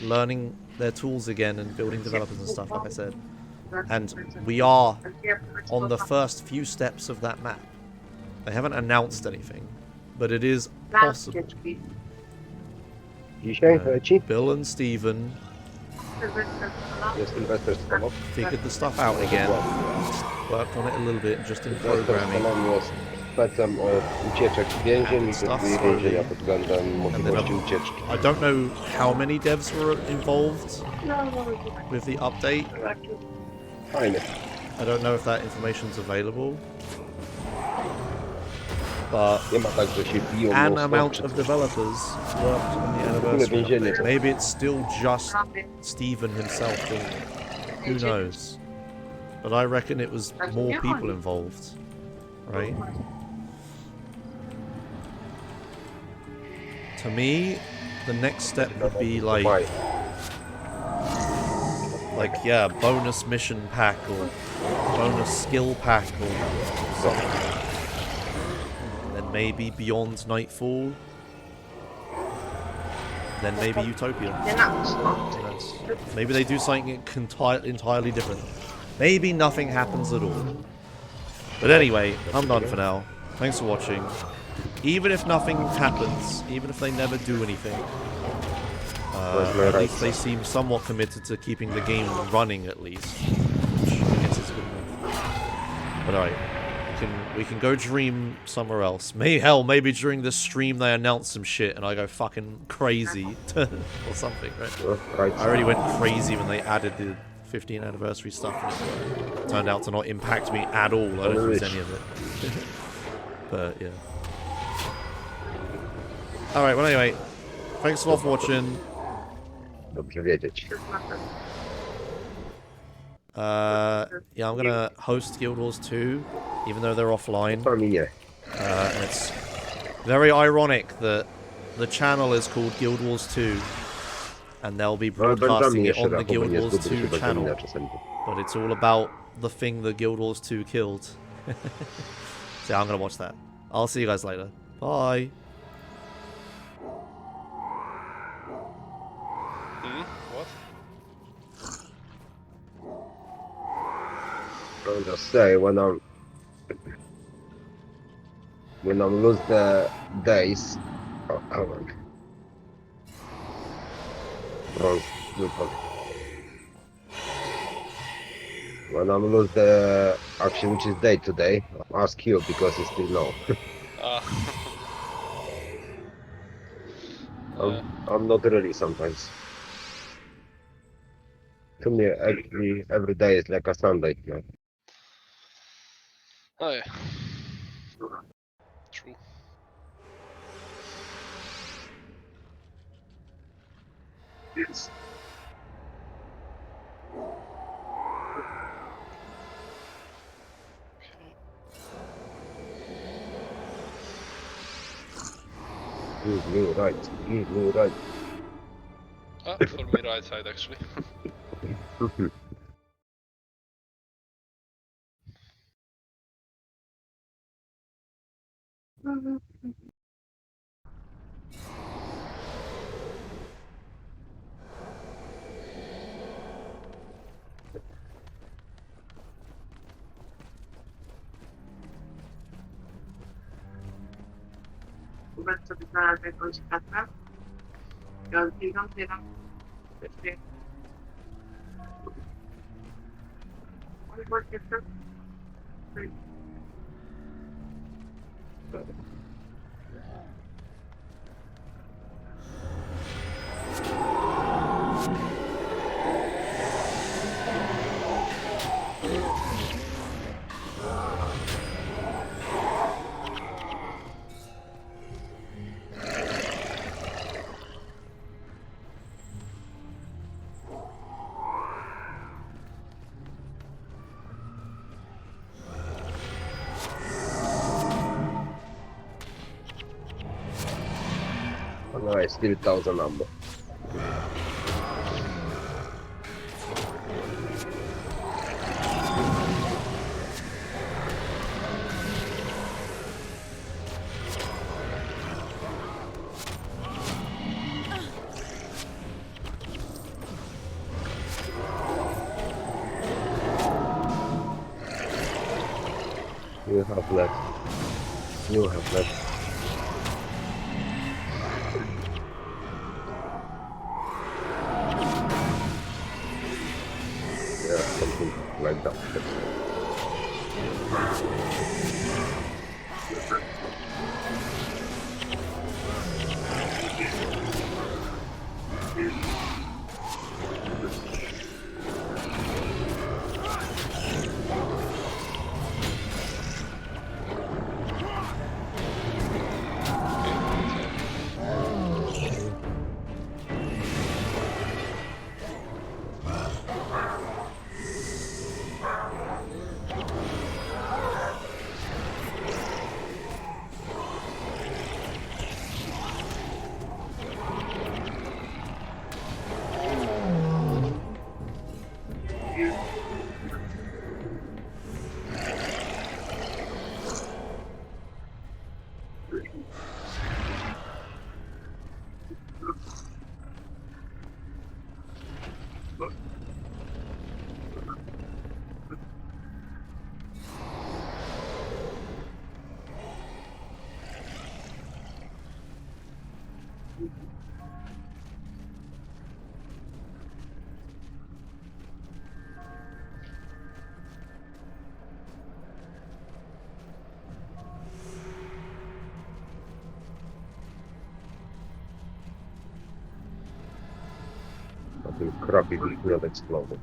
learning their tools again and building developers and stuff, like I said. And we are on the first few steps of that map. They haven't announced anything, but it is possible. Bill and Steven figured the stuff out again, worked on it a little bit just in programming, specem od ucieczek z więzień i kwestii więzienia pod względem możliwości ucieczki. I don't know how many devs were involved with the update. Fajnie. I don't know if that information's available. But nie ma tak, że się biją an amount of developers worked on the anniversary update. Maybe it's still just Steven himself doing it. Who knows? But I reckon it was more people involved, right? To me, the next step would be like yeah, bonus mission pack or bonus skill pack or something. Then maybe Beyond Nightfall. Then maybe Utopia. Maybe they do something entirely different. Maybe nothing happens at all. But anyway, I'm done for now. Thanks for watching. Even if nothing happens, even if they never do anything, at least they seem somewhat committed to keeping the game running at least. Which I guess is good enough. But alright. We can go dream somewhere else. Maybe during this stream they announce some shit and I go fucking crazy or something, right? I already went crazy when they added the 15th anniversary stuff and it turned out to not impact me at all. I don't use any of it. But yeah. Alright, well anyway, thanks a lot for watching. Dobrze wiedzieć. Yeah, I'm gonna host Guild Wars 2, even though they're offline. And it's very ironic that the channel is called Guild Wars 2, and they'll be broadcasting it on the Guild Wars 2 channel. But it's all about the thing that Guild Wars 2 killed. So yeah, I'm gonna watch that. I'll see you guys later. Bye. I'll just say when I lose the days, when I lose the action which is day to day, I'll ask you because it's still low. I'm not really sometimes. To me, every day is like a Sunday. You know? Oh yeah. True. Yes. Give me right. Give me right. Ah, for me right side actually. Bardzo wybrałam jakąś kartę. Ja odbiegam, zbieram. Właśnie to. No, I still 1000 number. You have left. You have left. Yeah, something like that. A ten krapik już nie eksplodował.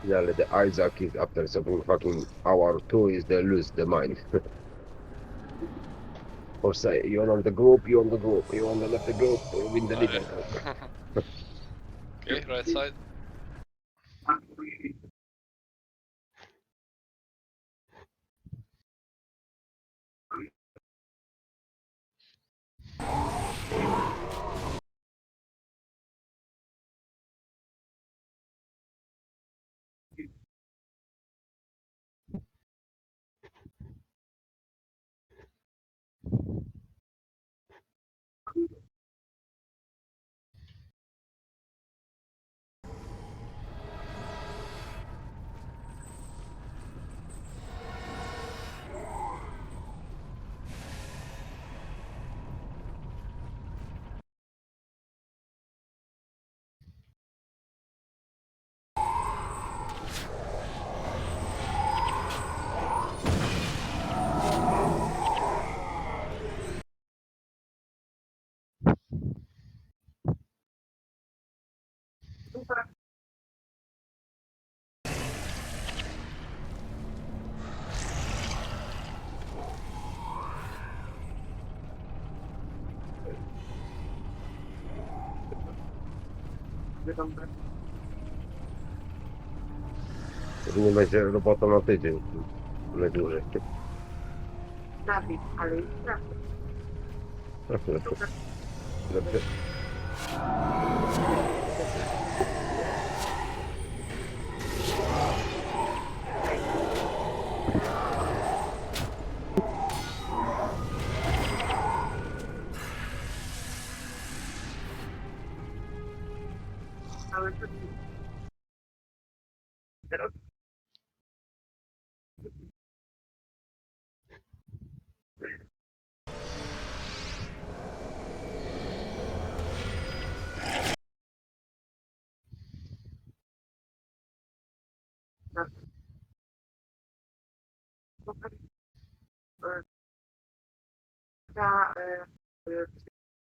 Yeah, the Isaac is after some fucking hour 2 is they lose the mind. Or say, you're on the group, you're on the group, you're on the left group, you're in the middle. Okay, right side. Nie będzie robota na tydzień. Najdłużej. Dawid, ale jest prawda. Dobrze. Ale to teraz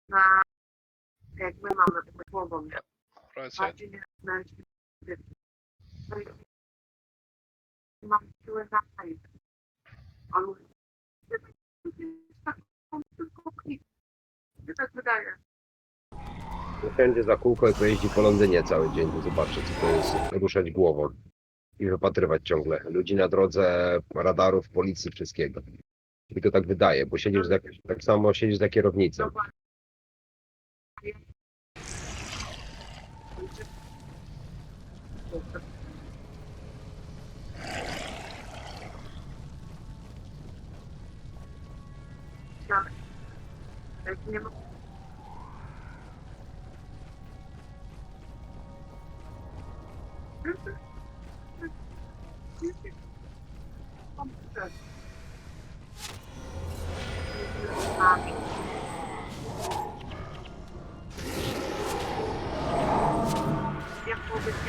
na jak my mamy głową. Right side. Mam siłę zapalić. On mówi, tylko klik. Się tak wydaje. Wszędzie za kółko i pojeździ po Londynie cały dzień, to zobaczy co to jest ruszać głową i wypatrywać ciągle ludzi na drodze, radarów, policji, wszystkiego. Tylko tak wydaje, bo siedzisz za, tak samo siedzisz za kierownicą.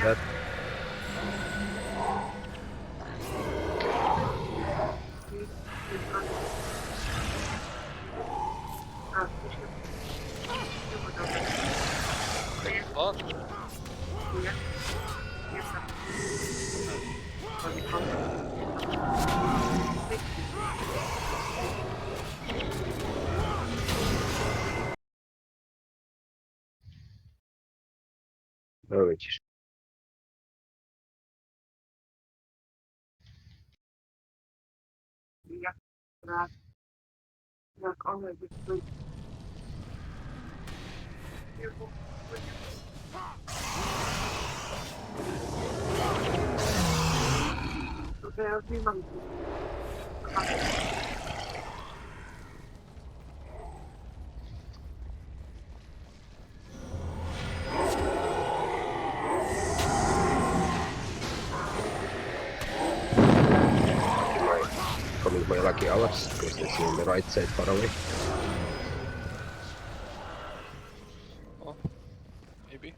That Fun. no widzisz. Jak one by to ja już nie mam. Coming my lucky hours, because they see on the right side far away. Oh, maybe.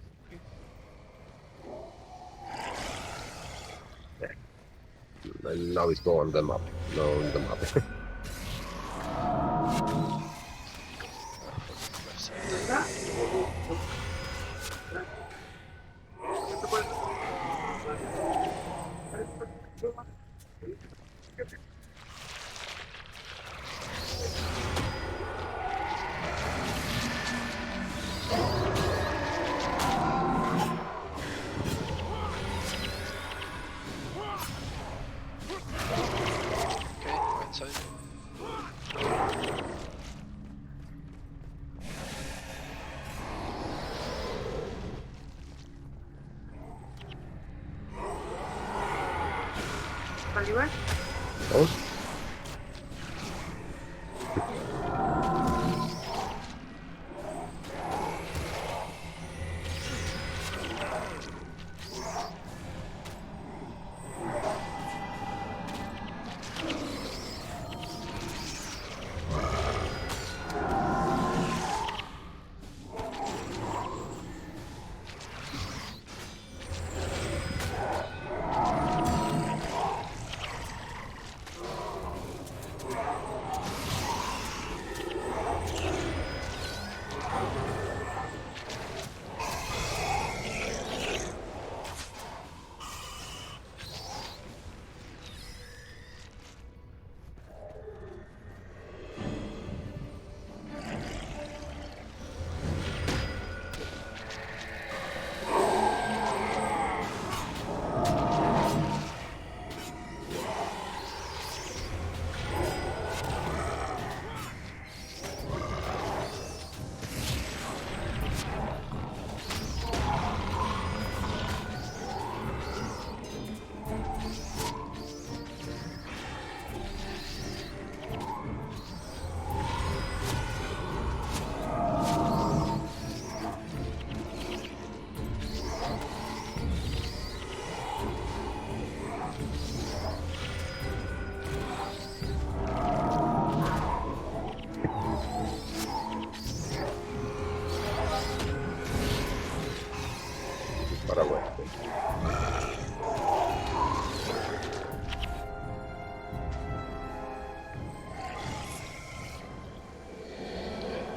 And now it's go on the map. No, on the map. Paliłeś? O? Far away.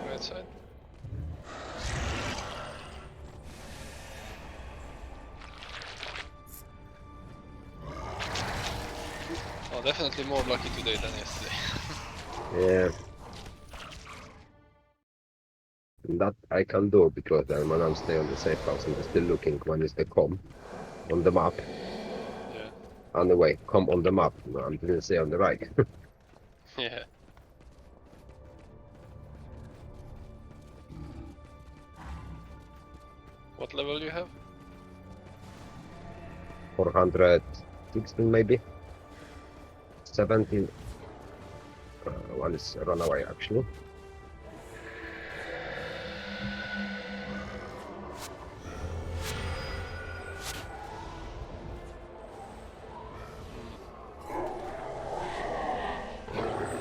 Right side. Oh, definitely more lucky today than yesterday. Yeah. That I can do because then when I'm staying on the safe house and still looking when is the com on the map. Yeah. On the way, com on the map. No, I didn't say on the right. Yeah. What level do you have? 416 maybe. 17. One is run away actually.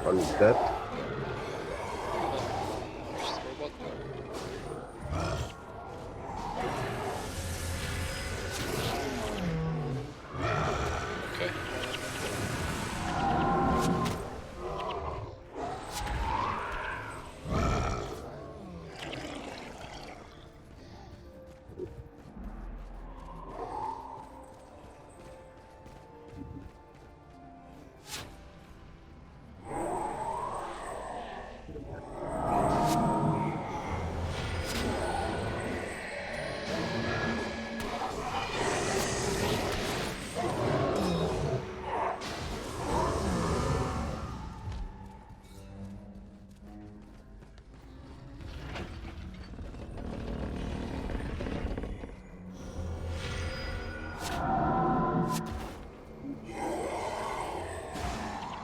One is dead. Just robot. Okay.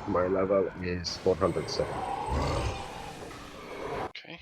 My level is 407. Okay.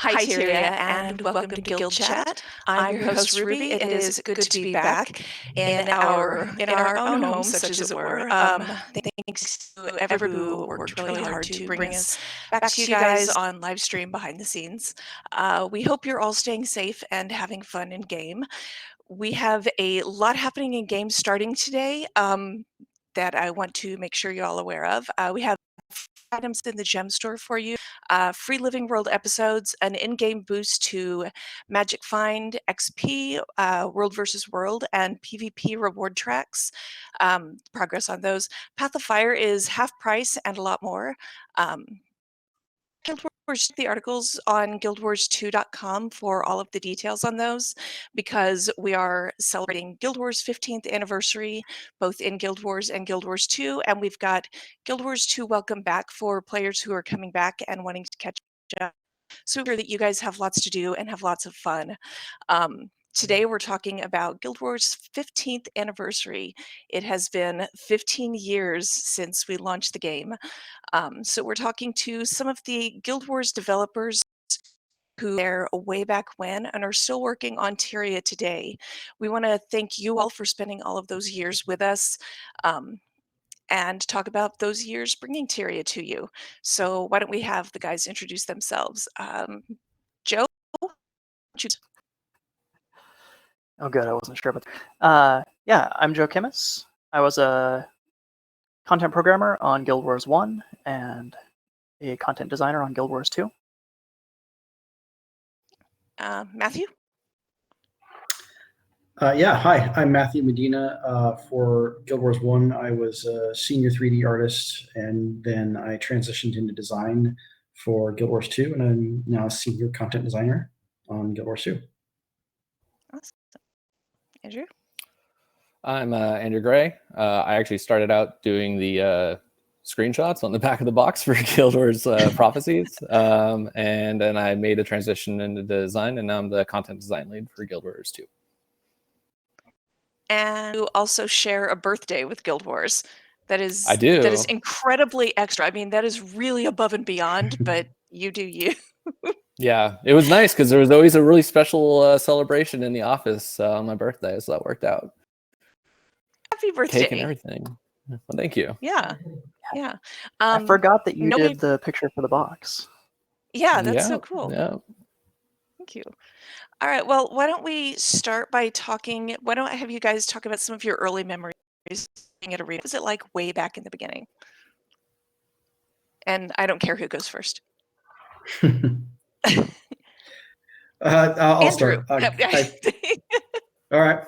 Hi, Tyria, and welcome to Guild Chat. I'm your host, Ruby. It is good to be back in our own home, such as it were. Thanks to everyone who worked really hard to bring us back to you guys on live stream behind the scenes. We hope you're all staying safe and having fun in game. We have a lot happening in game starting today that I want to make sure you're all aware of. We have items in the gem store for you, free Living World episodes, an in-game boost to Magic Find, XP, World vs. World, and PvP reward tracks. Progress on those. Path of Fire is half price and a lot more. Guild Wars, the articles on guildwars2.com for all of the details on those, because we are celebrating Guild Wars 15th anniversary, both in Guild Wars and Guild Wars 2, and we've got Guild Wars 2 Welcome Back for players who are coming back and wanting to catch up. So that you guys have lots to do and have lots of fun. Today we're talking about Guild Wars 15th anniversary. It has been 15 years since we launched the game. So we're talking to some of the Guild Wars developers who there way back when and are still working on Tyria today. We want to thank you all for spending all of those years with us and talk about those years bringing Tyria to you. So why don't we have the guys introduce themselves? Joe? Oh, good. I wasn't sure about yeah, I'm Joe Kimmis. I was a content programmer on Guild Wars 1 and a content designer on Guild Wars 2. Matthew? Yeah, hi. I'm Matthew Medina. For Guild Wars 1, I was a senior 3D artist, and then I transitioned into design for Guild Wars 2, and I'm now a senior content designer on Guild Wars 2. Awesome. Andrew? I'm Andrew Gray. I actually started out doing the screenshots on the back of the box for Guild Wars Prophecies, and then I made a transition into design, and now I'm the content design lead for Guild Wars 2. And you also share a birthday with Guild Wars. That is, I do. That is incredibly extra. I mean, that is really above and beyond, but you do you. Yeah, it was nice because there was always a really special celebration in the office on my birthday, so that worked out. Happy birthday. Cake and everything. Well, thank you. Yeah. Yeah. I forgot that you did the picture for the box. Yeah, that's so cool. Yeah. Thank you. All right, well, why don't we start by talking, why don't I have you guys talk about some of your early memories at Arena? What was it like way back in the beginning? And I don't care who goes first. I'll start. All right.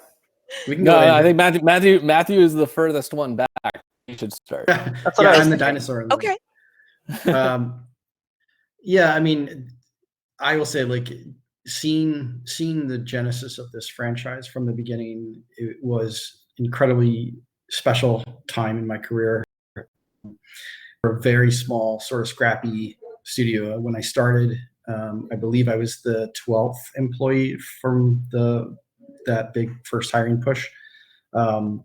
We can go. I think Matthew is the furthest one back. You should start. That's what I'm the dinosaur. Okay. Yeah, I mean, I will say, like, seeing the genesis of this franchise from the beginning, it was incredibly special time in my career. For a very small, sort of scrappy studio. When I started, I believe I was the 12th employee from that big first hiring push, and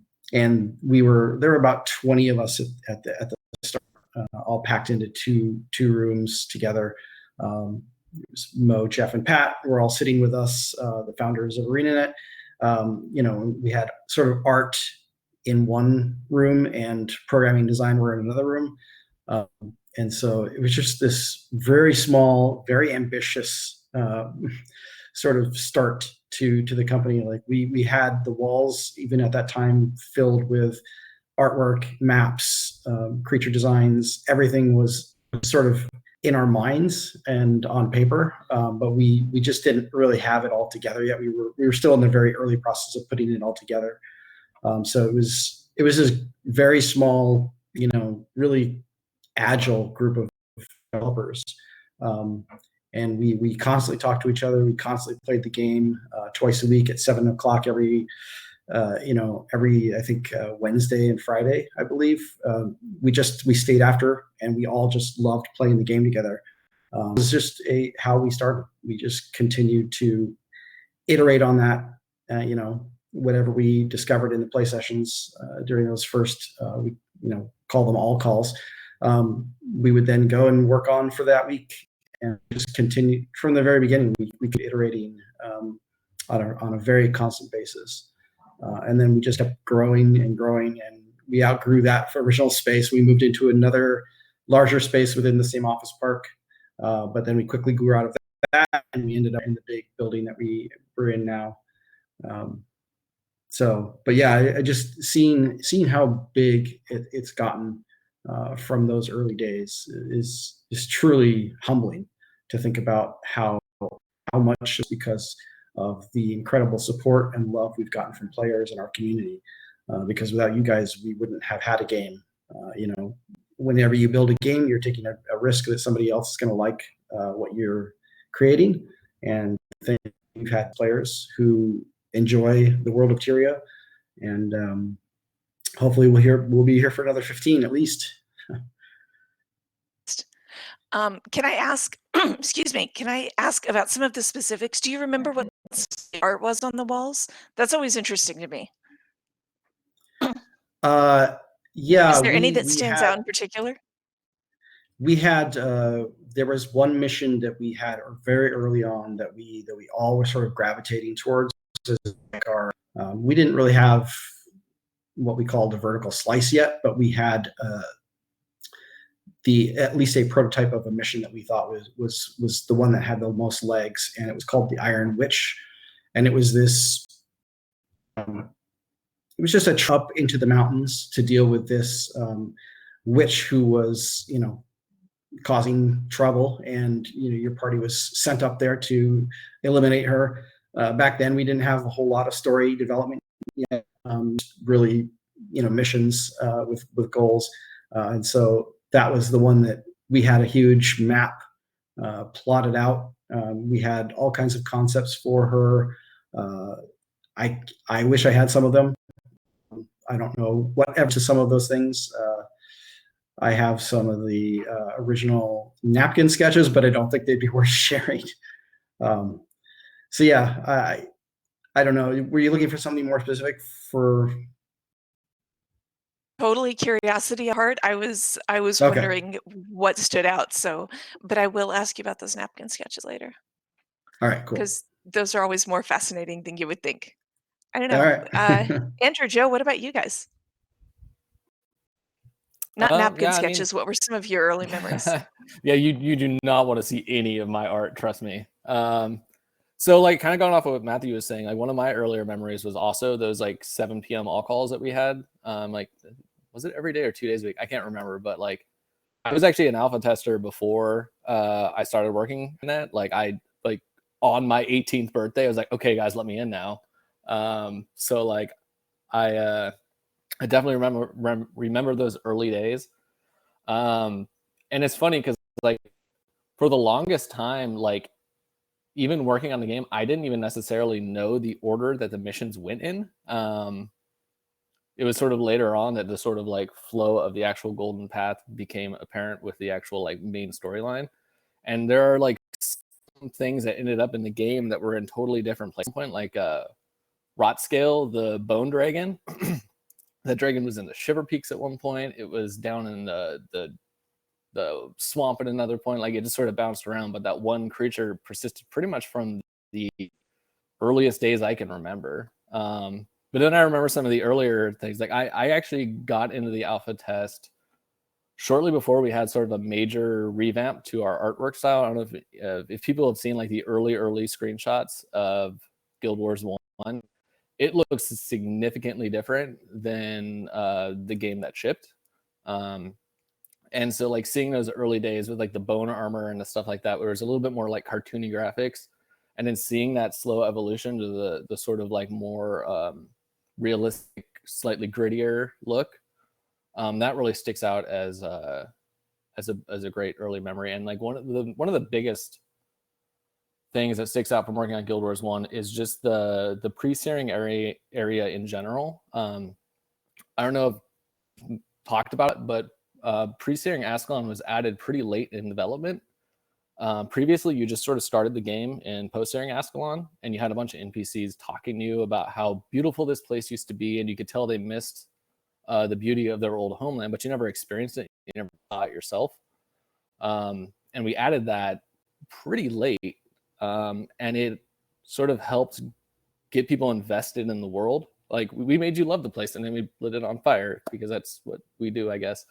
there were about 20 of us at the start, all packed into two rooms together. It was Mo, Jeff, and Pat were all sitting with us, the founders of ArenaNet. We had sort of art in one room and programming design were in another room. And so it was just this very small, very ambitious sort of start to the company. Like we had the walls, even at that time, filled with artwork, maps, creature designs. Everything was sort of in our minds and on paper, but we just didn't really have it all together yet. We were still in the very early process of putting it all together. So it was this very small, really agile group of developers, and we constantly talked to each other. We constantly played the game twice a week at 7 o'clock every I think Wednesday and Friday, I believe. We stayed after, and we all just loved playing the game together. It was just how we started. We just continued to iterate on that, whatever we discovered in the play sessions during those first, we call them all calls. We would then go and work on for that week and just continue from the very beginning. We kept iterating on a very constant basis, and then we just kept growing and growing, and we outgrew that original space. We moved into another larger space within the same office park, but then we quickly grew out of that, and we ended up in the big building that we're in now. But yeah, I just seeing how big it's gotten from those early days is truly humbling to think about how much, just because of the incredible support and love we've gotten from players in our community. Because without you guys, we wouldn't have had a game. Whenever you build a game, you're taking a risk that somebody else is going to like what you're creating. And I think we've had players who enjoy the world of Tyria, and hopefully we'll be here for another 15 at least. Can I ask, excuse me, can I ask about some of the specifics? Do you remember what art was on the walls? That's always interesting to me. Yeah. Is there any that stands out in particular? We had there was one mission that we had very early on that we all were sort of gravitating towards. Like we didn't really have what we called a vertical slice yet, but we had at least a prototype of a mission that we thought was the one that had the most legs, and it was called the Iron Witch, and it was this. It was just a trip into the mountains to deal with this witch who was, causing trouble, and your party was sent up there to eliminate her. Back then, we didn't have a whole lot of story development yet, really, missions with goals, and so that was the one that we had a huge map plotted out. We had all kinds of concepts for her. I wish I had some of them. I don't know whatever to some of those things. I have some of the original napkin sketches, but I don't think they'd be worth sharing. So yeah, I don't know. Were you looking for something more specific for? Totally curiosity at heart. I was Okay. wondering what stood out. But I will ask you about those napkin sketches later. All right, cool. Because those are always more fascinating than you would think. I don't know. All right. Andrew, Joe, what about you guys? Not napkin sketches. What were some of your early memories? Yeah, you do not want to see any of my art, trust me. So like kind of going off of what Matthew was saying, like one of my earlier memories was also those like 7 p.m. all calls that we had. Like was it every day or 2 days a week? I can't remember, but like I was actually an alpha tester before I started working in that. Like on my 18th birthday, I was like, okay guys, let me in now. So like I definitely remember those early days. And it's funny because like for the longest time, like even working on the game, I didn't even necessarily know the order that the missions went in. It was sort of later on that the sort of like flow of the actual Golden Path became apparent with the actual like main storyline. And there are like some things that ended up in the game that were in totally different places. Like Rotscale, the bone dragon. That dragon was in the Shiver Peaks at one point. It was down in the swamp at another point. Like it just sort of bounced around, but that one creature persisted pretty much from the earliest days I can remember. But then I remember some of the earlier things. Like I actually got into the alpha test shortly before we had sort of a major revamp to our artwork style. I don't know if people have seen like the early screenshots of Guild Wars 1. It looks significantly different than the game that shipped. And so like seeing those early days with like the bone armor and the stuff like that, where it was a little bit more like cartoony graphics, and then seeing that slow evolution to the sort of like more realistic, slightly grittier look, that really sticks out as a great early memory. And like one of the biggest things that sticks out from working on Guild Wars 1 is just the pre-searing area in general. I don't know if I've talked about it, but pre-searing Ascalon was added pretty late in development. Previously, you just sort of started the game in post-searing Ascalon, and you had a bunch of NPCs talking to you about how beautiful this place used to be, and you could tell they missed the beauty of their old homeland, but you never experienced it. You never saw it yourself. And we added that pretty late, and it sort of helped get people invested in the world. Like we made you love the place, and then we lit it on fire because that's what we do, I guess.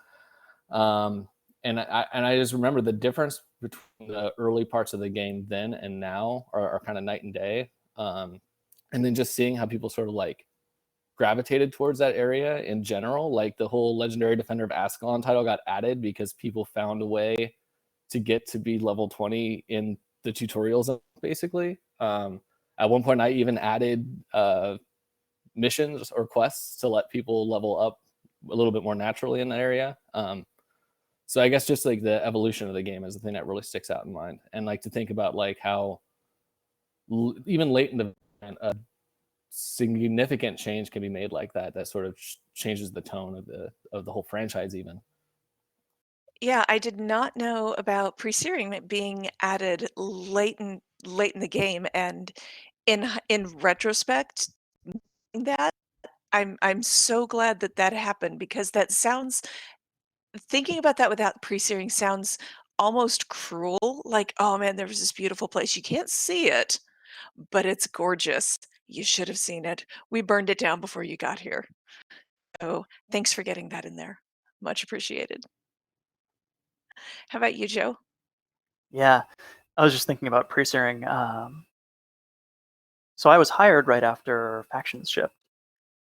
And I just remember the difference between the early parts of the game then and now are kind of night and day. And then just seeing how people sort of like gravitated towards that area in general, like the whole Legendary Defender of Ascalon title got added because people found a way to get to be level 20 in the tutorials, basically. At one point, I even added missions or quests to let people level up a little bit more naturally in that area. So I guess just like the evolution of the game is the thing that really sticks out in mind, and like to think about like how even late in the a significant change can be made like that sort of changes the tone of the whole franchise even. Yeah, I did not know about pre-searing being added late in the game, and in retrospect, that I'm so glad that that happened, because that sounds, thinking about that without pre-searing sounds almost cruel. Like, oh man, there was this beautiful place. You can't see it, but it's gorgeous. You should have seen it. We burned it down before you got here. So thanks for getting that in there. Much appreciated. How about you, Joe? Yeah, I was just thinking about pre-searing. So I was hired right after Factions shipped,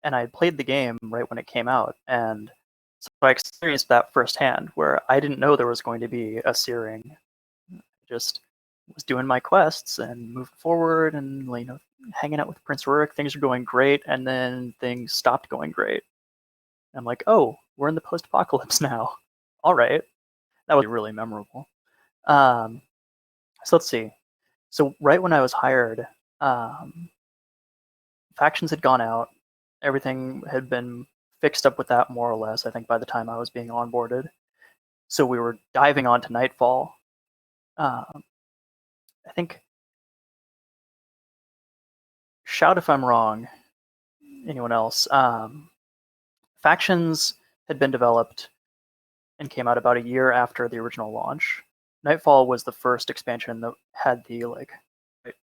and I played the game right when it came out, and so I experienced that firsthand, where I didn't know there was going to be a searing. Just was doing my quests and moving forward, and hanging out with Prince Rurik. Things are going great, and then things stopped going great. I'm like, oh, we're in the post-apocalypse now. All right, that was really memorable. So let's see. So right when I was hired, Factions had gone out. Everything had been fixed up with that more or less, I think, by the time I was being onboarded. So we were diving onto Nightfall. I think, shout if I'm wrong, anyone else, Factions had been developed and came out about a year after the original launch. Nightfall was the first expansion that had the, like,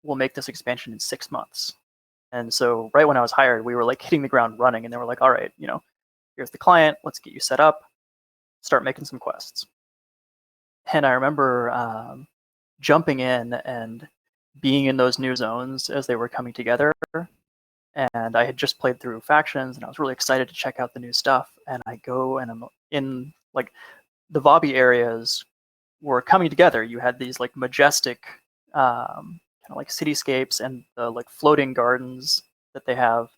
we'll make this expansion in 6 months. And so right when I was hired, we were like hitting the ground running, and they were like, all right, here's the client, let's get you set up, start making some quests. And I remember jumping in and being in those new zones as they were coming together. And I had just played through Factions, and I was really excited to check out the new stuff. And I go and I'm in, like, the Vabi areas were coming together. You had these like majestic kind of like cityscapes and the like floating gardens that they have.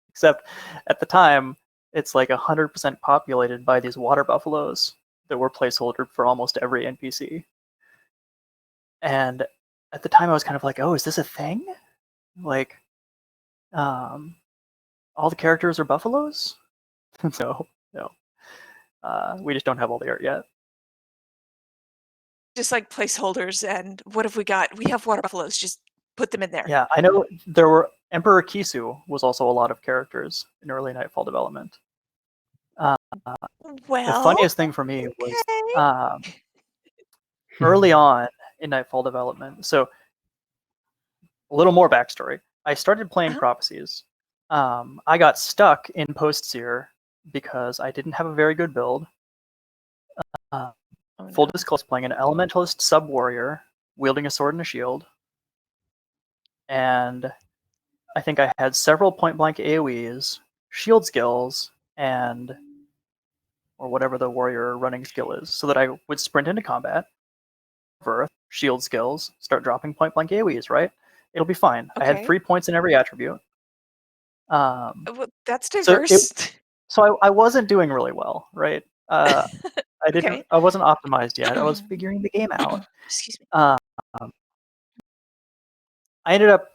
Except at the time, it's like 100% populated by these water buffaloes that were placeholdered for almost every NPC. And at the time I was kind of like, oh, is this a thing? Like, all the characters are buffaloes? No. We just don't have all the art yet. Just like placeholders, and what have we got? We have water buffaloes, just put them in there. Yeah, I know there were Emperor Kisu was also a lot of characters in early Nightfall development. Well, the funniest thing for me was early on in Nightfall development. So a little more backstory. I started playing Prophecies. I got stuck in Post-Seer because I didn't have a very good build. Full disclosure, playing an Elementalist sub-warrior, wielding a sword and a shield. And I think I had several point-blank AoEs, shield skills, or whatever the warrior running skill is, so that I would sprint into combat, shield skills, start dropping point-blank AoEs, right? It'll be fine. Okay. I had 3 points in every attribute. Well, that's diverse. So I wasn't doing really well, right? I didn't. Okay. I wasn't optimized yet. I was figuring the game out. Excuse me. I ended up,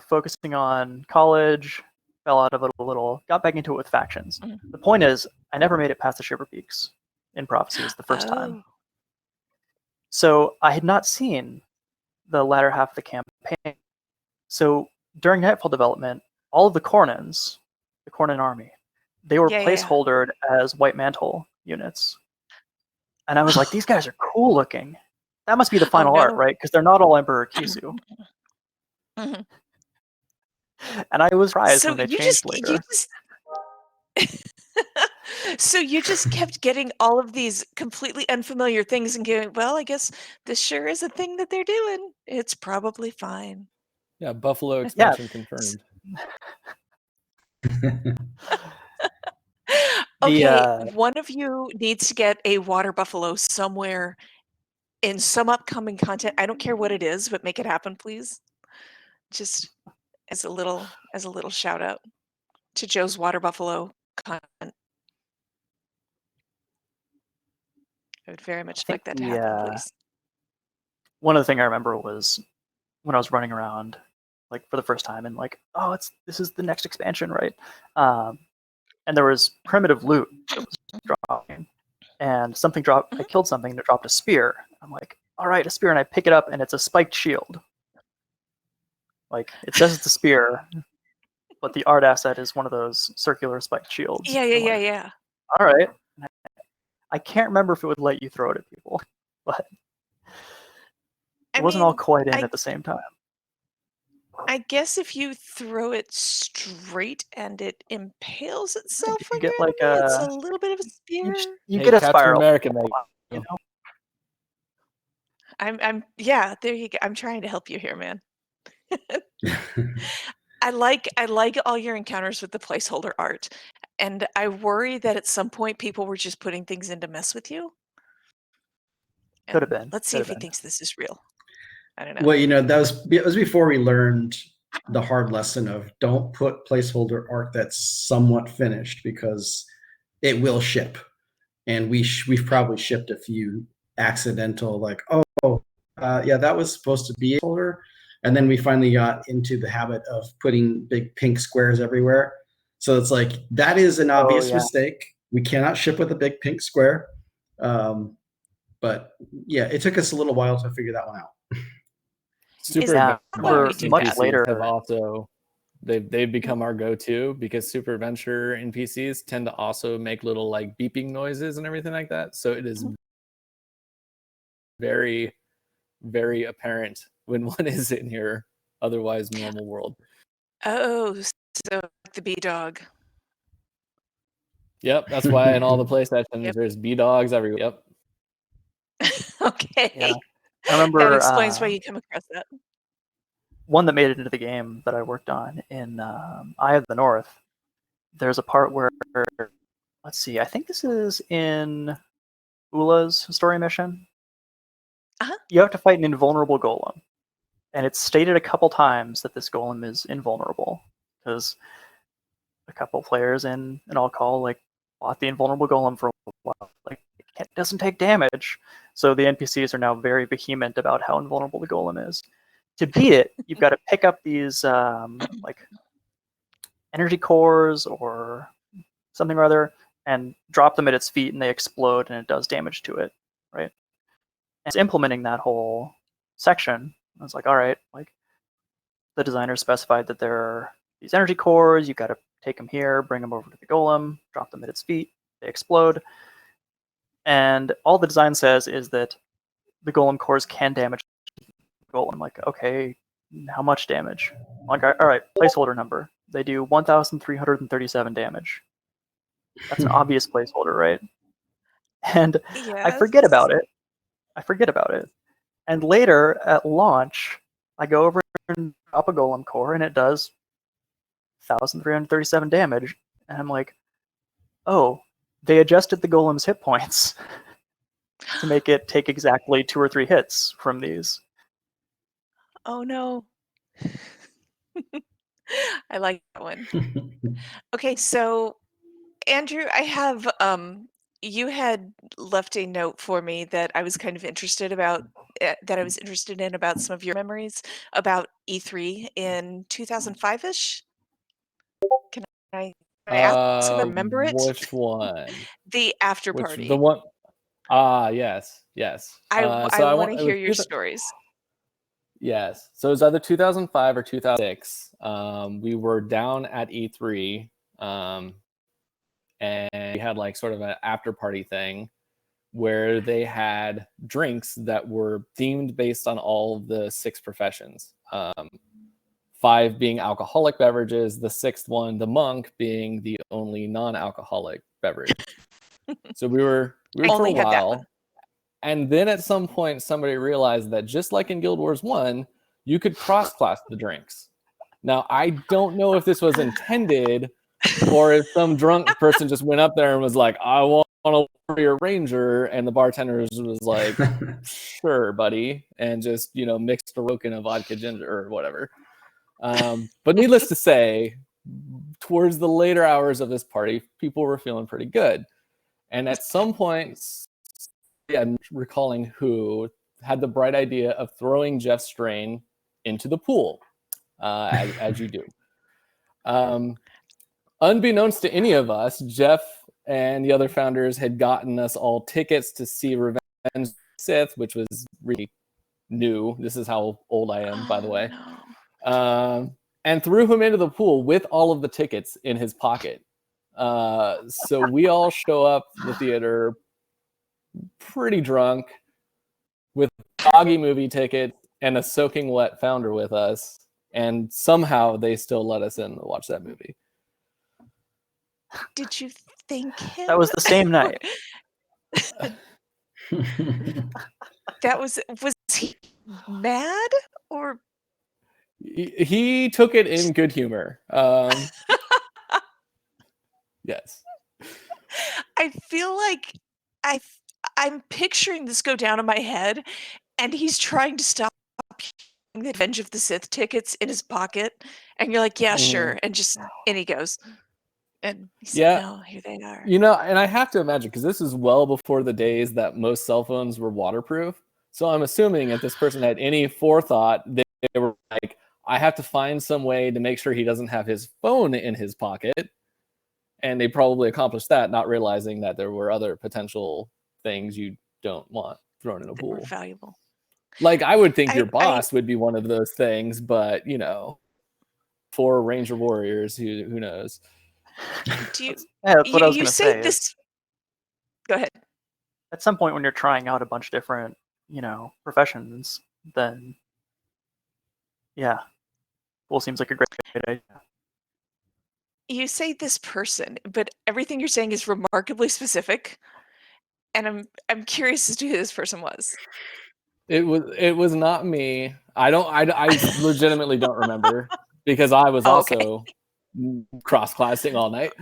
focusing on college. Fell out of it a little. Got back into it with Factions. The point is, I never made it past the Shiver Peaks in Prophecies the first time. So I had not seen the latter half of the campaign. So during Nightfall development, all of the Cornins, the Cornin army, they were placeholdered as White Mantle units. And I was like, these guys are cool looking. That must be the final art, right? Because they're not all Emperor Kisu. Mhm. And I was surprised So when they you changed just later. so you just kept getting all of these completely unfamiliar things and going, well, I guess this sure is a thing that they're doing. It's probably fine. Yeah, Buffalo Yeah. expansion confirmed. Okay, one of you needs to get a water buffalo somewhere in some upcoming content. I don't care what it is, but make it happen, please. Just as a little shout out to Joe's water buffalo content. I would very much like that to happen, please. One of the things I remember was when I was running around, like for the first time, and like, oh, this is the next expansion, right? And there was primitive loot that was dropping, and something dropped. I killed something that dropped a spear. I'm like, all right, a spear, and I pick it up, and it's a spiked shield. Like it says it's a spear, but the art asset is one of those circular spiked shields. Yeah. All right. I can't remember if it would let you throw it at people, but it wasn't all quite in at the same time. I guess if you throw it straight and it impales itself You on get your like enemy, it's a a little bit of a spear. you Hey, get a Captain spiral. America, mate. You know? I'm yeah, there you go. I'm trying to help you here, man. I like all your encounters with the placeholder art, and I worry that at some point people were just putting things in to mess with you. Could have been. Let's see if he thinks this is real. I don't know. Well, it was before we learned the hard lesson of don't put placeholder art that's somewhat finished because it will ship, and we've probably shipped a few accidental like yeah, that was supposed to be a folder, and then we finally got into the habit of putting big pink squares everywhere. So it's like that is an obvious mistake. We cannot ship with a big pink square. But yeah, it took us a little while to figure that one out. Super much NPCs later have also they've become our go-to because Super Adventure NPCs tend to also make little like beeping noises and everything like that. So it is very, very apparent when one is in your otherwise normal world. Oh, so the bee dog. Yep, that's why in all the play sessions there's bee dogs everywhere. Yep. Okay. Yeah. I remember That explains why you come across that. one that made it into the game that I worked on in Eye of the North. There's a part where, let's see, I think this is in Ula's story mission. You have to fight an invulnerable golem. And it's stated a couple times that this golem is invulnerable. Because a couple players in an all call like fought the invulnerable golem for a while. Like it doesn't take damage. So the NPCs are now very vehement about how invulnerable the golem is. To beat it, you've got to pick up these like energy cores or something or other and drop them at its feet, and they explode and it does damage to it, right? And it's implementing that whole section. I was like, all right, like the designer specified that there are these energy cores, you've got to take them here, bring them over to the golem, drop them at its feet, they explode. And all the design says is that the golem cores can damage the golem. I'm like, okay, how much damage? I'm like, all right, placeholder number. They do 1,337 damage. That's an obvious placeholder, right? And I forget about it. And later at launch, I go over and drop a golem core, and it does 1,337 damage. And I'm like, oh, they adjusted the golem's hit points to make it take exactly 2 or 3 hits from these. Oh no. I like that one. Okay, so Andrew, I have you had left a note for me that I was kind of interested about about some of your memories about E3 in 2005ish. Can I ask if I remember it? Which one? The after party. The one. Yes. I want to hear your story. stories. Yes. So it was either 2005 or 2006. We were down at E3, and we had like sort of an after party thing where they had drinks that were themed based on all of the 6 professions. 5 being alcoholic beverages, the 6th one, the monk, being the only non-alcoholic beverage. So we were for a while, and then at some point somebody realized that just like in Guild Wars 1, you could cross-class the drinks. Now I don't know if this was intended or if some drunk person just went up there and was like, I want a warrior ranger, and the bartender was like, sure, buddy, and just, you know, mixed a Roken of vodka ginger or whatever. But needless to say, towards the later hours of this party, people were feeling pretty good. And at some point, I'm recalling who had the bright idea of throwing Jeff Strain into the pool, as you do. Unbeknownst to any of us, Jeff and the other founders had gotten us all tickets to see Revenge of the Sith, which was really new. This is how old I am, by the way. And threw him into the pool with all of the tickets in his pocket. So we all show up to the theater pretty drunk with doggy movie ticket and a soaking wet founder with us. And somehow they still let us in to watch that movie. Did you thank him? That was the same night. Was he mad or? He took it in good humor. Yes. I feel like I'm picturing this go down in my head, and he's trying to stop the Revenge of the Sith tickets in his pocket, and you're like, yeah, sure, and he goes. And he's like, no, here they are. You know, and I have to imagine, because this is well before the days that most cell phones were waterproof. So I'm assuming if this person had any forethought, they were like, I have to find some way to make sure he doesn't have his phone in his pocket. And they probably accomplished that, not realizing that there were other potential things you don't want thrown in a pool. Valuable. Like, I would think your boss would be one of those things, but, you know, for Ranger Warriors, who knows? Do you, yeah, that's what I was going to say. This... Go ahead. At some point when you're trying out a bunch of different, you know, professions, then, yeah, pool seems like a great idea. You say this person, but everything you're saying is remarkably specific, and I'm curious as to who this person was. It was not me. I legitimately don't remember, because I was also cross-classing all night.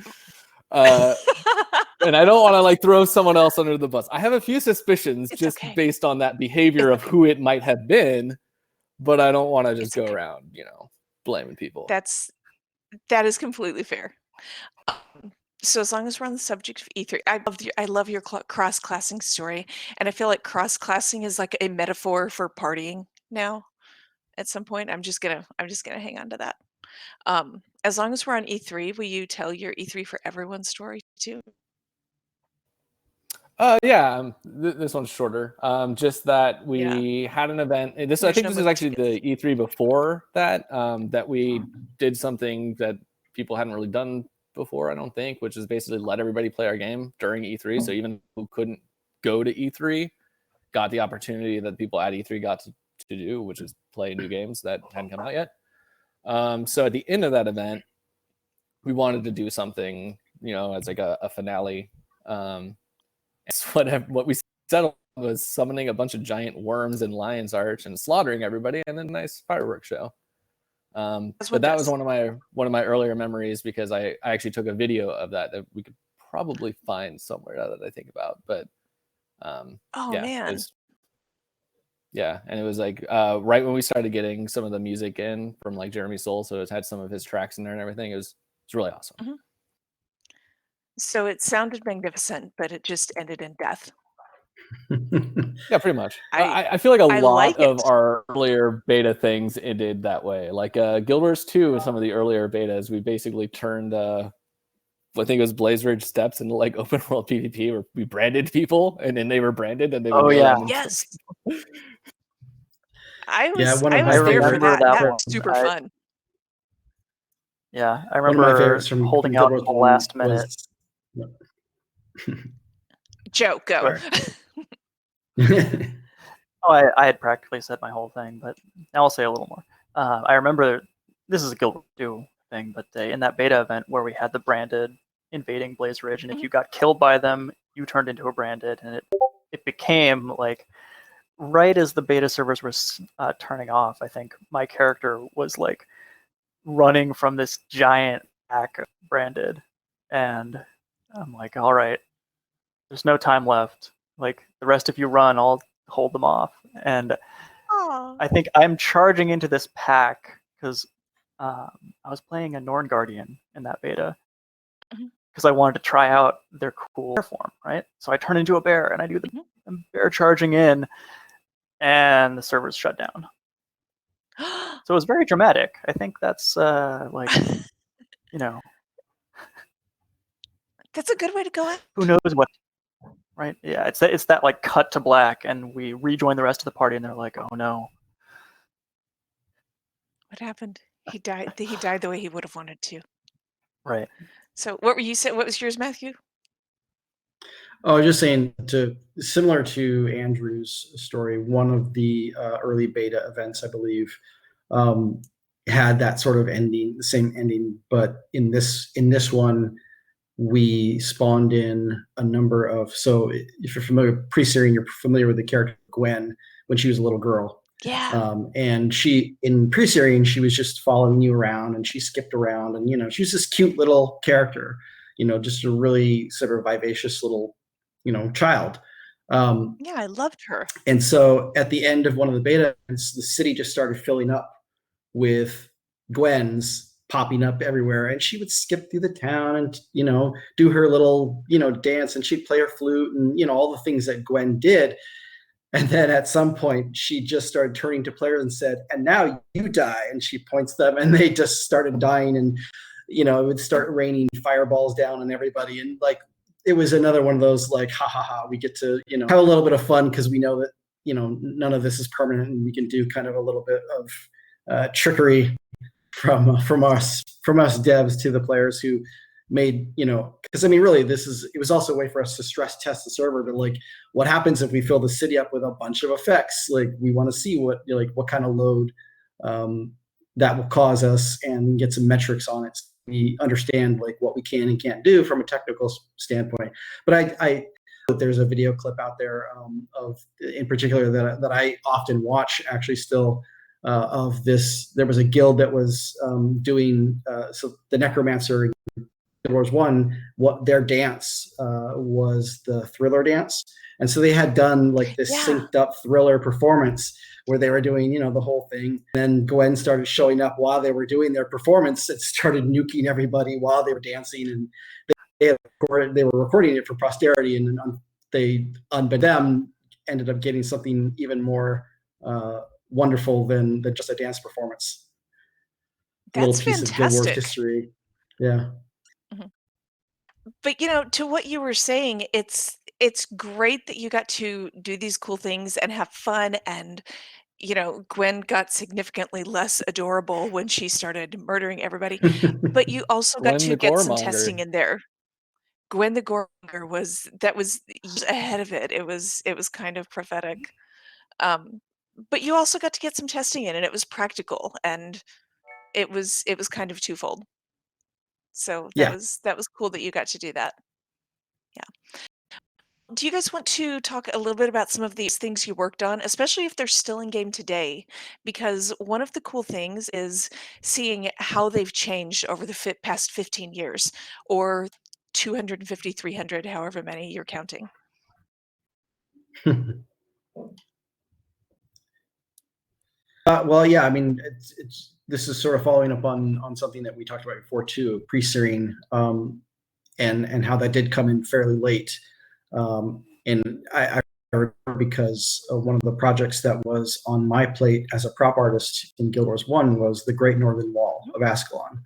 And I don't want to like throw someone else under the bus. I have a few suspicions based on that behavior of who it might have been, but I don't want to just go around, you know, blaming people. That is completely fair. So as long as we're on the subject of E3, I love your cross-classing story, and I feel like cross-classing is like a metaphor for partying now. At some point, I'm just gonna hang on to that. As long as we're on E3, will you tell your E3 for everyone story too? Yeah, this one's shorter. Just that we had an event. I think this is actually the E3 before that. That we did something that people hadn't really done before, I don't think, which is basically let everybody play our game during E3. So even who couldn't go to E3 got the opportunity that people at E3 got to do, which is play new games that hadn't come out yet. So at the end of that event, we wanted to do something, you know, as like a finale. What we settled was summoning a bunch of giant worms in Lion's Arch and slaughtering everybody, and then a nice fireworks show. But that was one of my earlier memories, because I actually took a video of that we could probably find somewhere now that I think about. But man. And it was like right when we started getting some of the music in from like Jeremy Soule, so it had some of his tracks in there and everything. It's really awesome. Mm-hmm. So it sounded magnificent, but it just ended in death. Yeah, pretty much. I feel like a lot of our earlier beta things ended that way. Like Guild Wars 2 and some of the earlier betas, we basically turned I think it was Blaze Ridge Steps into like open world PvP, where we branded people and then they were branded and they were yes. I was there for that. That was super fun. Yeah, I remember holding out the last minute. Joe, go. Oh, I had practically said my whole thing, but I'll say a little more. I remember this is a Guild Wars 2 thing, but in that beta event where we had the branded invading Blaze Ridge, and if you got killed by them, you turned into a branded, and it became like right as the beta servers were turning off. I think my character was like running from this giant pack of branded, and I'm like, all right, there's no time left. Like the rest of you run, I'll hold them off. And I think I'm charging into this pack because I was playing a Norn Guardian in that beta because I wanted to try out their cool bear form, right? So I turn into a bear and I do the bear charging in, and the servers shut down. So it was very dramatic. I think that's like, you know, that's a good way to go out. Who knows what? Right? Yeah, it's that like cut to black, and we rejoin the rest of the party, and they're like, "Oh no, what happened? He died. He died the way he would have wanted to." Right. So, what were you saying? What was yours, Matthew? Oh, I was just saying, similar to Andrew's story, one of the early beta events, I believe, had that sort of ending, the same ending, but in this one, we spawned in a number of, so if you're familiar with Pre-Syrian, you're familiar with the character Gwen when she was a little girl. Yeah. And she, in Pre-Syrian, she was just following you around, and she skipped around, and, you know, she was this cute little character, you know, just a really sort of vivacious little, you know, child. Yeah, I loved her. And so at the end of one of the beta events, the city just started filling up with Gwens popping up everywhere, and she would skip through the town and, you know, do her little, you know, dance, and she'd play her flute and, you know, all the things that Gwen did. And then at some point she just started turning to players and said, "And now you die," and she points them, and they just started dying, and, you know, it would start raining fireballs down on everybody. And like, it was another one of those like, ha ha ha, we get to, you know, have a little bit of fun because we know that, you know, none of this is permanent, and we can do kind of a little bit of trickery from us devs to the players who made, you know, because I mean, really, it was also a way for us to stress test the server to like, what happens if we fill the city up with a bunch of effects? Like, we want to see what, you know, like, what kind of load that will cause us, and get some metrics on it. So we understand like what we can and can't do from a technical standpoint. But there's a video clip out there of, in particular, that I often watch actually still. Of this, there was a guild that was doing so the Necromancer in Guild Wars 1, what their dance was the Thriller dance, and so they had done like this synced up Thriller performance where they were doing, you know, the whole thing. Then Gwen started showing up while they were doing their performance. It started nuking everybody while they were dancing, and they were recording it for posterity, and they, unbeknownst them, ended up getting something even more wonderful than just a dance performance. That's a little piece fantastic. Of Guild Wars history. Yeah. But, you know, to what you were saying, it's great that you got to do these cool things and have fun, and, you know, Gwen got significantly less adorable when she started murdering everybody. But you also got to get some testing in there. Gwen the Goremonger was ahead of it. It was kind of prophetic. But you also got to get some testing in, and it was practical, and it was kind of twofold. So that was cool that you got to do that. Yeah. Do you guys want to talk a little bit about some of these things you worked on, especially if they're still in game today? Because one of the cool things is seeing how they've changed over the past 15 years, or 250, 300, however many you're counting. Well, yeah, I mean, this is sort of following up on something that we talked about before too, Pre-Syrian, and how that did come in fairly late. And I remember because one of the projects that was on my plate as a prop artist in Guild Wars 1 was the Great Northern Wall of Ascalon.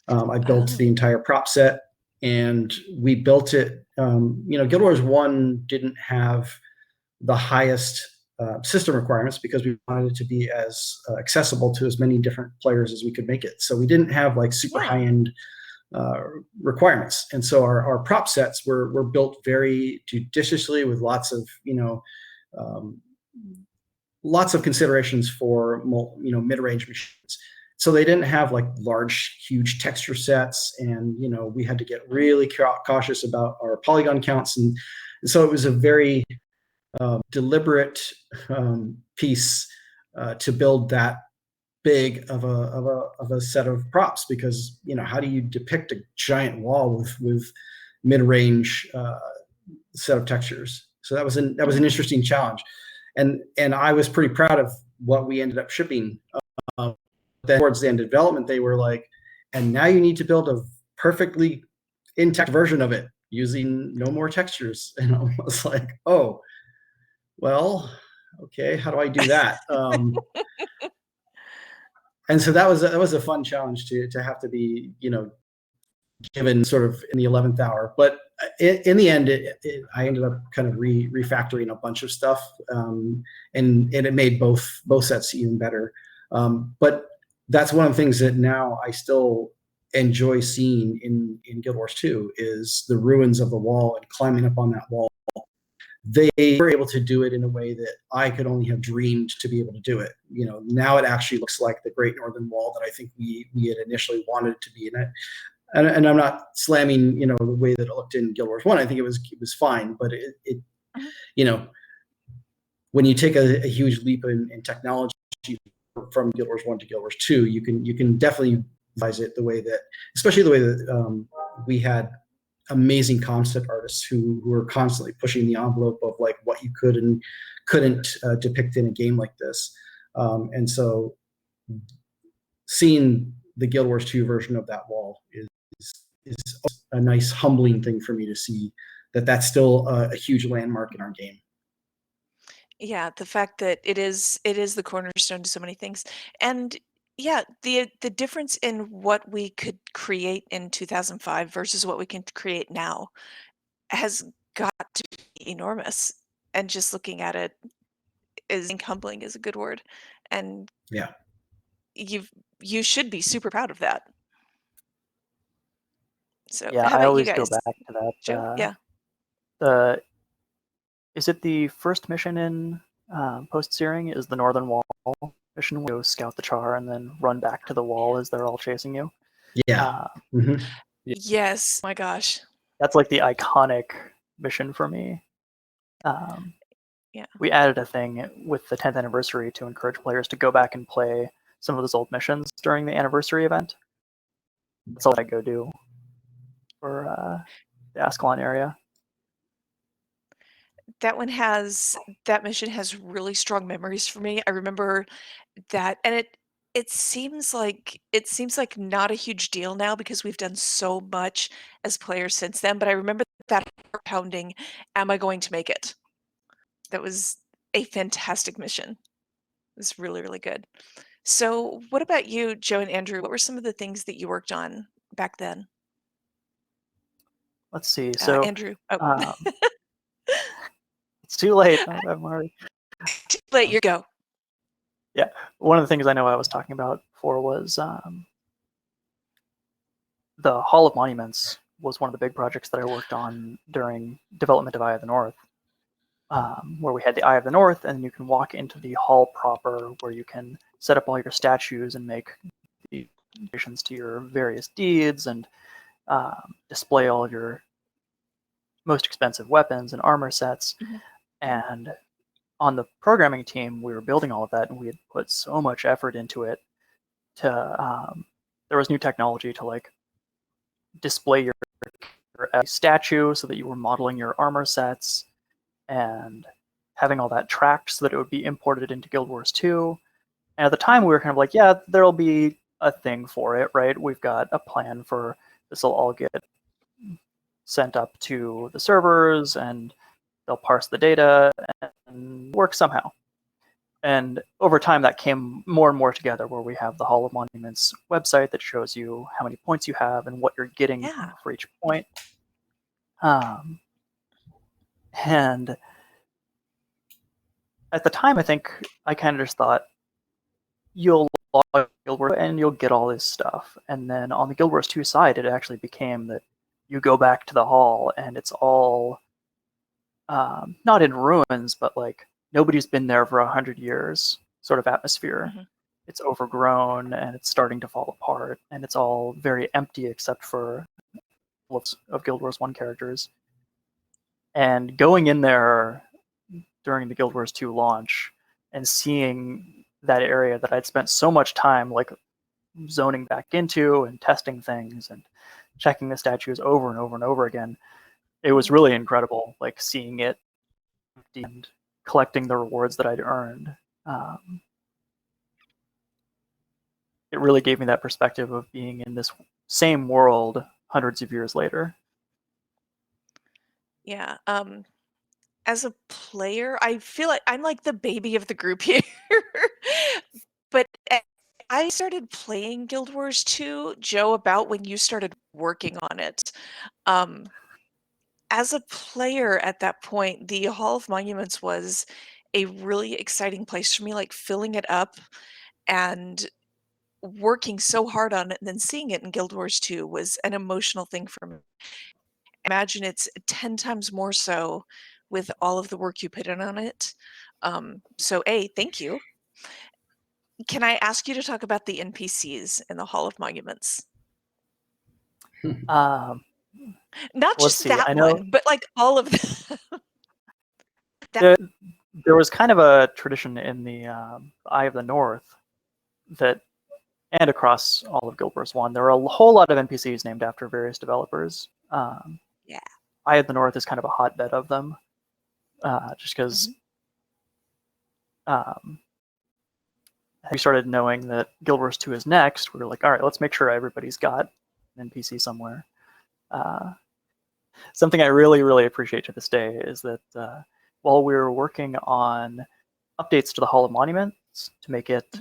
I built the entire prop set, and we built it. You know, Guild Wars 1 didn't have the highest system requirements because we wanted it to be as accessible to as many different players as we could make it. So we didn't have like super high-end requirements. And so our prop sets were built very judiciously with lots of, lots of considerations for, mid-range machines. So they didn't have like large, huge texture sets. And, we had to get really cautious about our polygon counts. And so it was a very deliberate piece to build that big of a set of props, because how do you depict a giant wall with mid-range set of textures? So that was an interesting challenge, and I was pretty proud of what we ended up shipping. Then towards the end of development, they were like, and now you need to build a perfectly intact version of it using no more textures. And I was like, oh, well, okay, how do I do that? And so that was a fun challenge to have to be, given sort of in the 11th hour. But in the end, I ended up kind of refactoring a bunch of stuff, and it made both sets even better. But that's one of the things that now I still enjoy seeing in Guild Wars 2 is the ruins of the wall and climbing up on that wall. They were able to do it in a way that I could only have dreamed to be able to do it. Now it actually looks like the Great Northern Wall that I think we had initially wanted it to be in it. And I'm not slamming, the way that it looked in Guild Wars 1. I think it was fine, but it when you take a huge leap in technology from Guild Wars 1 to Guild Wars 2, you can definitely visualize it the way that, especially the way that we had amazing concept artists who were constantly pushing the envelope of like what you could and couldn't depict in a game like this. And so seeing the Guild Wars 2 version of that wall is a nice humbling thing for me to see that's still a huge landmark in our game. Yeah, the fact that it is the cornerstone to so many things. And yeah, the difference in what we could create in 2005 versus what we can create now has got to be enormous. And just looking at it is humbling is a good word. And yeah, you should be super proud of that. So yeah, how I about always you guys? go back to that. Joe? Yeah. Is it the first mission in post-Searing is the Northern Wall mission where you scout the char and then run back to the wall as they're all chasing you? Yeah. Yes. Oh my gosh. That's like the iconic mission for me. Yeah. We added a thing with the 10th anniversary to encourage players to go back and play some of those old missions during the anniversary event. That's all I go do for the Ascalon area. That mission has really strong memories for me. I remember that, and it seems like not a huge deal now because we've done so much as players since then. But I remember that pounding, am I going to make it? That was a fantastic mission. It was really, really good. So what about you, Joe and Andrew? What were some of the things that you worked on back then? Let's see. So Andrew. Oh. It's too late. I'm already too late. You go. Yeah, one of the things I know I was talking about before was the Hall of Monuments was one of the big projects that I worked on during development of Eye of the North, where we had the Eye of the North, and you can walk into the hall proper, where you can set up all your statues and make the additions to your various deeds and display all of your most expensive weapons and armor sets. Mm-hmm. And on the programming team, we were building all of that, and we had put so much effort into it. There was new technology to like display your statue so that you were modeling your armor sets, and having all that tracked so that it would be imported into Guild Wars 2. And at the time, we were kind of like, yeah, there'll be a thing for it, right? We've got a plan for this will all get sent up to the servers, and they'll parse the data and work somehow. And over time, that came more and more together, where we have the Hall of Monuments website that shows you how many points you have and what you're getting for each point. And at the time, I think I kind of just thought, you'll log Guild Wars, and you'll get all this stuff. And then on the Guild Wars 2 side, it actually became that you go back to the hall, and it's all not in ruins, but like nobody's been there for 100 years sort of atmosphere. Mhm. It's overgrown, and it's starting to fall apart, and it's all very empty except for of Guild Wars 1 characters. And going in there during the Guild Wars 2 launch and seeing that area that I'd spent so much time like zoning back into and testing things and checking the statues over and over and over again, it was really incredible, like seeing it and collecting the rewards that I'd earned. It really gave me that perspective of being in this same world hundreds of years later. Yeah. As a player, I feel like I'm like the baby of the group here. But I started playing Guild Wars 2, Joe, about when you started working on it. As a player at that point, the Hall of Monuments was a really exciting place for me, like filling it up and working so hard on it, and then seeing it in Guild Wars 2 was an emotional thing for me. Imagine it's 10 times more so with all of the work you put in on it. So A, thank you. Can I ask you to talk about the NPCs in the Hall of Monuments? Um, Not let's just see, that I know one, but like all of them. there was kind of a tradition in the Eye of the North that, and across all of Guild Wars 1, there were a whole lot of NPCs named after various developers. Yeah. Eye of the North is kind of a hotbed of them, just because we started knowing that Guild Wars 2 is next. We were like, all right, let's make sure everybody's got an NPC somewhere. Something I really, really appreciate to this day is that while we were working on updates to the Hall of Monuments to make it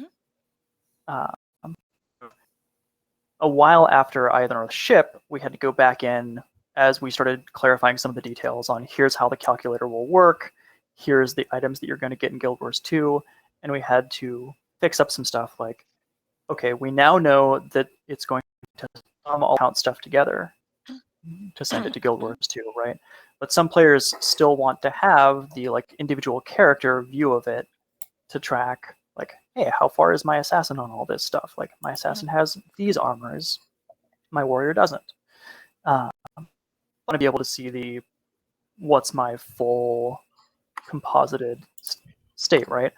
a while after Eye of the North ship, we had to go back in as we started clarifying some of the details on here's how the calculator will work, here's the items that you're going to get in Guild Wars 2, and we had to fix up some stuff like, okay, we now know that it's going to all count stuff together to send it to Guild Wars 2, right? But some players still want to have the like individual character view of it to track, like, hey, how far is my assassin on all this stuff? Like, my assassin has these armors, my warrior doesn't. I want to be able to see what's my full composited state, right?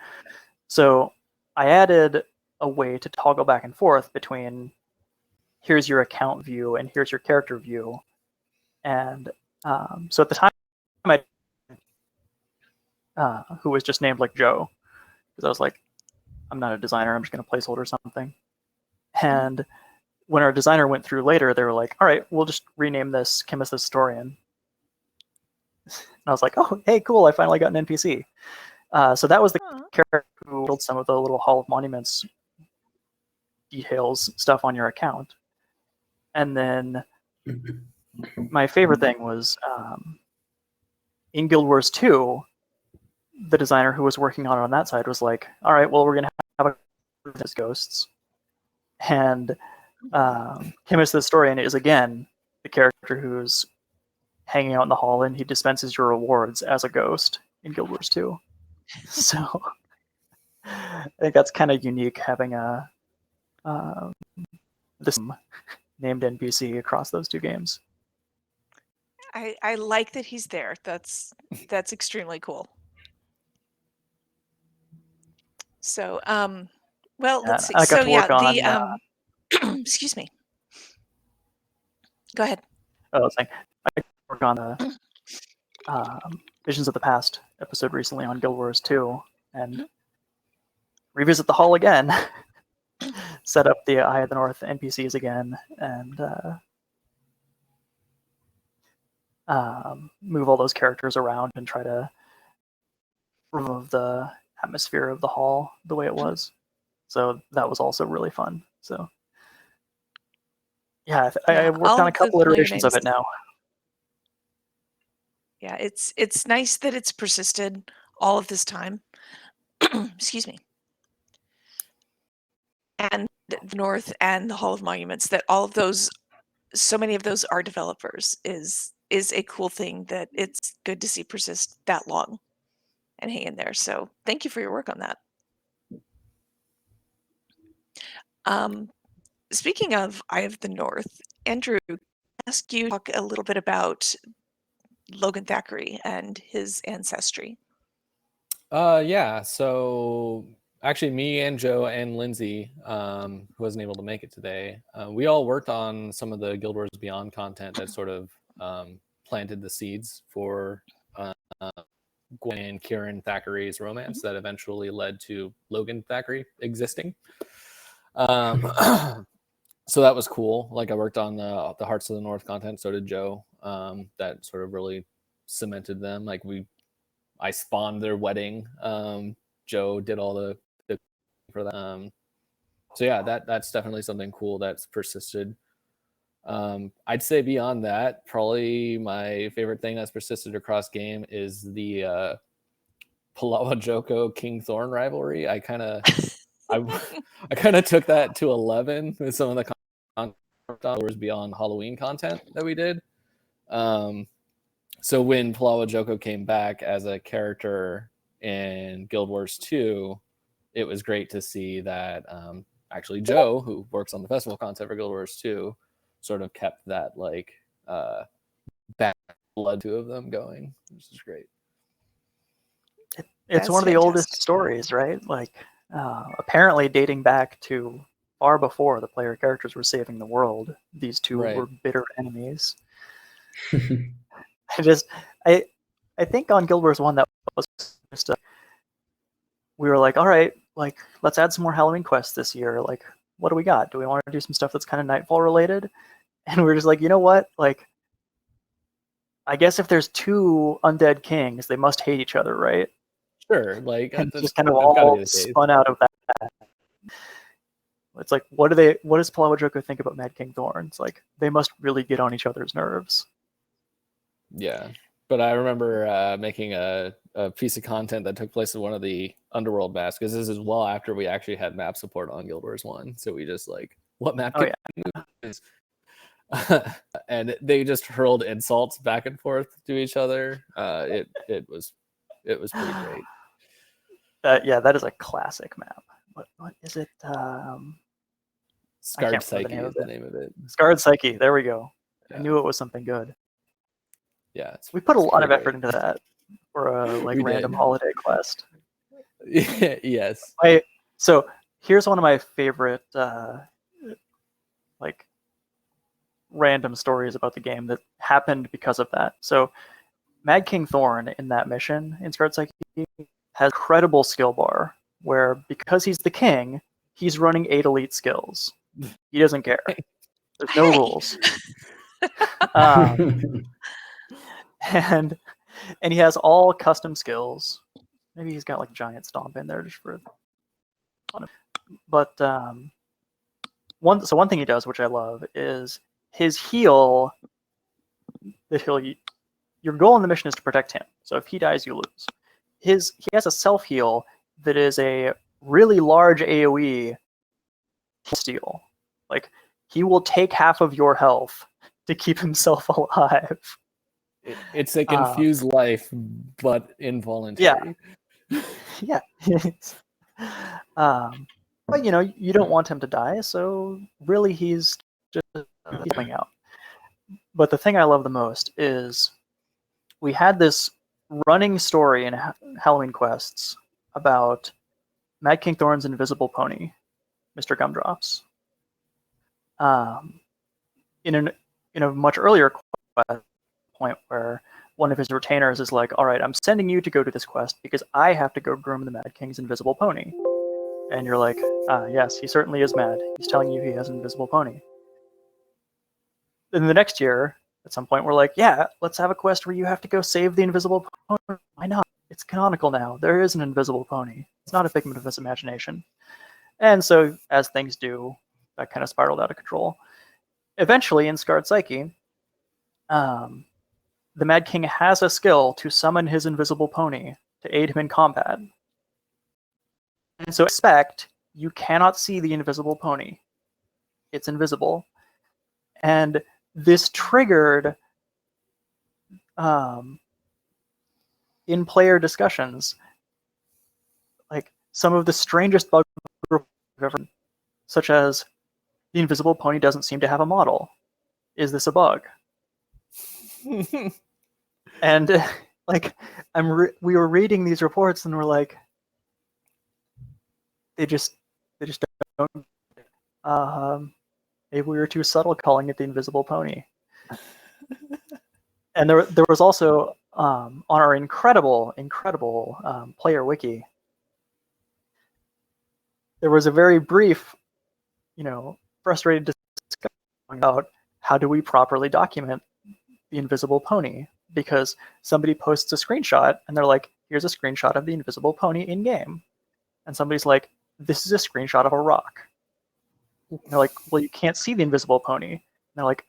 So I added a way to toggle back and forth between here's your account view and here's your character view. And so at the time, who was just named like Joe, because I was like, I'm not a designer, I'm just going to placeholder something. And when our designer went through later, they were like, all right, we'll just rename this Chemist the Historian. And I was like, oh, hey, cool, I finally got an NPC. So that was the character who built some of the little Hall of Monuments details stuff on your account. And then my favorite thing was in Guild Wars 2, the designer who was working on it on that side was like, all right, well, we're going to have a ghosts. And Chemist the Historian is, again, the character who's hanging out in the hall, and he dispenses your rewards as a ghost in Guild Wars 2. So I think that's kind of unique, having this named NPC across those two games. I like that he's there. That's extremely cool. So, well, let's see. So yeah, excuse me. Go ahead. Oh, I was saying, I worked on the Visions of the Past episode recently on Guild Wars 2, and revisit the hall again, set up the Eye of the North NPCs again, and move all those characters around and try to remove the atmosphere of the hall the way it was. So that was also really fun. So yeah, I worked on a couple iterations of it now. Yeah, it's nice that it's persisted all of this time. Excuse me. And the North and the Hall of Monuments, that all of those, so many of those are developers, is a cool thing that it's good to see persist that long and hang in there. So thank you for your work on that. Speaking of Eye of the North, Andrew, I'll ask you to talk a little bit about Logan Thackeray and his ancestry. Yeah, so actually me and Joe and Lindsay, who wasn't able to make it today, we all worked on some of the Guild Wars Beyond content that sort of planted the seeds for Gwen and Kieran Thackeray's romance that eventually led to Logan Thackeray existing. So that was cool. Like, I worked on the Hearts of the North content, so did Joe. That sort of really cemented them. Like, I spawned their wedding. Joe did all the for that. So yeah, that's definitely something cool that's persisted. I'd say beyond that, probably my favorite thing that's persisted across game is the Palawa Joko King Thorn rivalry. I kind of took that to 11 with some of the content beyond Halloween content that we did. So when Palawa Joko came back as a character in Guild Wars 2, it was great to see that actually Joe, who works on the festival content for Guild Wars 2, sort of kept that like bad blood two of them going, which is great. It's one of the oldest stories, right? Like, apparently dating back to far before the player characters were saving the world, these two were bitter enemies. I think on Guild Wars 1 that was just we were like, all right, like, let's add some more Halloween quests this year. Like, what do we got? Do we want to do some stuff that's kind of Nightfall related? And we were just like, you know what? Like, I guess if there's two undead kings, they must hate each other, right? Sure, like, and just kind of all spun out of that. It's like, what does Palawa Joko think about Mad King Thorn? It's like, they must really get on each other's nerves. Yeah, but I remember making a piece of content that took place in one of the Underworld maps, because this is well after we actually had map support on Guild Wars 1. So we just like, what map is and they just hurled insults back and forth to each other. It was pretty great. Yeah, that is a classic map. What is it? Scarred Psyche is the name of it. Scarred Psyche. There we go. Yeah. I knew it was something good. Yeah, we put a lot of effort into that for a random holiday quest. Yes. So here's one of my favorite random stories about the game that happened because of that. So Mad King Thorn in that mission in Scarred Psyche has incredible skill bar where, because he's the king, he's running 8 elite skills. He doesn't care. There's no rules. And he has all custom skills. Maybe he's got like Giant Stomp in there just for fun. But one thing he does, which I love, is his heal. Your goal in the mission is to protect him. So if he dies, you lose. He has a self heal that is a really large AoE steal. Like, he will take half of your health to keep himself alive. It's a confused life, but involuntary. Yeah. But you don't want him to die, so really he's just coming out. But the thing I love the most is we had this running story in Halloween quests about Mad King Thorn's invisible pony, Mr. Gumdrops. In a much earlier quest point where one of his retainers is like, all right, I'm sending you to go to this quest because I have to go groom the Mad King's invisible pony. And you're like, yes, he certainly is mad. He's telling you he has an invisible pony. Then the next year, at some point, we're like, yeah, let's have a quest where you have to go save the invisible pony. Why not? It's canonical now. There is an invisible pony. It's not a figment of his imagination. And so, as things do, that kind of spiraled out of control. Eventually, in Scarred Psyche, the Mad King has a skill to summon his invisible pony to aid him in combat. And so expect you cannot see the invisible pony. it's invisible. And this triggered in player discussions like some of the strangest bugs I've ever, such as the invisible pony doesn't seem to have a model. Is this a bug? And like we were reading these reports and we're like, they just don't. Maybe we were too subtle calling it the invisible pony. And there was also on our incredible player wiki, there was a very brief, frustrated discussion about how do we properly document the invisible pony, because somebody posts a screenshot and they're like, here's a screenshot of the invisible pony in game, and somebody's like, this is a screenshot of a rock. And they're like, well, you can't see the invisible pony. And they're like,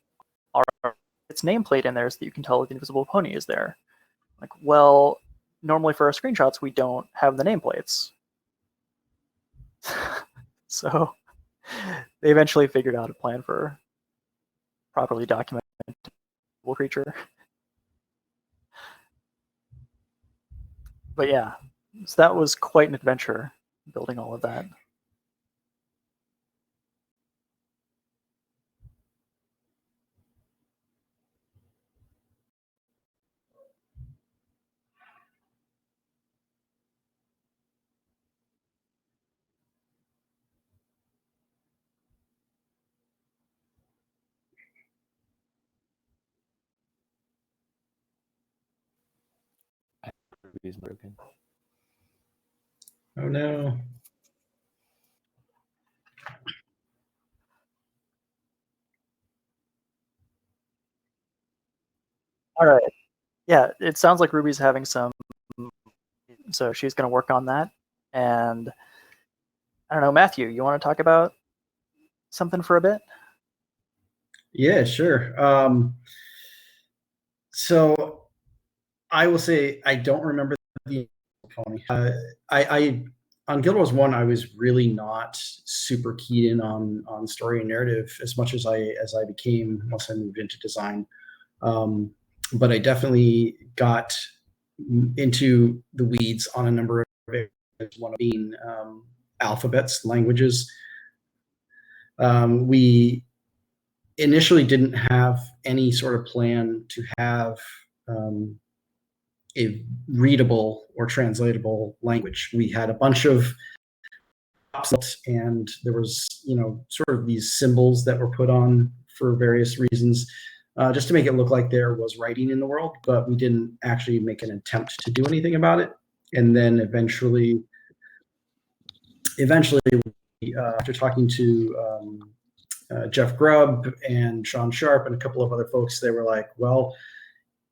its nameplate in there so that you can tell that the invisible pony is there. Like, well, normally for our screenshots we don't have the nameplates. So they eventually figured out a plan for properly documenting the creature. But yeah, so that was quite an adventure building all of that. Ruby's broken. Oh no. All right. Yeah, it sounds like Ruby's having some, so she's going to work on that. And I don't know, Matthew, you want to talk about something for a bit? Yeah, sure. So I will say I don't remember the pony. I on Guild Wars 1, I was really not super keyed in on story and narrative as much as I became once I moved into design. But I definitely got into the weeds on a number of areas, one being alphabets, languages. We initially didn't have any sort of plan to have a readable or translatable language. We had a bunch of and there was, sort of these symbols that were put on for various reasons, just to make it look like there was writing in the world, but we didn't actually make an attempt to do anything about it. And then eventually, after talking to Jeff Grubb and Sean Sharp and a couple of other folks, they were like, well,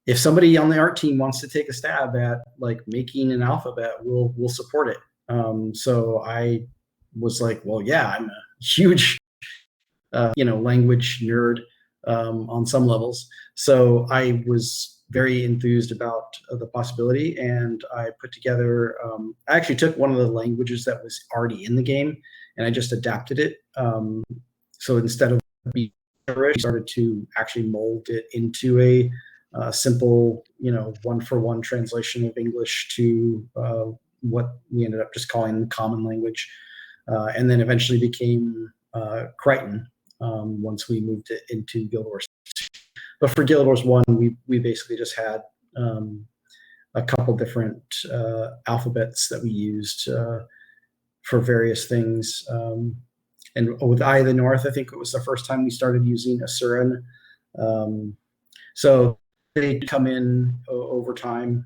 if somebody on the art team wants to take a stab at like making an alphabet, we'll support it. So I was like, well, yeah, I'm a huge, language nerd on some levels. So I was very enthused about the possibility, and I put together, I actually took one of the languages that was already in the game and I just adapted it. So instead of being Irish, I started to actually mold it into a simple, one-for-one translation of English to what we ended up just calling common language, and then eventually became Crichton once we moved it into Guild Wars. But for Guild Wars 1, we basically just had a couple different alphabets that we used for various things. And with Eye of the North, I think it was the first time we started using Asuran. So they come in over time,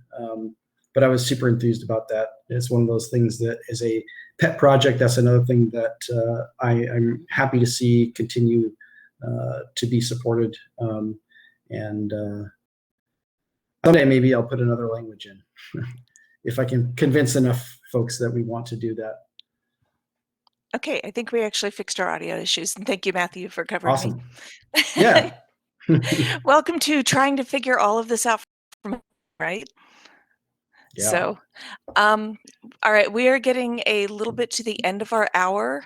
but I was super enthused about that. It's one of those things that is a pet project. That's another thing that I'm happy to see continue to be supported. And someday maybe I'll put another language in if I can convince enough folks that we want to do that. Okay, I think we actually fixed our audio issues. And thank you, Matthew, for covering Awesome. me. Yeah. Welcome to trying to figure all of this out from right? Yeah. So, all right, we are getting a little bit to the end of our hour,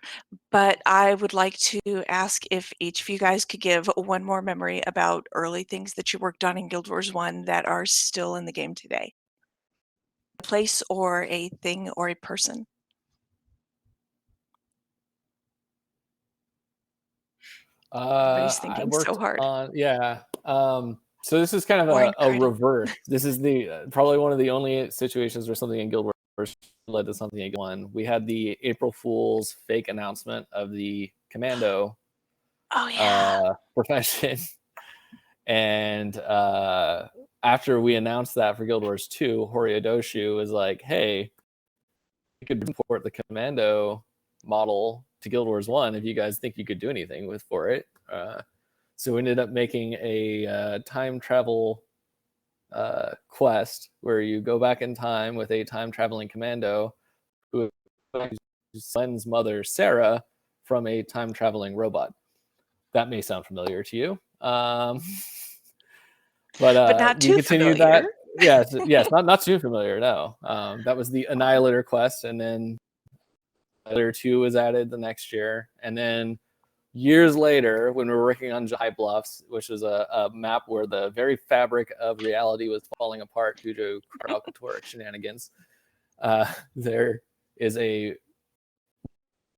but I would like to ask if each of you guys could give one more memory about early things that you worked on in Guild Wars 1 that are still in the game today. A place or a thing or a person. Everybody's I thinking worked so hard. on so this is kind of Or in a credit. reverse. This is the probably one of the only situations where something in Guild Wars led to something in Guild 1. We had the April Fool's fake announcement of the commando profession, and after we announced that for Guild Wars 2, Horiodoshu was like, "Hey, you could import the commando model to Guild Wars 1 if you guys think you could do anything for it." So we ended up making a time travel quest where you go back in time with a time traveling commando who Glen's mother, Sarah, from a time traveling robot. That may sound familiar to you. But not too we continued familiar. that. Yes, not too familiar, no. That was the Annihilator quest, and then Annihilator 2 was added the next year. And then years later, when we were working on High Bluffs, which was a map where the very fabric of reality was falling apart due to Kralkator shenanigans, there is a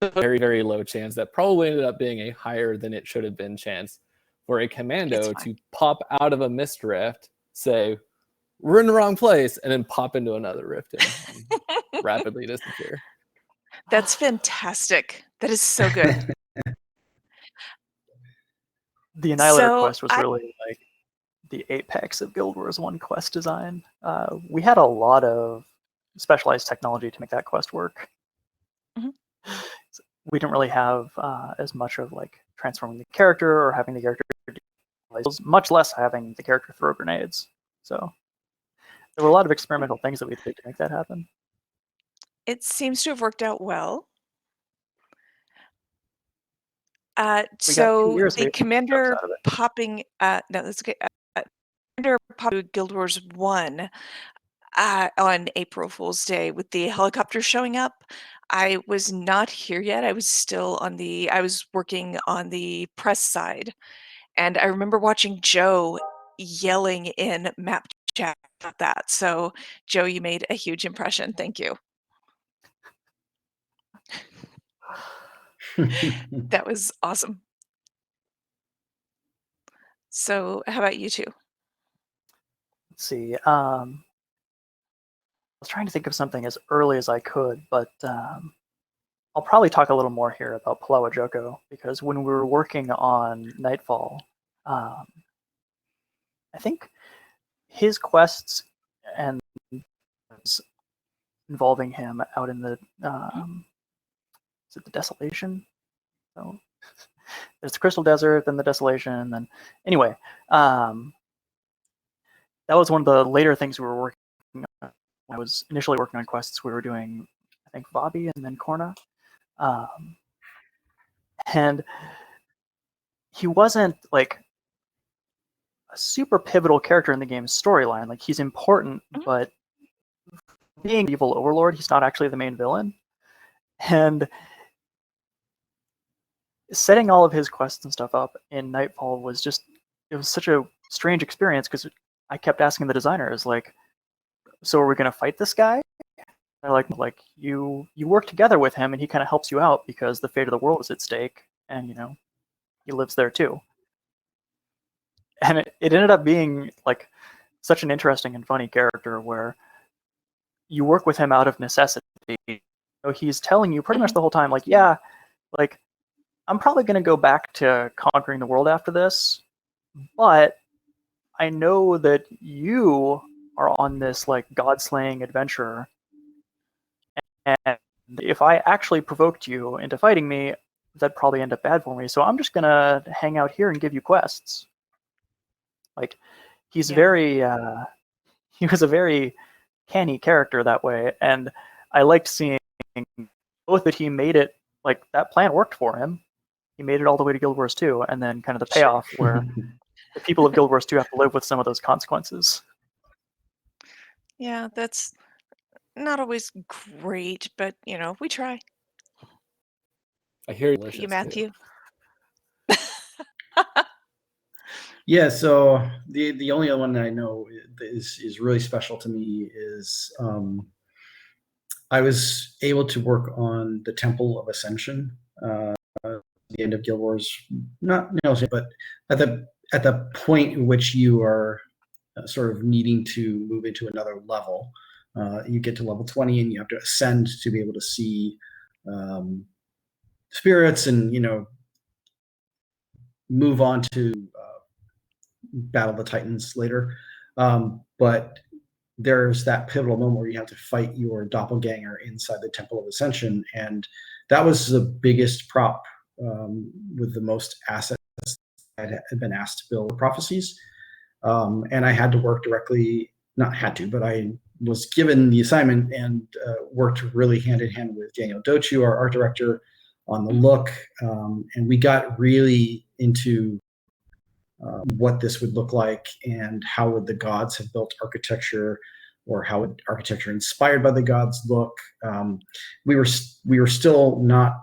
very, very low chance that probably ended up being a higher than it should have been chance for a commando to pop out of a mist rift, say, "We're in the wrong place," and then pop into another rift and rapidly disappear. That's fantastic. That is so good. The Annihilator So, quest was really like the apex of Guild Wars 1 quest design. We had a lot of specialized technology to make that quest work. We didn't really have as much of like transforming the character or having the character much less having the character throw grenades. So there were a lot of experimental things that we did to make that happen. It seems to have worked out well. So the commander popping no, that's okay. Commander popping Guild Wars 1 on April Fool's Day with the helicopter showing up. I was not here yet. I was working on the press side. And I remember watching Joe yelling in map chat about that. So Joe, you made a huge impression. Thank you. That was awesome. So how about you two? Let's see. I was trying to think of something as early as I could, but I'll probably talk a little more here about Palawa Joko, because when we were working on Nightfall, I think his quests and involving him out in the is it the Desolation? So there's the Crystal Desert, then the Desolation, and then anyway, that was one of the later things we were working on. I was initially working on quests. We were doing, I think, Bobby and then Korna. And he wasn't like a super pivotal character in the game's storyline. Like, he's important, but being evil overlord, he's not actually the main villain. And setting all of his quests and stuff up in Nightfall was just, it was such a strange experience, because I kept asking the designers, like, so are we going to fight this guy? They're like you work together with him and he kind of helps you out because the fate of the world is at stake, and you know, he lives there too. And it ended up being like such an interesting and funny character where you work with him out of necessity. So he's telling you pretty much the whole time, like, yeah, like, I'm probably going to go back to conquering the world after this, but I know that you are on this like god-slaying adventure, and if I actually provoked you into fighting me, that'd probably end up bad for me. So I'm just gonna hang out here and give you quests. Like, he's very he was a very canny character that way, and I liked seeing both that he made it, like, that plan worked for him. He made it all the way to Guild Wars 2, and then kind of the payoff where the people of Guild Wars 2 have to live with some of those consequences. Yeah, that's not always great, but you know, we try. I hear You, delicious too. Matthew. Yeah, so the only other one that I know is really special to me is I was able to work on the Temple of Ascension, at the end of Guild Wars, not but at the point in which you are sort of needing to move into another level. You get to level 20 and you have to ascend to be able to see spirits and, move on to Battle of the Titans later. But there's that pivotal moment where you have to fight your doppelganger inside the Temple of Ascension. And that was the biggest prop with the most assets I had been asked to build prophecies. And I had to work directly, not had to, but I was given the assignment and worked really hand in hand with Daniel Dochu, our art director, on the look. And we got really into what this would look like and how would the gods have built architecture, or how would architecture inspired by the gods look. We were still not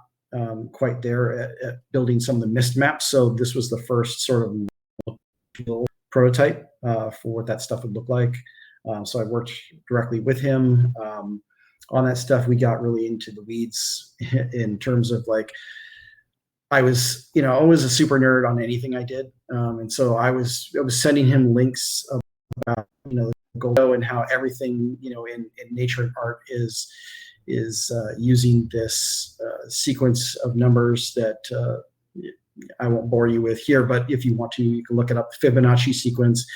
quite there at building some of the mist maps. So this was the first sort of prototype for what that stuff would look like. So I worked directly with him on that stuff. We got really into the weeds in terms of like, I was always a super nerd on anything I did. And so I was sending him links about, Goldo and how everything, in nature and art is using this sequence of numbers that I won't bore you with here, but if you want to, you can look it up. Fibonacci sequence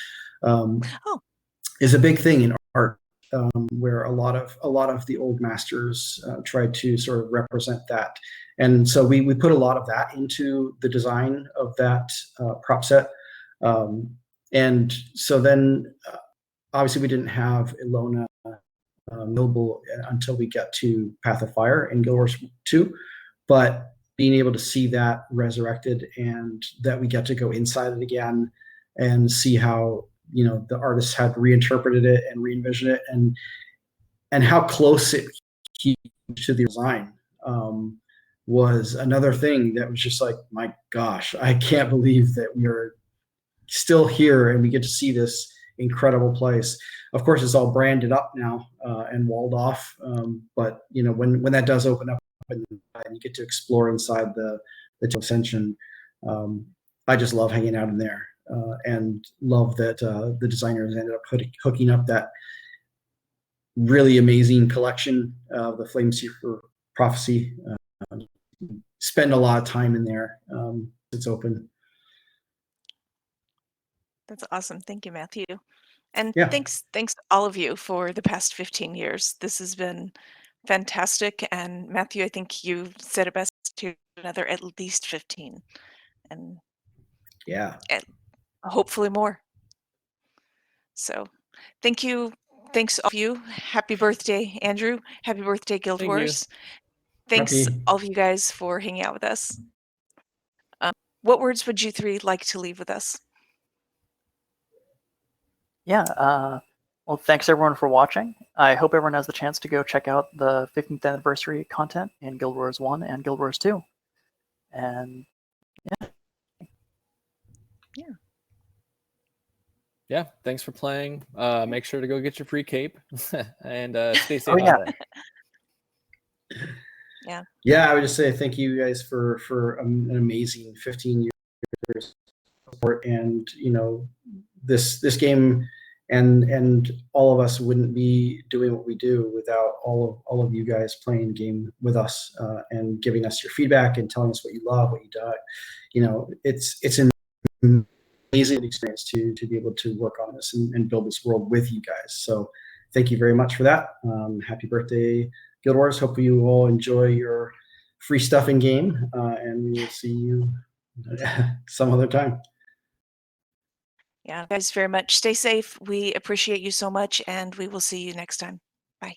is a big thing in art, where a lot of the old masters tried to sort of represent that. And so we put a lot of that into the design of that prop set. And so then obviously we didn't have Ilona Milbull until we got to Path of Fire in Guild Wars 2, but being able to see that resurrected and that we get to go inside it again and see how, the artists had reinterpreted it and re-envisioned it, and how close it came to the design was another thing that was just like, my gosh, I can't believe that we are still here and we get to see this incredible place. Of course, it's all branded up now and walled off, but when that does open up and you get to explore inside the Ascension, I just love hanging out in there. And love that the designers ended up hooking up that really amazing collection of the Flameseeker Prophecy. Spend a lot of time in there. It's open. That's awesome. Thank you, Matthew. And Yeah. thanks all of you for the past 15 years. This has been fantastic. And Matthew, I think you said it best, to another at least 15. And yeah, hopefully more. So thank you. Thanks all of you. Happy birthday, Andrew. Happy birthday, Guild Thank Wars. Thanks Happy. all of you guys for hanging out with us. What words would you three like to leave with us? Yeah, well, thanks everyone for watching. I hope everyone has the chance to go check out the 15th anniversary content in Guild Wars 1 and Guild Wars 2. And Yeah, thanks for playing. Make sure to go get your free cape and stay safe Oh, yeah. out there. Yeah, I would just say thank you guys for an amazing 15 years of support, and this game and all of us wouldn't be doing what we do without all of you guys playing the game with us and giving us your feedback and telling us what you love, what you don't. It's an amazing experience to be able to work on this and build this world with you guys. So thank you very much for that. Happy birthday, Guild Wars. Hope you all enjoy your free stuff in game, and we will see you some other time. Yeah, guys, very much. Stay safe. We appreciate you so much, and we will see you next time. Bye.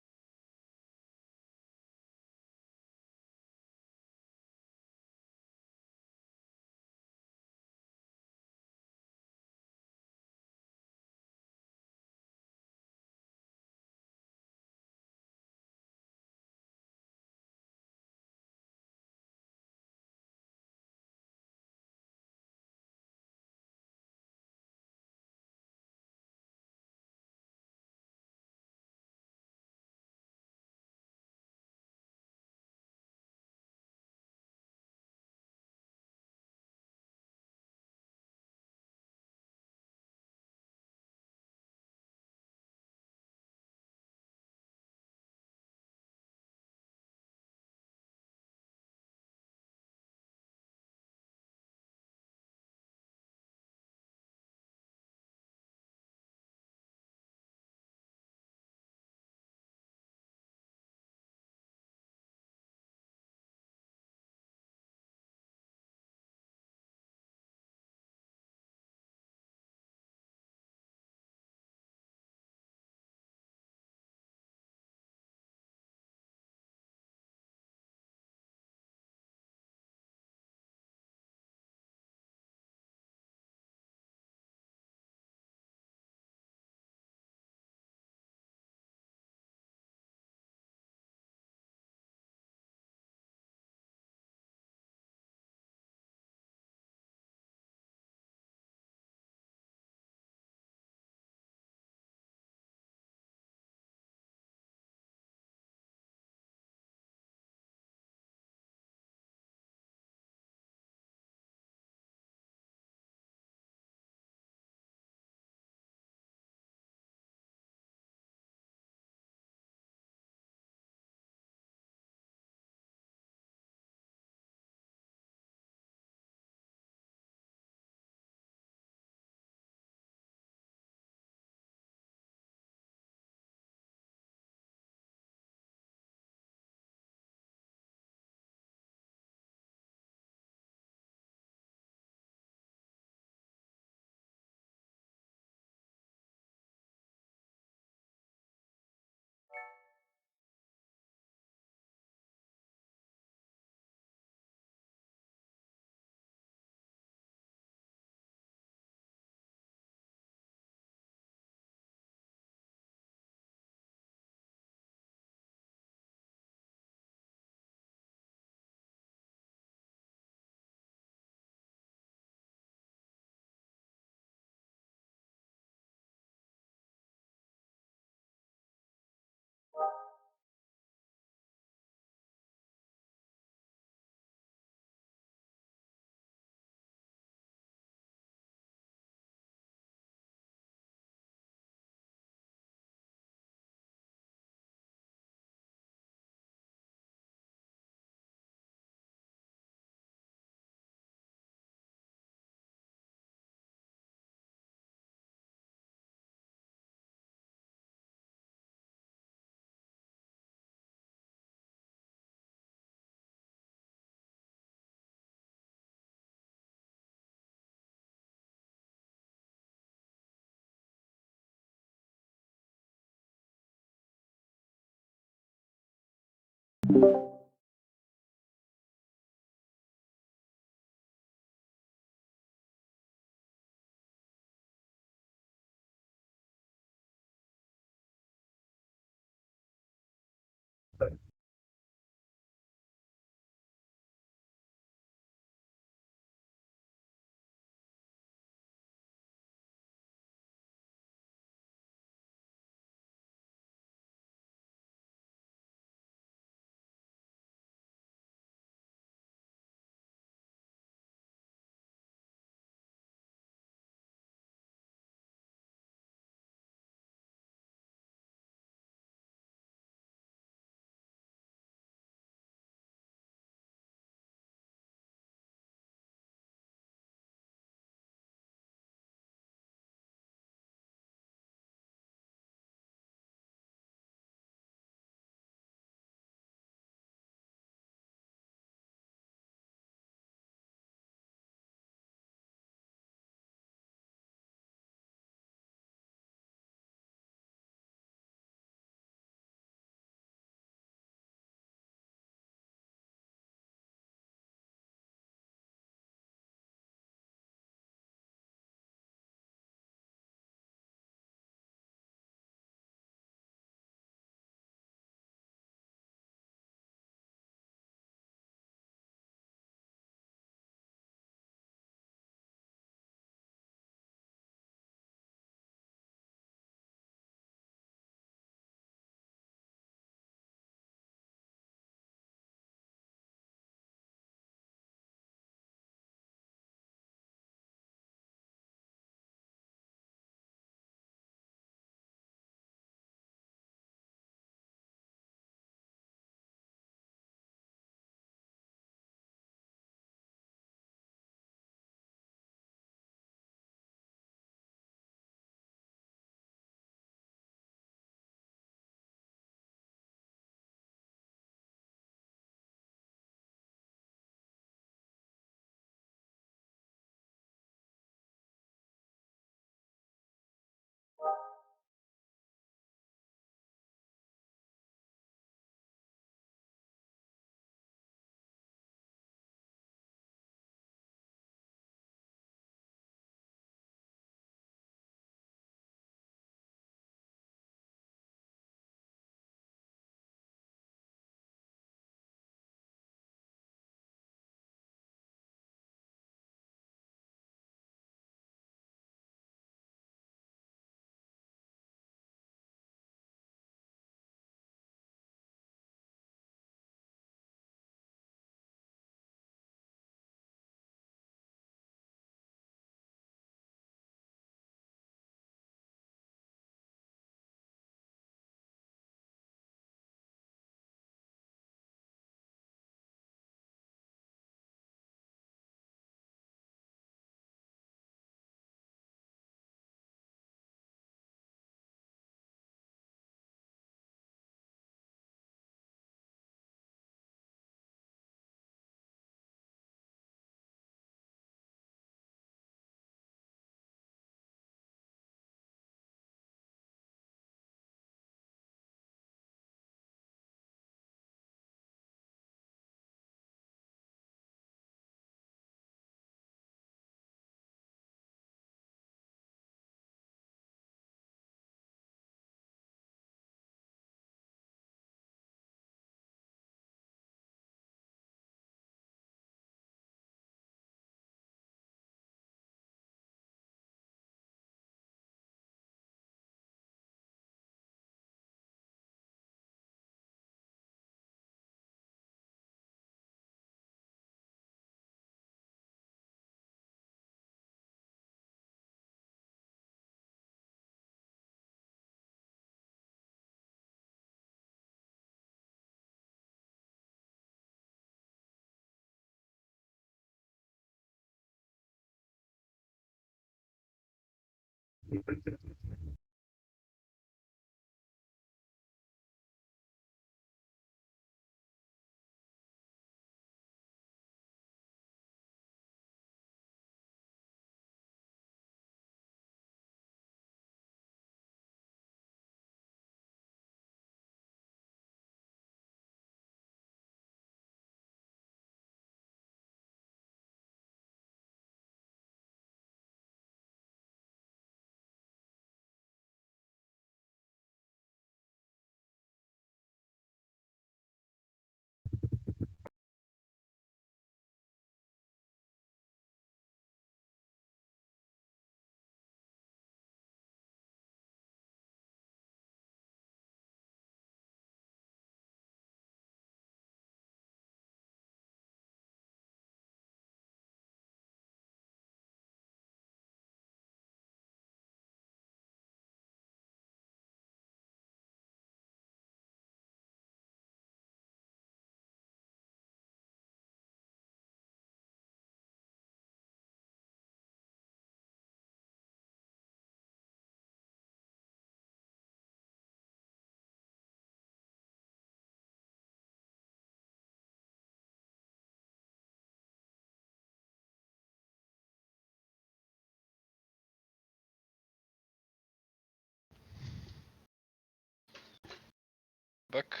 Back.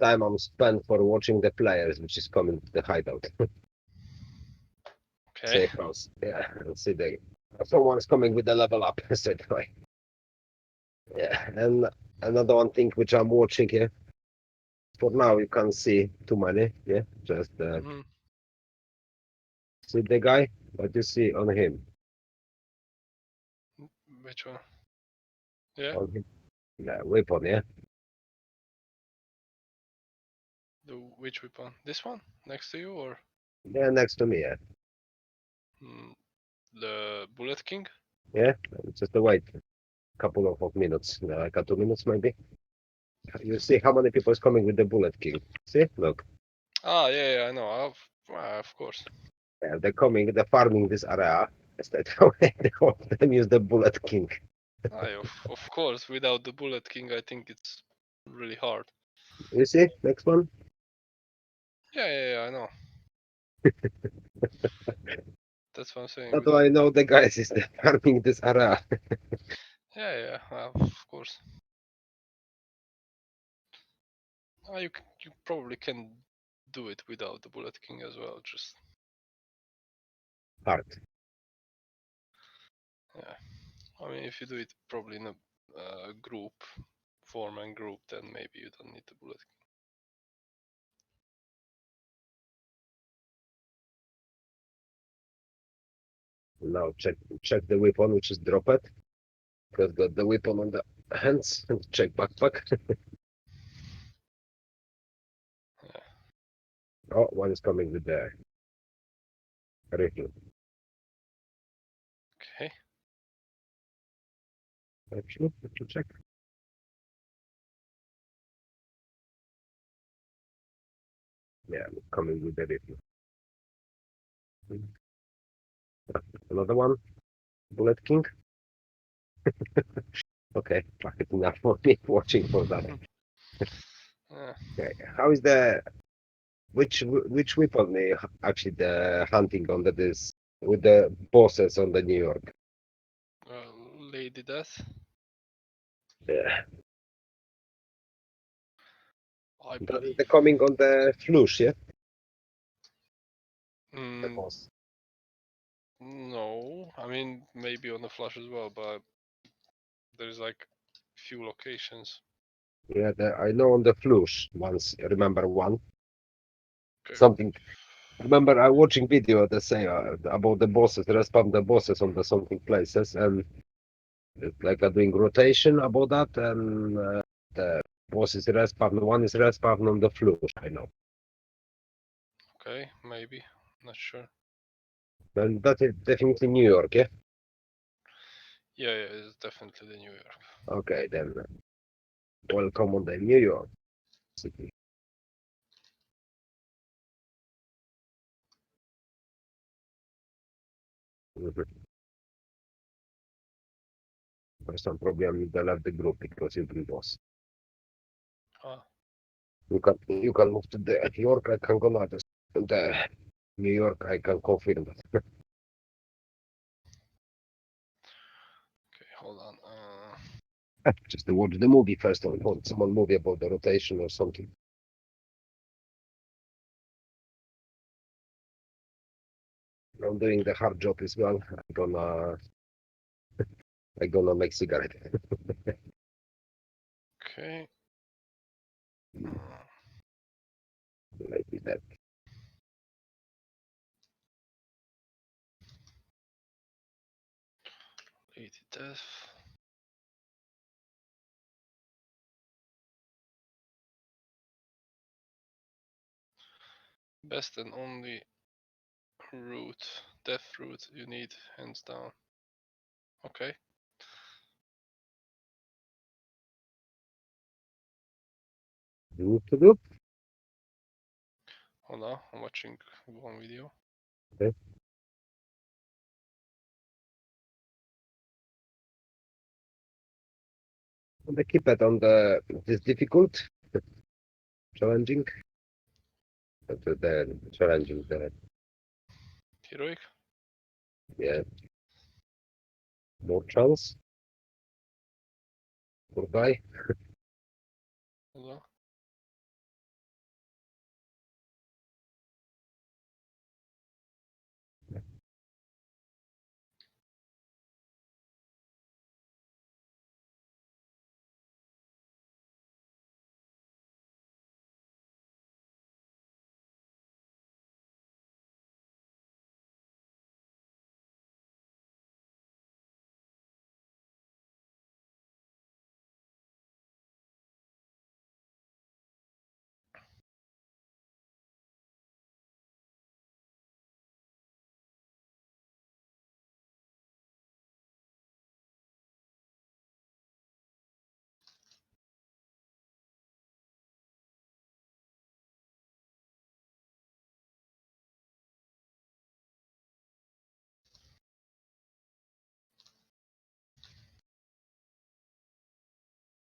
Time I'm spent for watching the players, which is coming to the hideout. Okay. Safe house. Yeah, let's see. Someone's coming with the level up. So yeah, and another one thing which I'm watching here. For now, you can't see too many. Yeah, just see the guy, what you see on him. Which one? Yeah. On him. Yeah, weapon. Yeah. Which weapon? This one next to you or? Yeah, next to me. Yeah. The Bullet King. Yeah, just wait a couple of minutes, like 2 minutes maybe. You see how many people is coming with the Bullet King? See, look. Ah, yeah, I know. Of course. Yeah, they're coming, they're farming this area. Instead, they all of them use the Bullet King. Of course. Without the Bullet King, I think it's really hard. You see, next one. Yeah, I know. That's what I'm saying. That's why I know the guys is farming this area. Yeah, of course. You probably can do it without the Bullet King as well. Just hard. Yeah, I mean, if you do it probably in a group, four-man group, then maybe you don't need the Bullet King. Now check the weapon which is dropped. Because got the weapon on the hands and check backpack. Yeah. Oh, one is coming with the rifle. Okay. Actually, let me check. Yeah, coming with the rifle. Another one. Bullet King. Okay, fuck it, enough for me watching for that. Okay, how is the which weapon actually the hunting on this with the bosses on the New York? Lady Death. Yeah. That is the coming on the flush, yeah? The boss. No, I mean maybe on the flush as well, but there's like few locations. Yeah, I know on the flush once. Remember one? Something. Remember, I watching video that say about the bosses, respawn the bosses on the something places, and like doing rotation about that, and the boss is respawn. One is respawn on the flush. I know. Okay, maybe. Not sure. And that is definitely New York, yeah. Yeah, it's definitely the New York. Okay, then welcome on the New York City. For some problem, you left the group because you didn't boss. You can move to the New York. I can go now to the New York. I can confirm that. Okay, hold on. Just to watch the movie first, or watch someone movie about the rotation or something. I'm doing the hard job as well. I'm gonna make cigarette. Okay. Maybe that. Lady Death. Best and only route, death route you need, hands down. Okay. To do? Hold on, I'm watching one video. Okay. They keep it on this difficult, challenging. The challenging the Heroic? Yeah. More chance. Poor guy. Hello.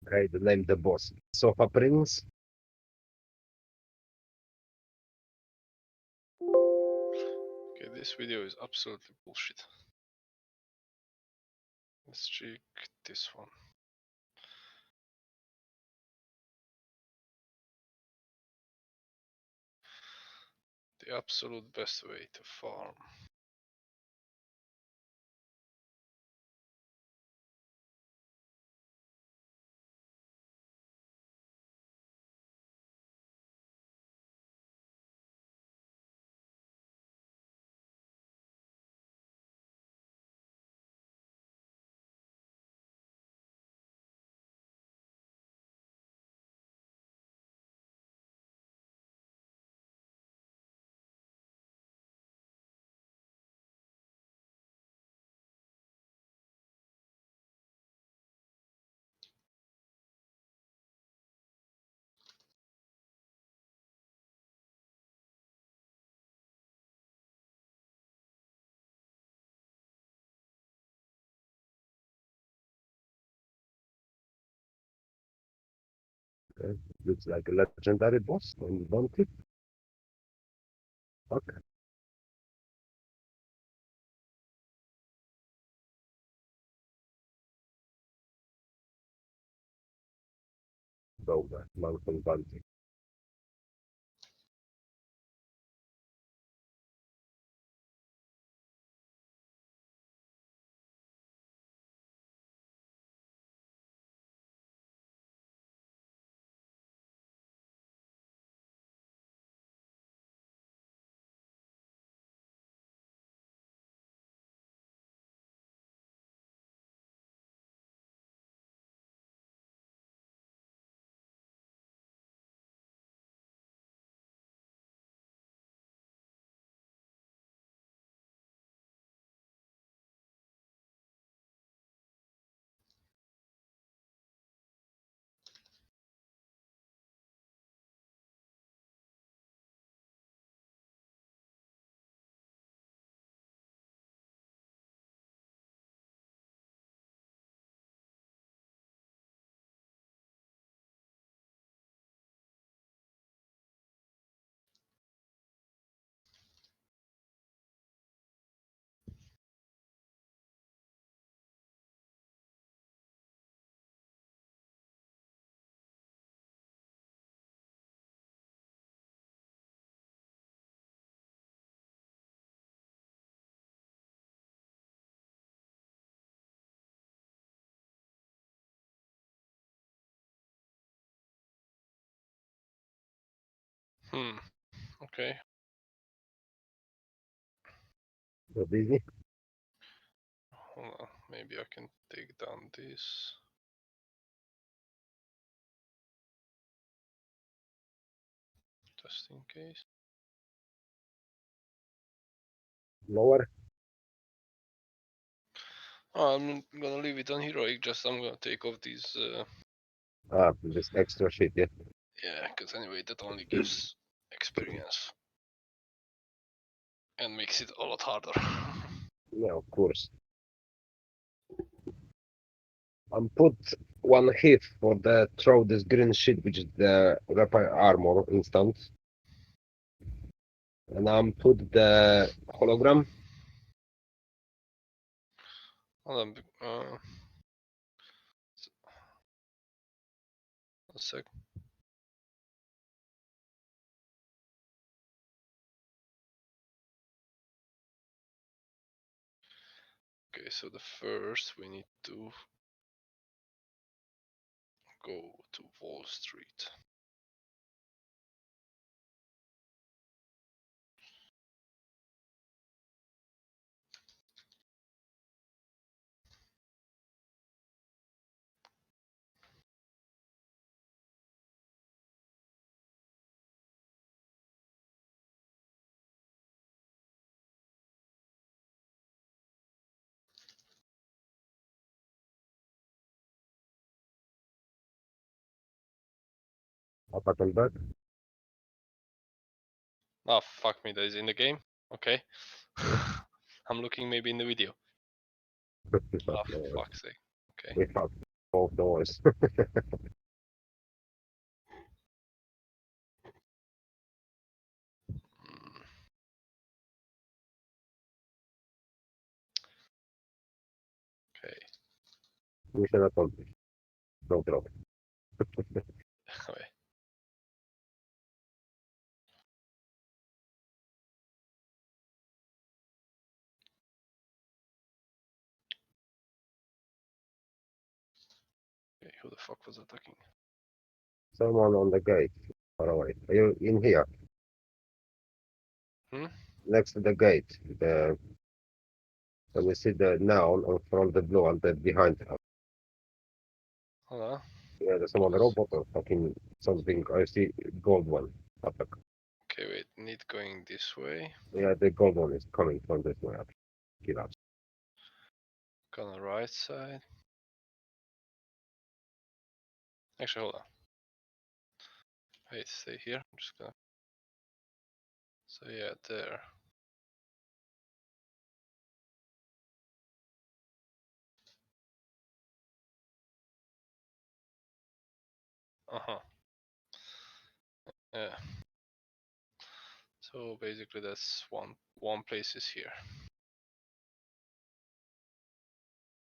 Okay, the name the boss. Sofa Prince. Okay, this video is absolutely bullshit. Let's check this one. The absolute best way to farm. Okay. Looks like a legendary boss on the bounty. Okay. Dobra, mountain bounty. Okay. You're busy? Hold on. Maybe I can take down this. Just in case. Lower? Oh, I'm gonna leave it on heroic, just I'm gonna take off these This extra shit, yeah. yeah, because anyway that only gives experience. And makes it a lot harder. Yeah, of course. I'm put one hit for the throw this green shit, which is the repair armor instant. And I'm put the hologram. Hold on, A sec. Okay, so the first we need to go to Wall Street. Up and back. Oh, fuck me, that is in the game? Okay. I'm looking maybe in the video. Oh, for fuck's sake. Okay. We have both doors. Okay. Mission accomplished. No problem. Okay. Okay, who the fuck was attacking? Someone on the gate. Far away. Are you in here? Hmm? Next to the gate. The so we see the noun on front the blue and then behind her. Hold on. Yeah, there's someone robot or fucking something. I see gold one. Attack. Okay, wait, need going this way. Yeah, the gold one is coming from this way. Get out. Go on the right side. Actually, hold on. Wait, stay here. I'm just gonna. So yeah, there. Uh-huh. Yeah. So basically that's one place is here.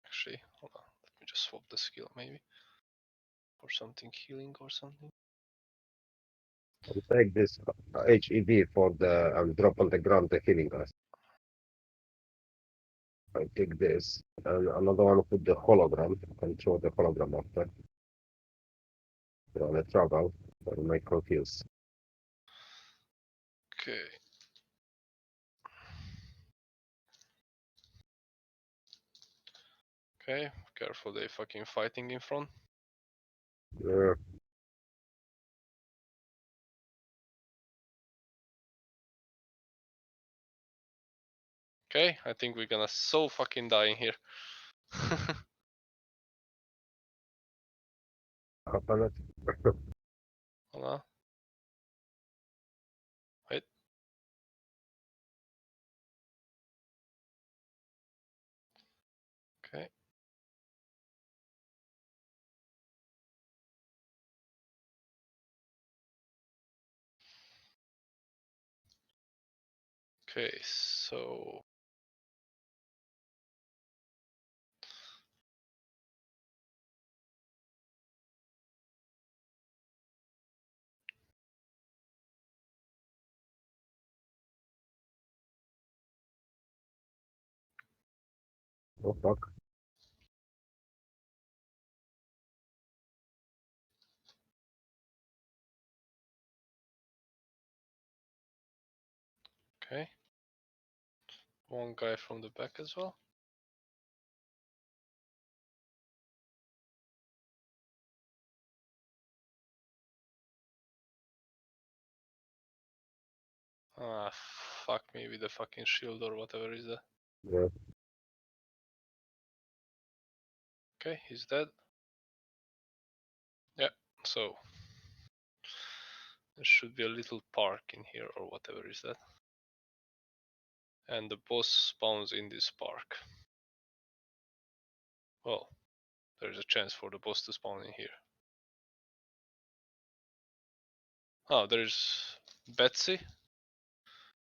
Actually, hold on. Let me just swap the skill maybe. For something healing or something. I'll take this HEV for the drop on the ground the healing us. I take this and another one with the hologram. I can throw the hologram after. On a travel, but I might confuse. Okay. Okay, careful, they fucking fighting in front. Yeah. Okay, I think we're gonna so fucking die in here. Happened. Hold on. Wait. Okay. Okay, so Oh fuck. okay. One guy from the back as well. Ah, fuck me with the fucking shield or whatever is that. Yeah. Okay, he's dead. Yeah, so there should be a little park in here or whatever is that. And the boss spawns in this park. Well, there's a chance for the boss to spawn in here. Oh, there's Betsy.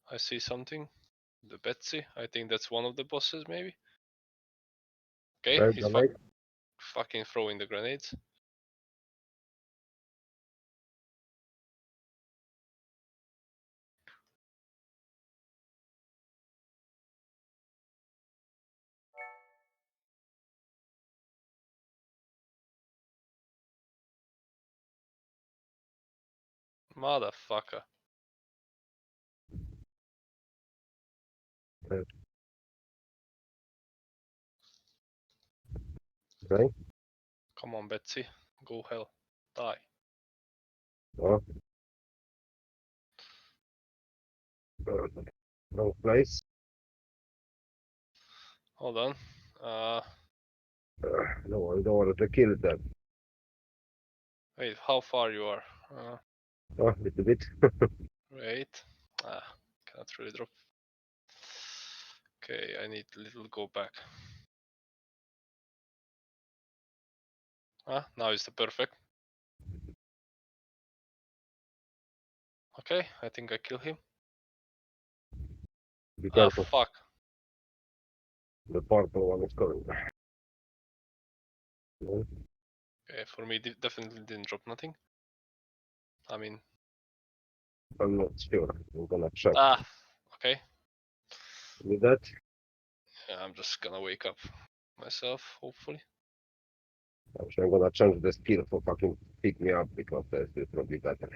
I see something. The Betsy. I think that's one of the bosses, maybe. Okay, he's fucking throwing the grenades. Motherfucker. Okay. Come on, Betsy. Go hell. Die. Oh. Wrong place. Hold on. No, I don't want to kill them. Wait, how far you are? Oh, a little bit. Wait. Cannot really drop. Okay, I need a little go back. Now is the perfect. Okay, I think I kill him. Be careful. Fuck. The purple one is coming. No? Okay, for me, definitely didn't drop nothing. I mean, I'm not sure. I'm gonna check. Okay. With that, Yeah, I'm just gonna wake up myself, hopefully. actually, I'm gonna change the skill for fucking pick me up because this is probably better.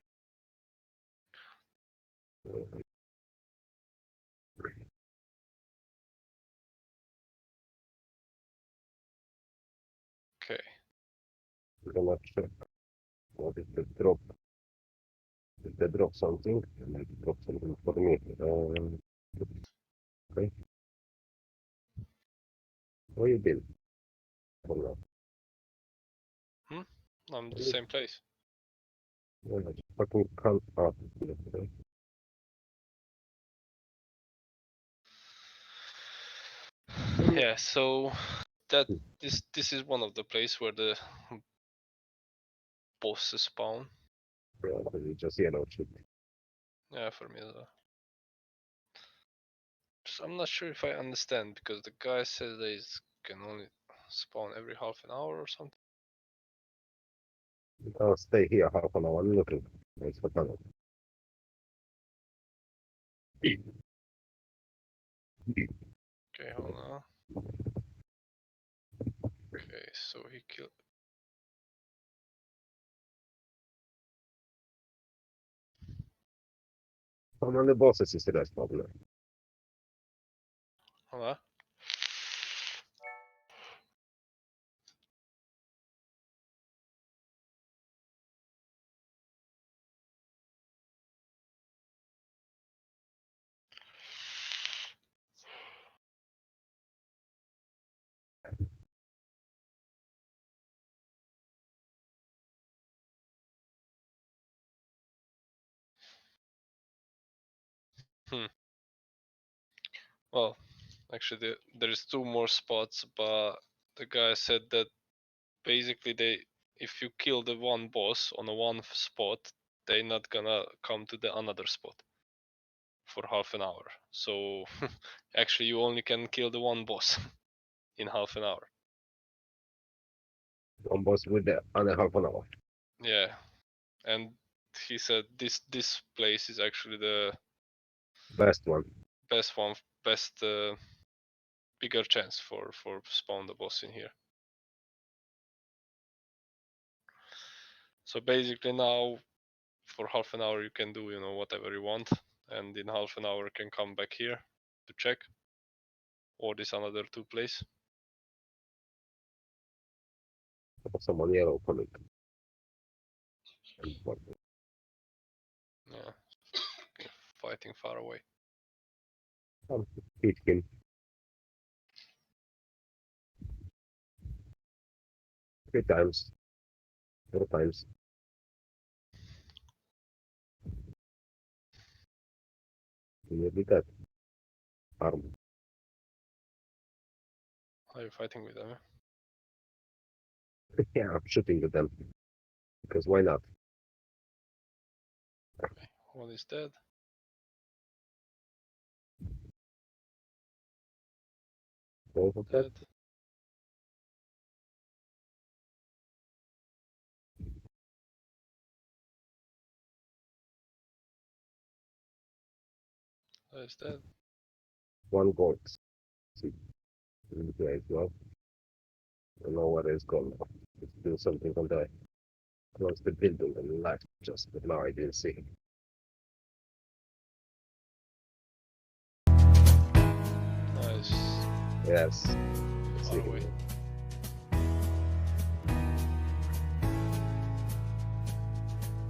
Okay. I'm gonna check what is the drop. If they drop something, and they drop something for me. Okay. Where you been? Oh, no. I'm the same place. Yeah, I just fucking can't up. Okay. Yeah, so that this is one of the places where the bosses spawn. Yeah, but it's just yellow shit. Yeah, for me as well. Just, I'm not sure if I understand because the guy says they can only spawn every half an hour or something. I'll stay here half an hour. I'm looking. Thanks for coming. Okay, hold on. Okay, so he killed. How many bosses is the rest problem? Hold on. Well, actually, there is 2 more spots, but the guy said that basically if you kill the one boss on a one spot, they're not gonna come to the another spot for half an hour. So actually, you only can kill the one boss in half an hour. One boss with the other half an hour. Yeah, and he said this place is actually the Best one. best one, bigger chance for spawn the boss in here. So basically now for half an hour you can do whatever you want, and in half an hour you can come back here to check, or this another 2 place. Someone yellow coming. Yeah, fighting far away. Hit him. 3 times. 4 times. Nearly dead. Arm. Are you fighting with them? Yeah, I'm shooting at them. Because why not? Okay, one is dead. Both of them? Dead. That is dead. 1 gold. See. In the as well. I don't know where it's gone now. Let's do something on that. close the building and left just, but now I didn't see him. Nice. Yes. Let's see Far away. him.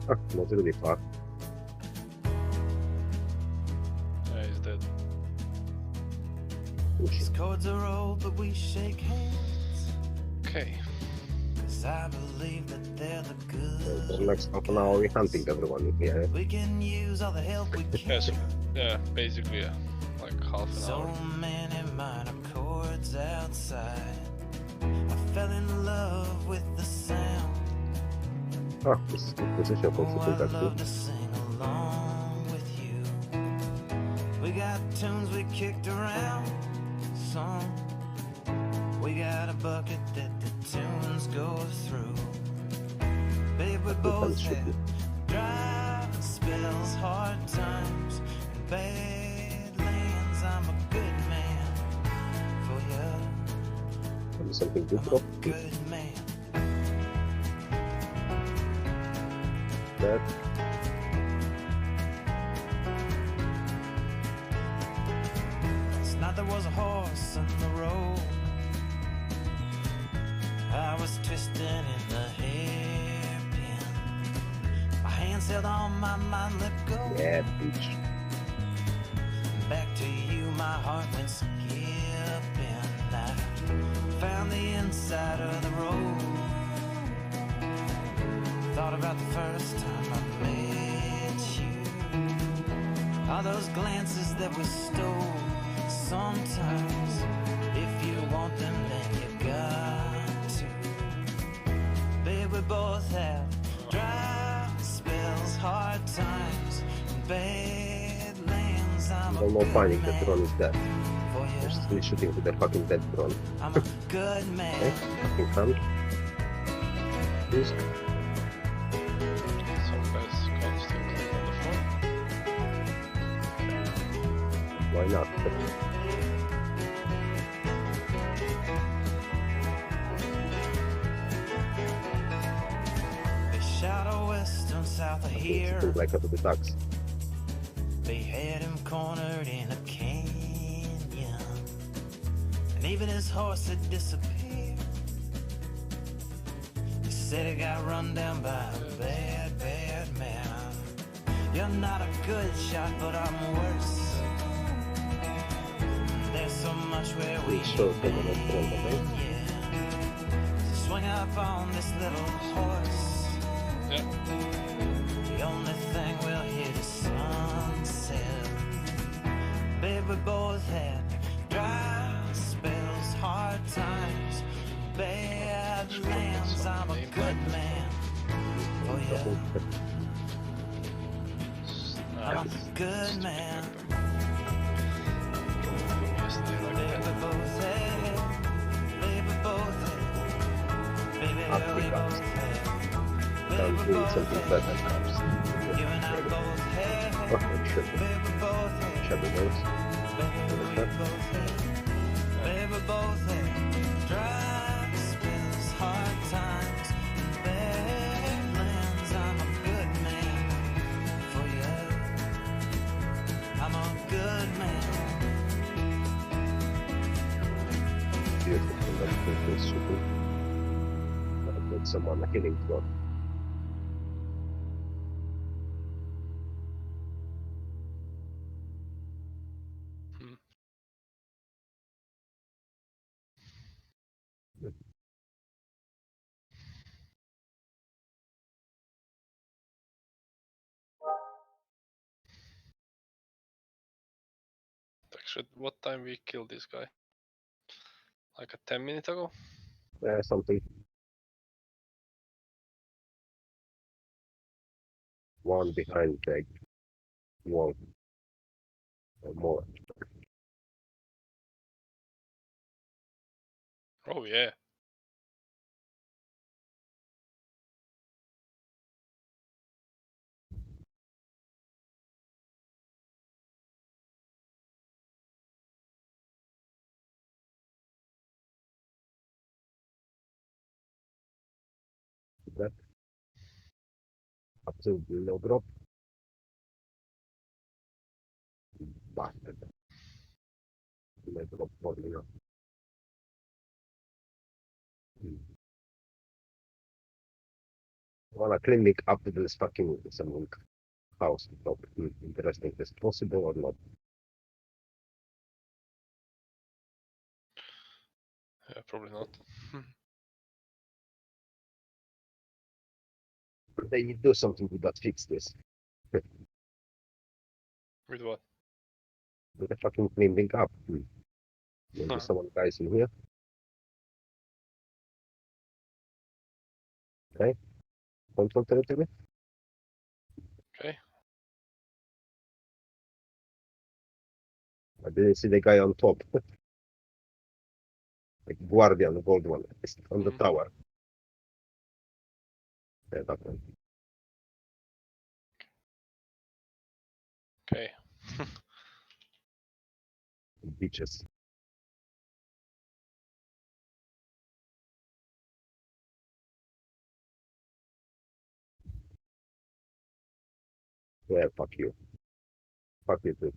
Oh, not really far. Yeah, he's dead. These chords are old, but we shake hands. Okay. 'Cause I believe that they're the good. For the next half an hour, we're hunting everyone in here. We can use all the help we can. Yeah, so, yeah, basically, yeah. Like half an So hour. many minor chords outside. I fell in love with the sound. Oh, this is good position for Oh, something I that love good. to sing along with you. We got tunes we kicked around some. We got a bucket that the tunes go through. Babe, we both had dry spells, hard times, and bad lands. I'm a good man for you. Something good, bro. Good man. That. Last night there was a horse in the road. I was twisting in the hairpin. My hands held on, my mind let go. Yeah, bitch. Back to you, my heart went skipping. I found the inside of the road. Thought about the first time I met you. All those glances that we stole. Sometimes, if you want them, then you got to. Babe, we both have dry spells, hard times, and bad lands. I'm No a more good finding the man drone is dead. for They're you. still shooting with the fucking dead drone. I'm a good man. Okay, fucking come. Please. Some guys constantly on the phone. Why not? They shot a west and south of here. Something like out of the ducks. They had him cornered in a canyon. And even his horse had disappeared. They said he got run down by a bad, bad man. You're not a good shot, but I'm worse. There's so much where we Sure, ain't been, yeah. Swing up on this little horse. Yeah. The only thing we'll hit is sunset. Babe, we both had dry spells, hard times, bad lands. I'm a good man for you. I'm a good man. Babe, we both had. Babe, we both had. Baby, we both had. I'm doing something better perhaps. You and I both had. Oh, I'm sure. Babe, we both had. Shadow Notes. Baby, we both had dry spells, hard times, bad lands. I'm a good man for you. I'm a good man. Beautiful. And then it's super. I'll put some on the healing floor. Actually, what time we killed this guy? Like a 10 minutes ago? Something. One behind the wall. Or more. Oh yeah. That. Absolutely no drop. Bastard. No drop for me now. Wanna clinic up to this fucking some house top. Interesting. Is possible or not? Yeah, probably not. They need to do something to that fix this. With what? With the fucking cleaning up. Maybe someone guys in here. Okay. Control territory. Okay. I didn't see the guy on top. Like Guardian, the gold one. It's on the tower. Yeah, that one. Okay. Beaches. Yeah, fuck you. Fuck you too.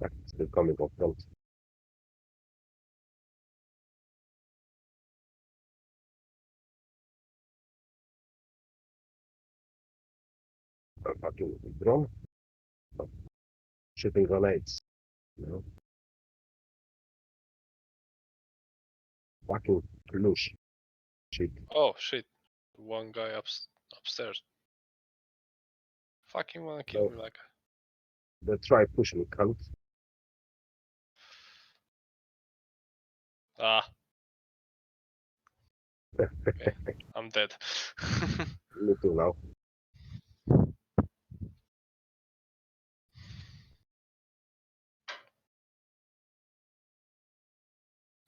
Back still coming off front. Fucking drone. Shooting grenades. You know? Fucking lush. Shit. Oh shit! One guy upstairs. Fucking wanna kill me like. They try push me, cunt. Ah. Okay. I'm dead. Me too now.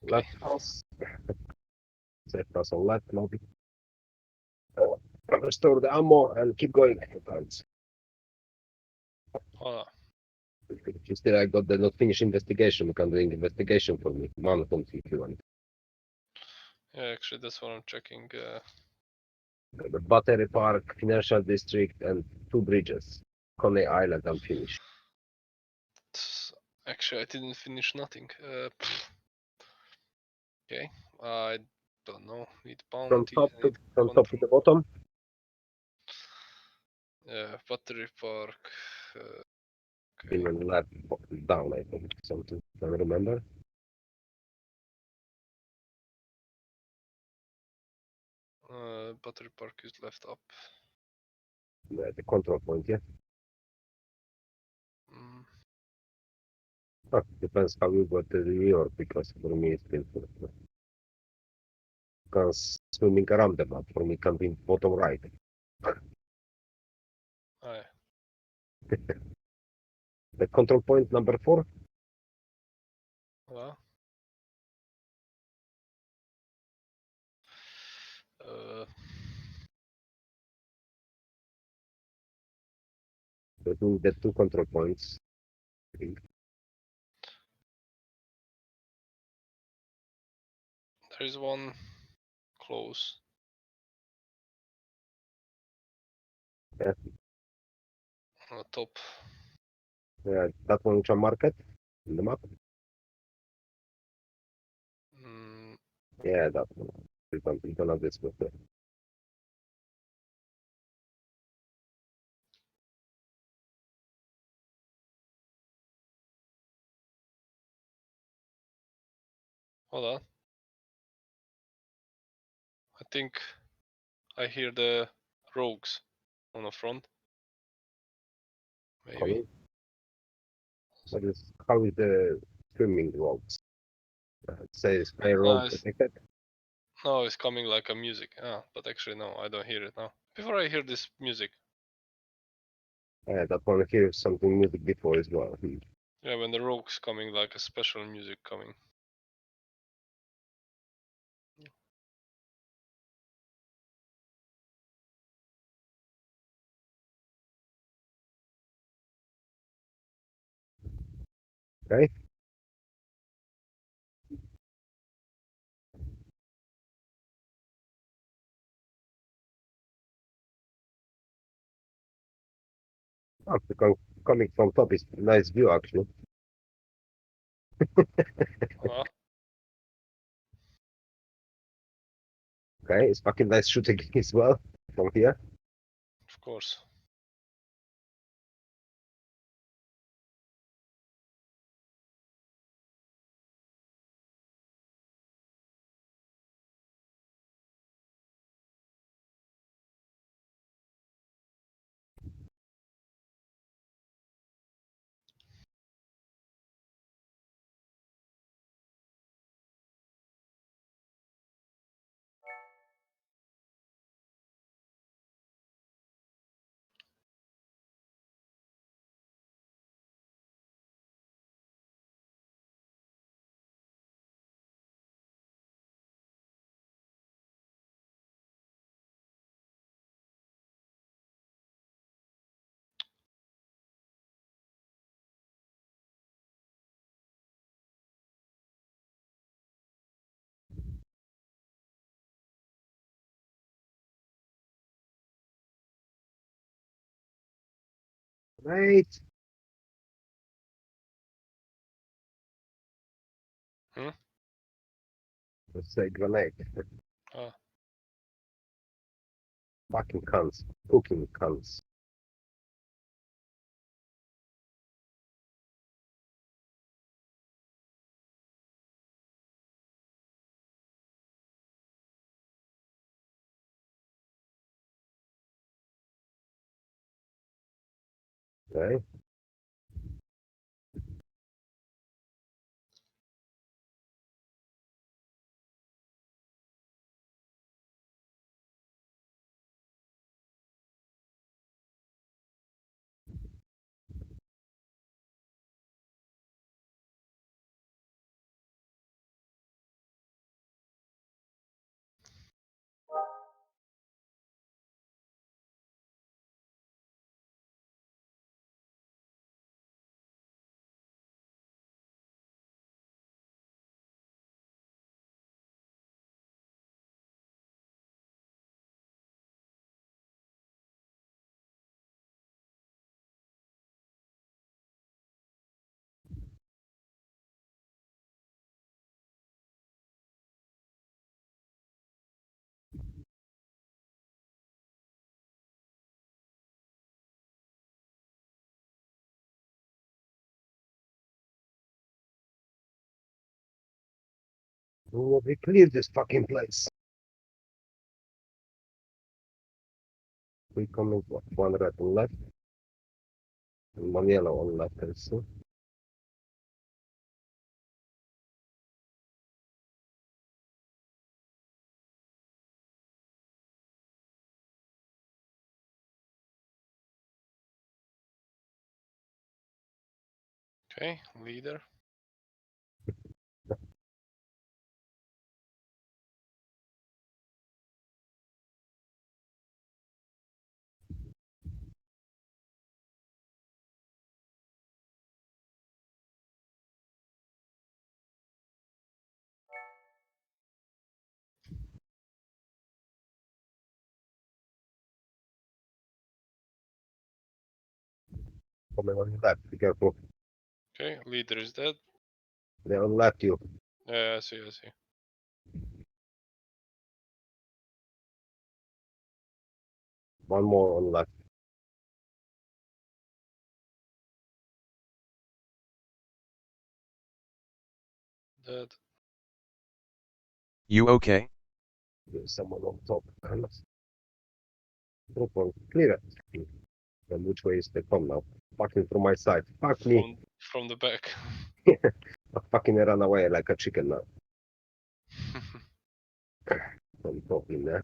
Left house. Set us on left lobby. Restore the ammo and keep going. Guys. Hold on. If you still I got the not finished investigation, you can do investigation for me. Manhunt if you want. Yeah, actually, that's what I'm checking. The Battery Park, Financial District, and 2 bridges. Coney Island unfinished. Actually, I didn't finish nothing. Okay, I don't know. Need From bounty. top to Need the bottom. Battery Park. Even left down, I think. Something. I don't remember. Battery Park is left up. Yeah, the control point, yeah. Mm. Depends how you go to New York, because for me it's been because swimming around the map for me can be bottom right. Aye. The control point number 4. Well. The two control points. I think. There is one close. Yeah. On the top. Yeah, that one which I market in the map. Yeah, that one. You don't have this with the Hold on. I think I hear the rogues on the front. Maybe. Colin. How is the swimming rogues? It says play rogue detected. No, it's coming like a music. But actually no, I don't hear it now. Before I hear this music. Yeah, that one hears something music before as well. Yeah, when the rogues coming like a special music coming. Okay. the coming from top is nice view actually. Huh? Okay, it's fucking nice shooting as well from here. Of course. Right. Hmm? Let's say grenade. Ah. Fucking cunts. Cooking cunts. Okay. We cleared this fucking place. We coming what, one red on left and one yellow on left, I see. Okay, leader. Coming on your left, be careful. Okay, leader is dead. They're on left you. Yeah, I see, I see. One more on left. Dead. You okay? There's someone on top. Drop one. Clear it. And which way is they come now? Fucking from my side. Fuck me. From the back. I fucking run away like a chicken now. From top in there.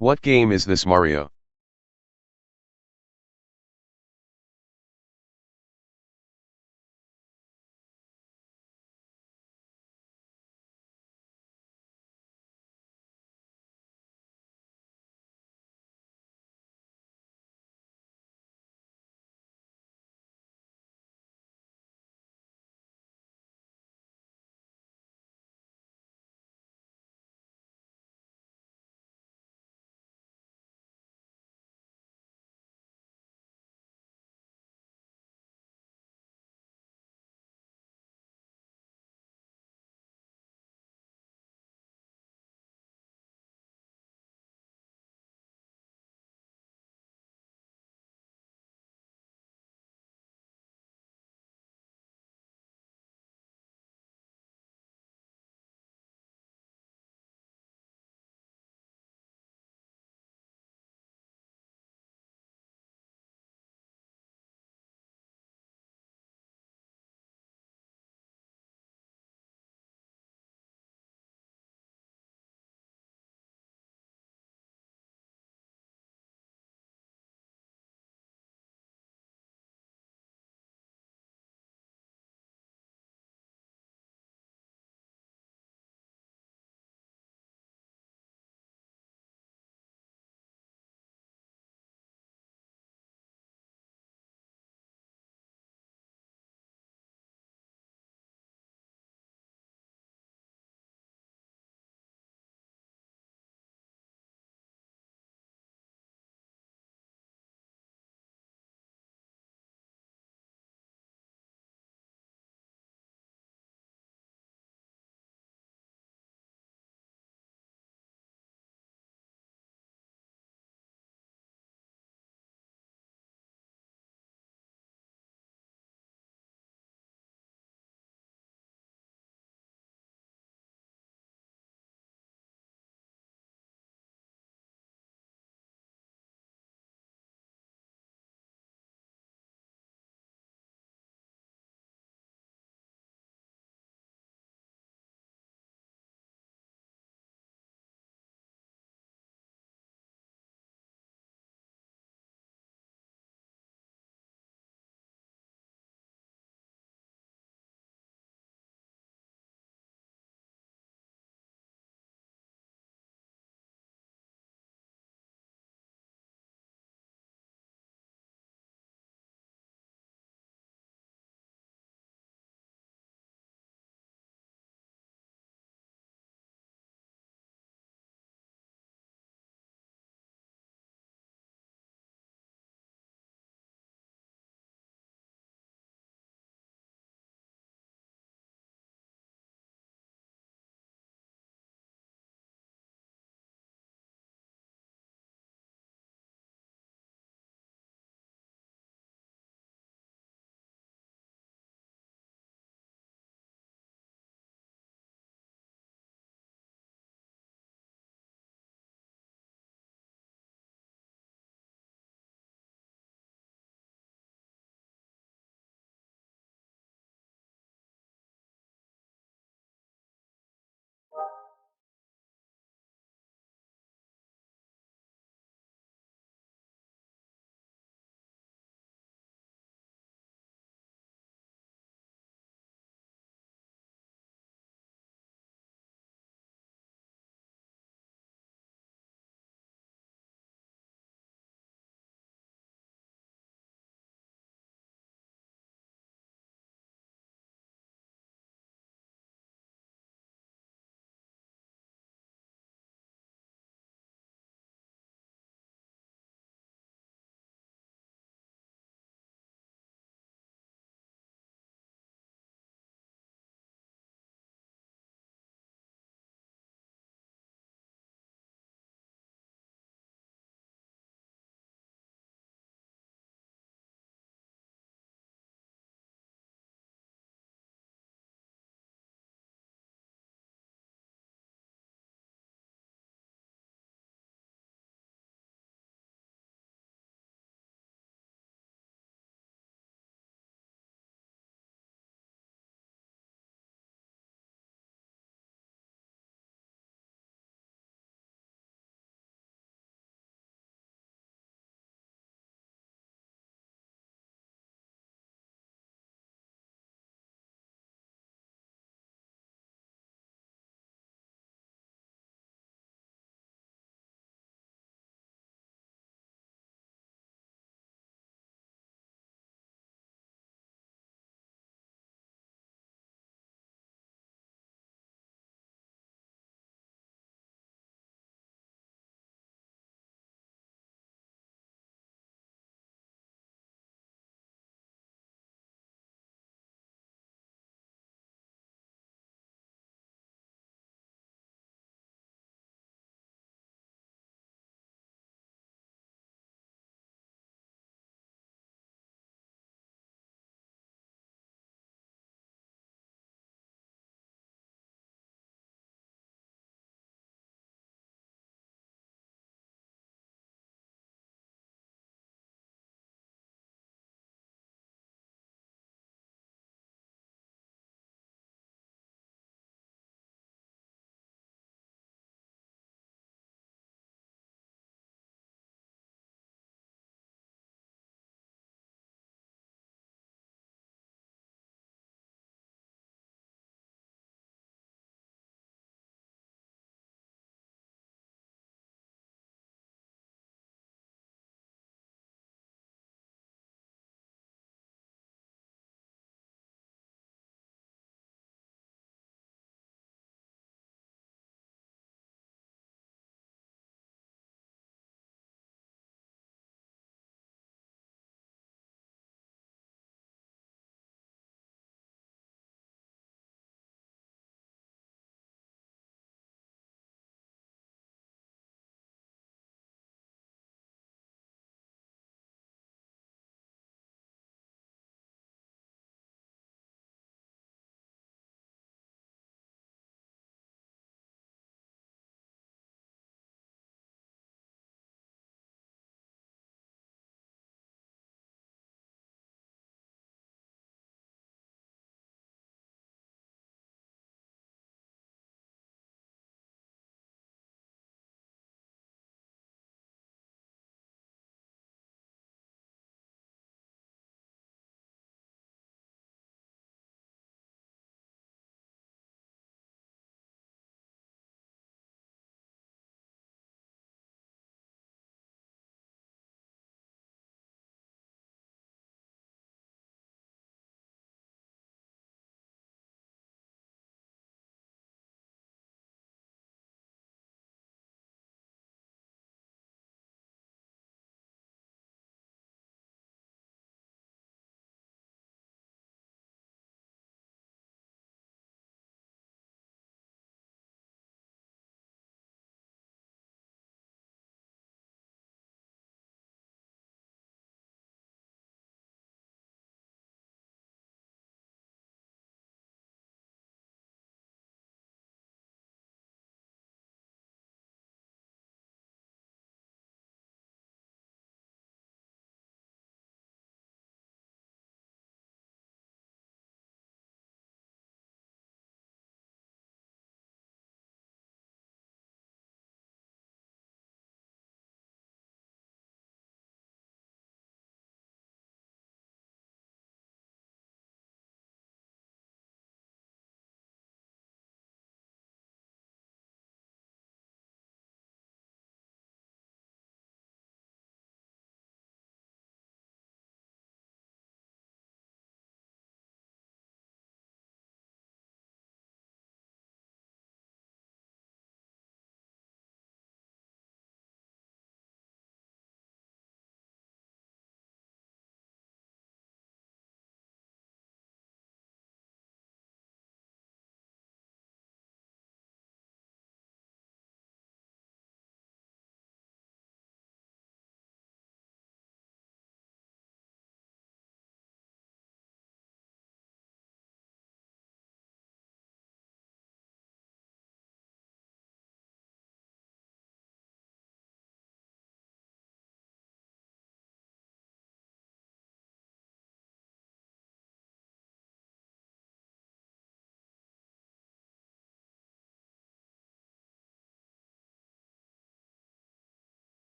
What game is this, Mario?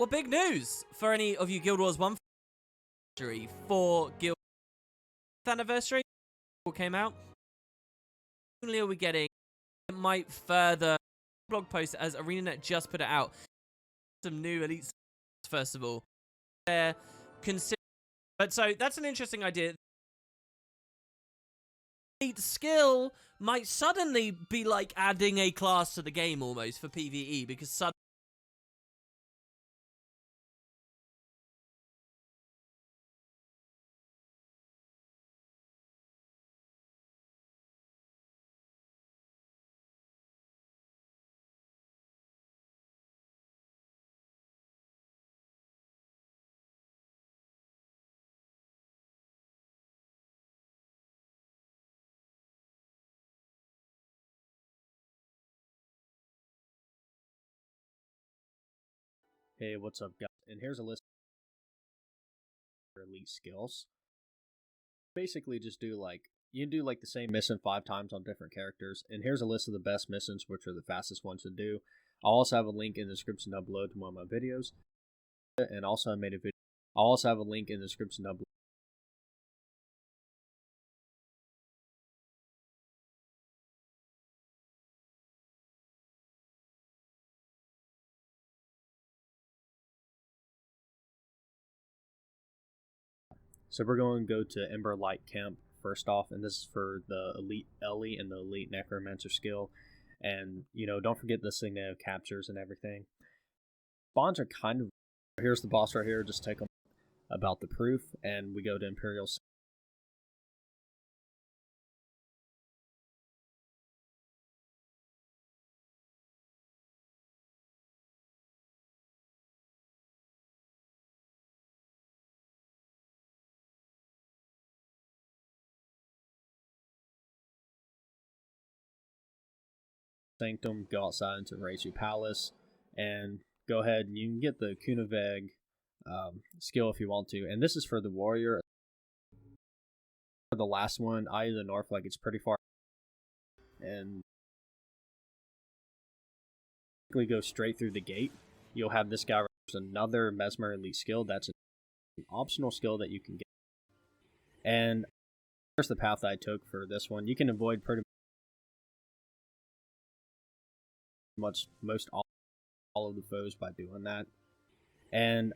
Well, big news for any of you Guild Wars 1 anniversary for Guild anniversary came out. Not only are we getting, it might further blog post as ArenaNet just put it out. Some new elite first of all. But so that's an interesting idea. Elite skill might suddenly be like adding a class to the game almost for PvE because suddenly Hey, what's up, guys? And here's a list of elite skills. Basically, just do like you do like the same mission 5 times on different characters. And here's a list of the best missions, which are the fastest ones to do. I'll also have a link in the description down below to one of my videos. And also, I made a video. I'll also have a link in the description down below. So we're going to go to Ember Light Camp first off, and this is for the Elite Ellie and the Elite Necromancer skill. And, you know, don't forget this thing that captures and everything. Bonds are kind of... Here's the boss right here, just take them about the proof, and we go to Imperial... Sanctum, go outside into Reisu Palace, and go ahead and you can get the Kunaveg skill if you want to. And this is for the warrior. For the last one, Eye of the North, like it's pretty far. And go straight through the gate. You'll have this guy. There's another Mesmer Elite skill. That's an optional skill that you can get. And here's the path that I took for this one. You can avoid pretty much most all of the foes by doing that. And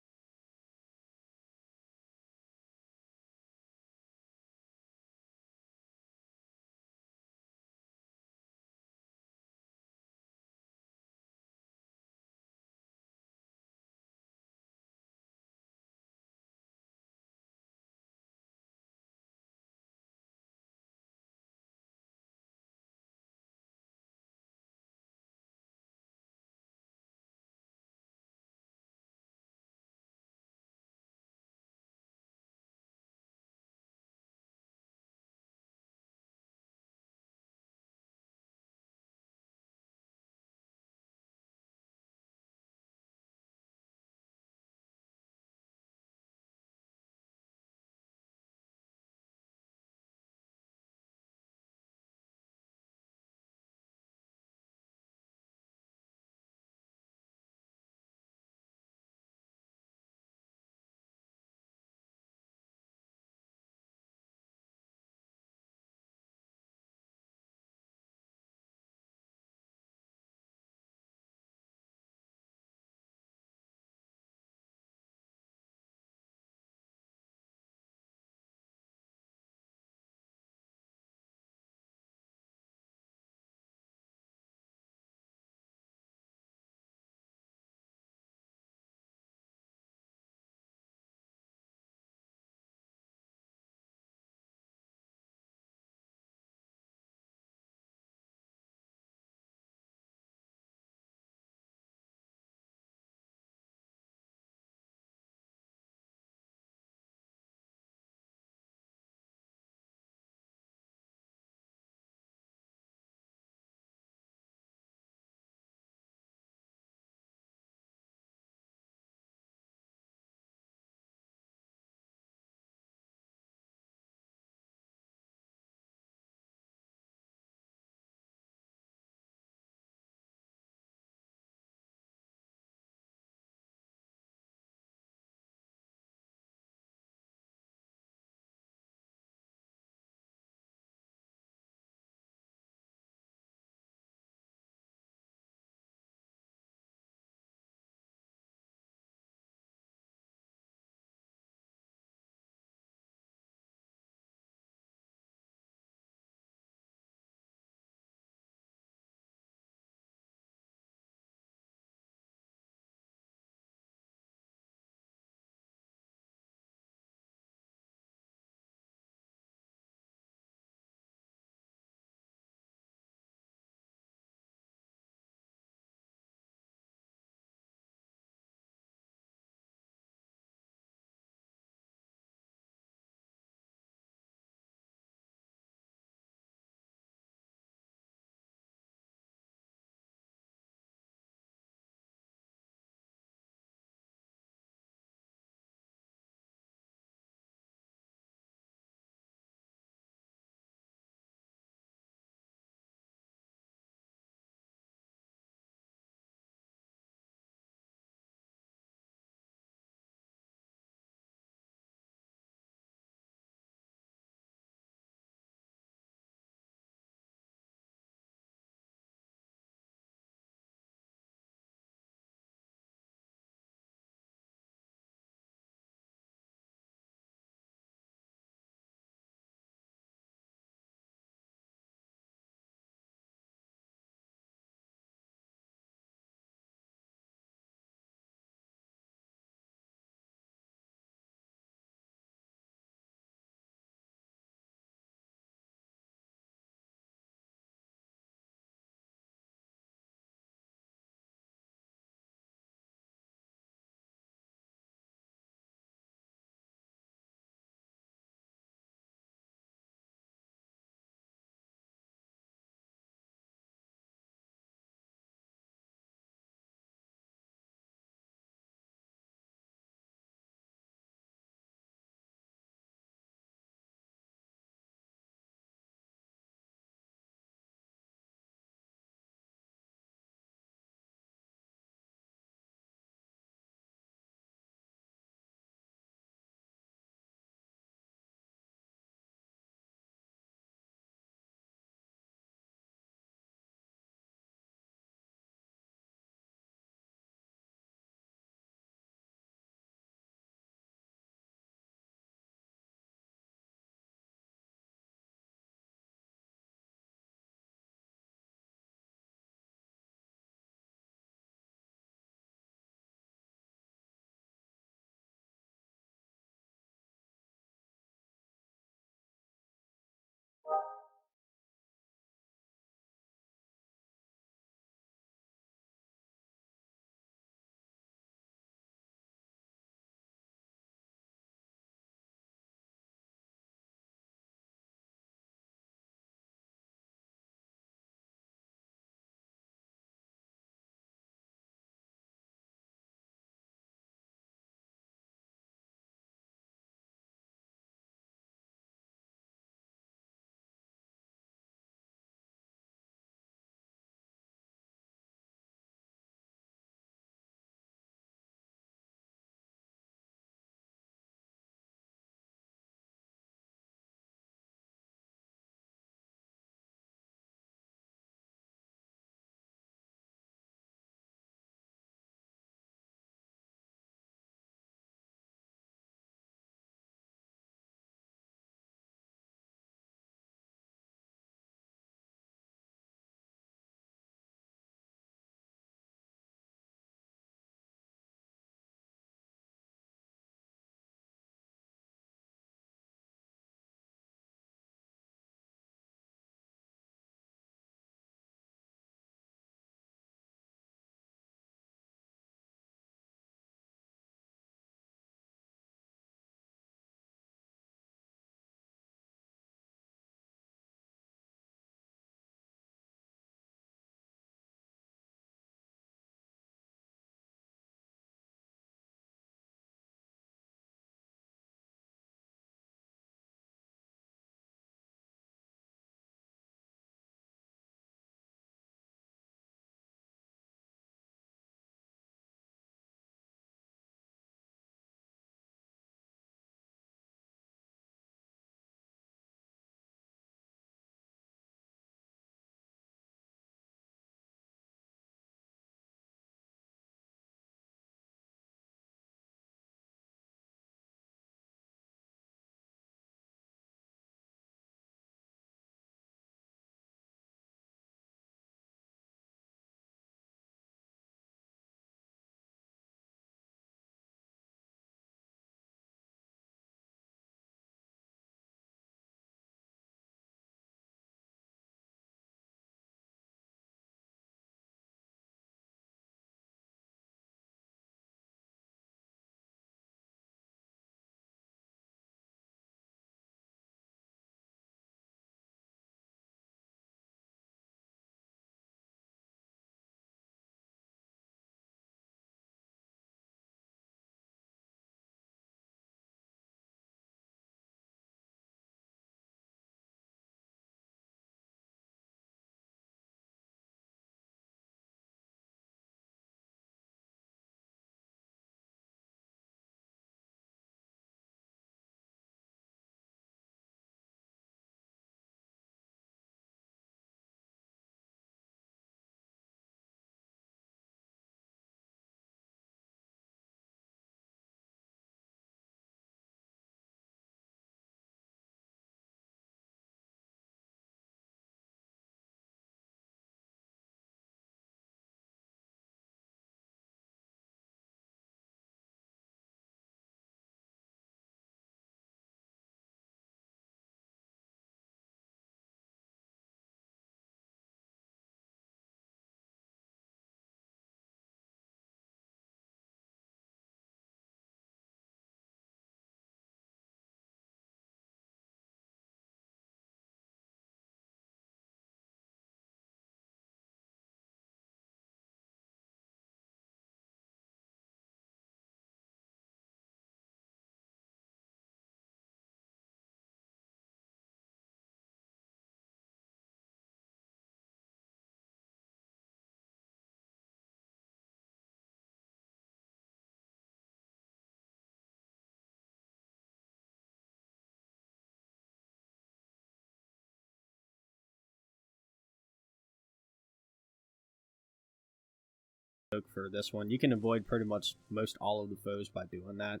for this one. You can avoid pretty much most all of the foes by doing that.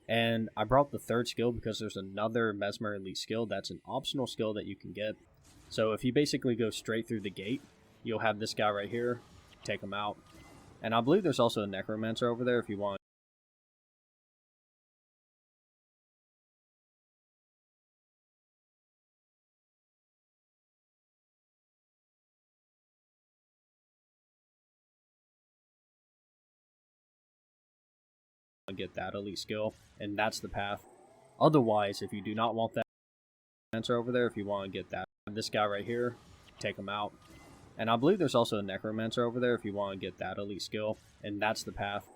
And I brought the third skill because there's another Mesmer Elite skill that's an optional skill that you can get. So if you basically go straight through the gate, you'll have this guy right here, take him out. And I believe there's also a Necromancer over there if you want. Get that elite skill, and that's the path. Otherwise, if you do not want that answer over there, if you want to get that, this guy right here, take him out. And I believe there's also a Necromancer over there if you want to get that elite skill, and that's the path.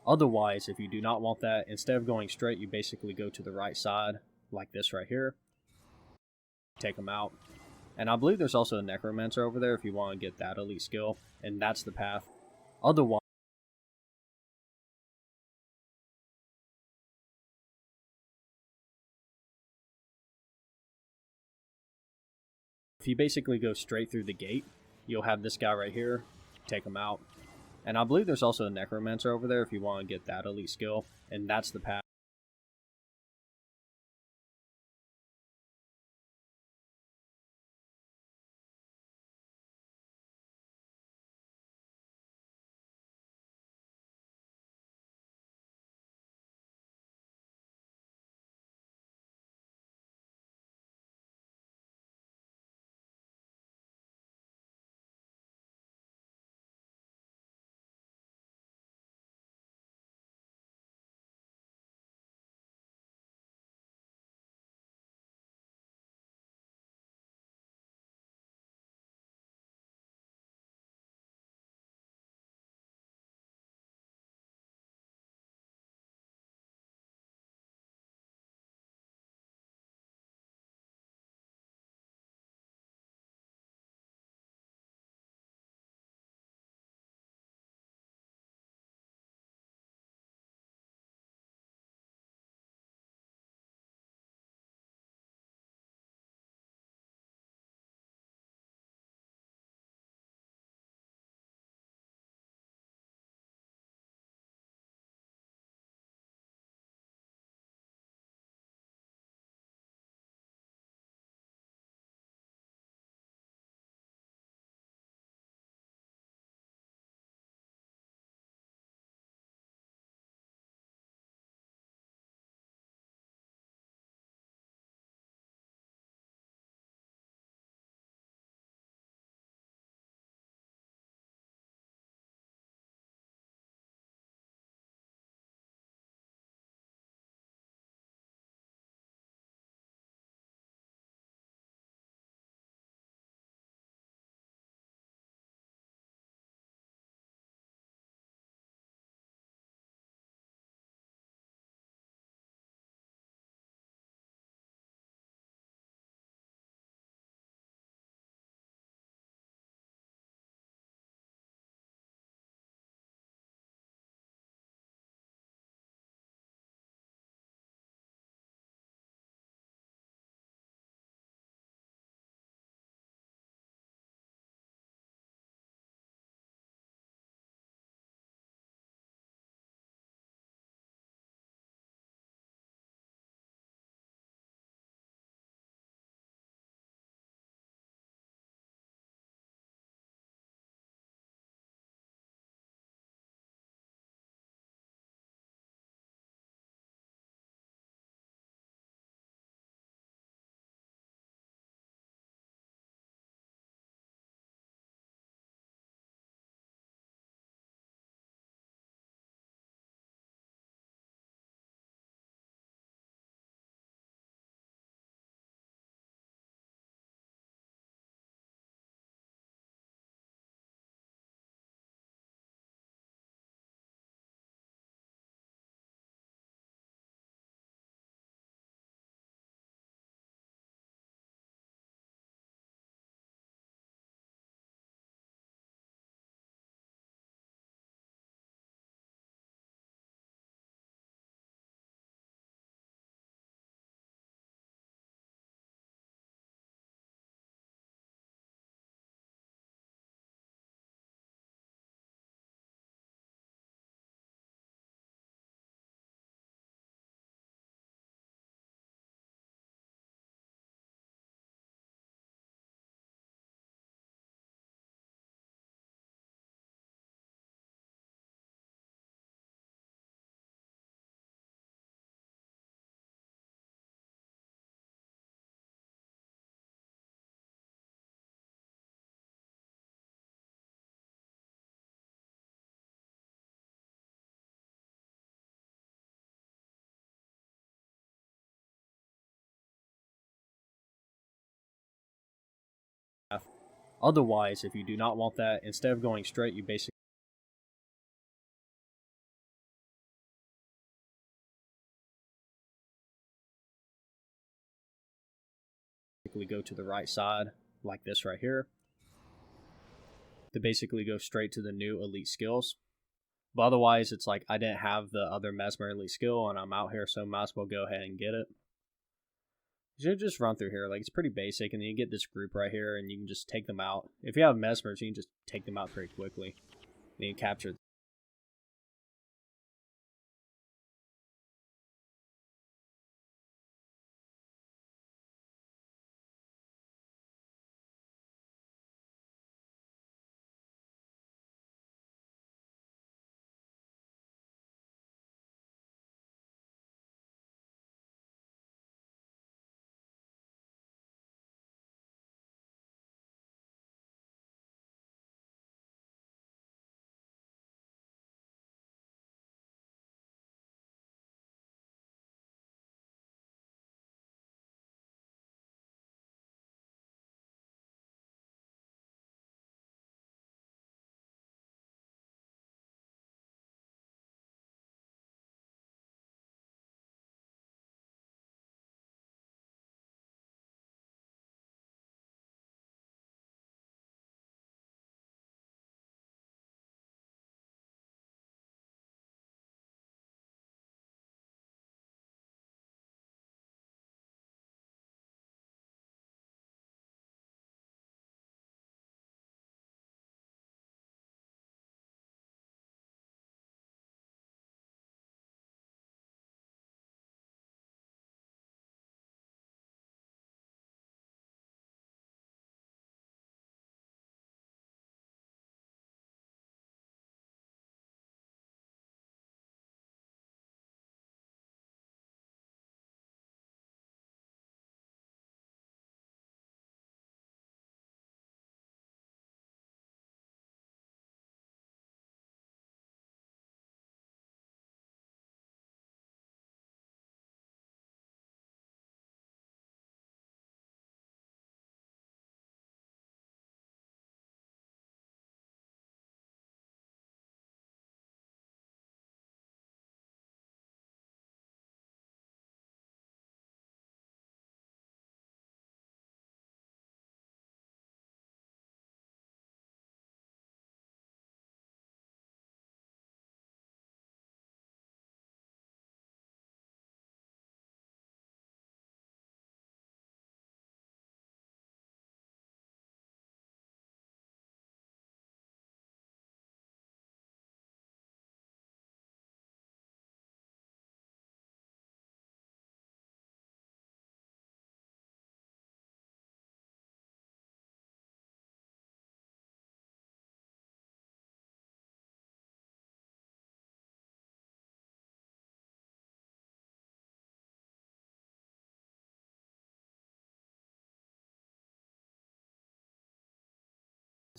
Otherwise, if you do not want that, instead of going straight, you basically go to the right side, like this right here. Take him out. And I believe there's also a Necromancer over there if you want to get that elite skill, and that's the path. Otherwise, if you basically go straight through the gate, you'll have this guy right here, take him out. And I believe there's also a Necromancer over there if you want to get that elite skill, and that's the path. Otherwise, if you do not want that, instead of going straight, you basically go to the right side, like this right here, to basically go straight to the new elite skills. But otherwise, it's like I didn't have the other Mesmer elite skill, and I'm out here, so might as well go ahead and get it. You should just run through here, like it's pretty basic, and then you get this group right here, and you can just take them out. If you have Mesmers, you can just take them out pretty quickly. Then you capture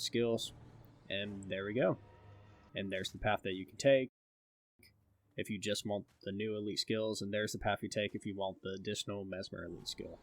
skills, and there we go. And there's the path that you can take if you just want the new elite skills, and there's the path you take if you want the additional Mesmer elite skill.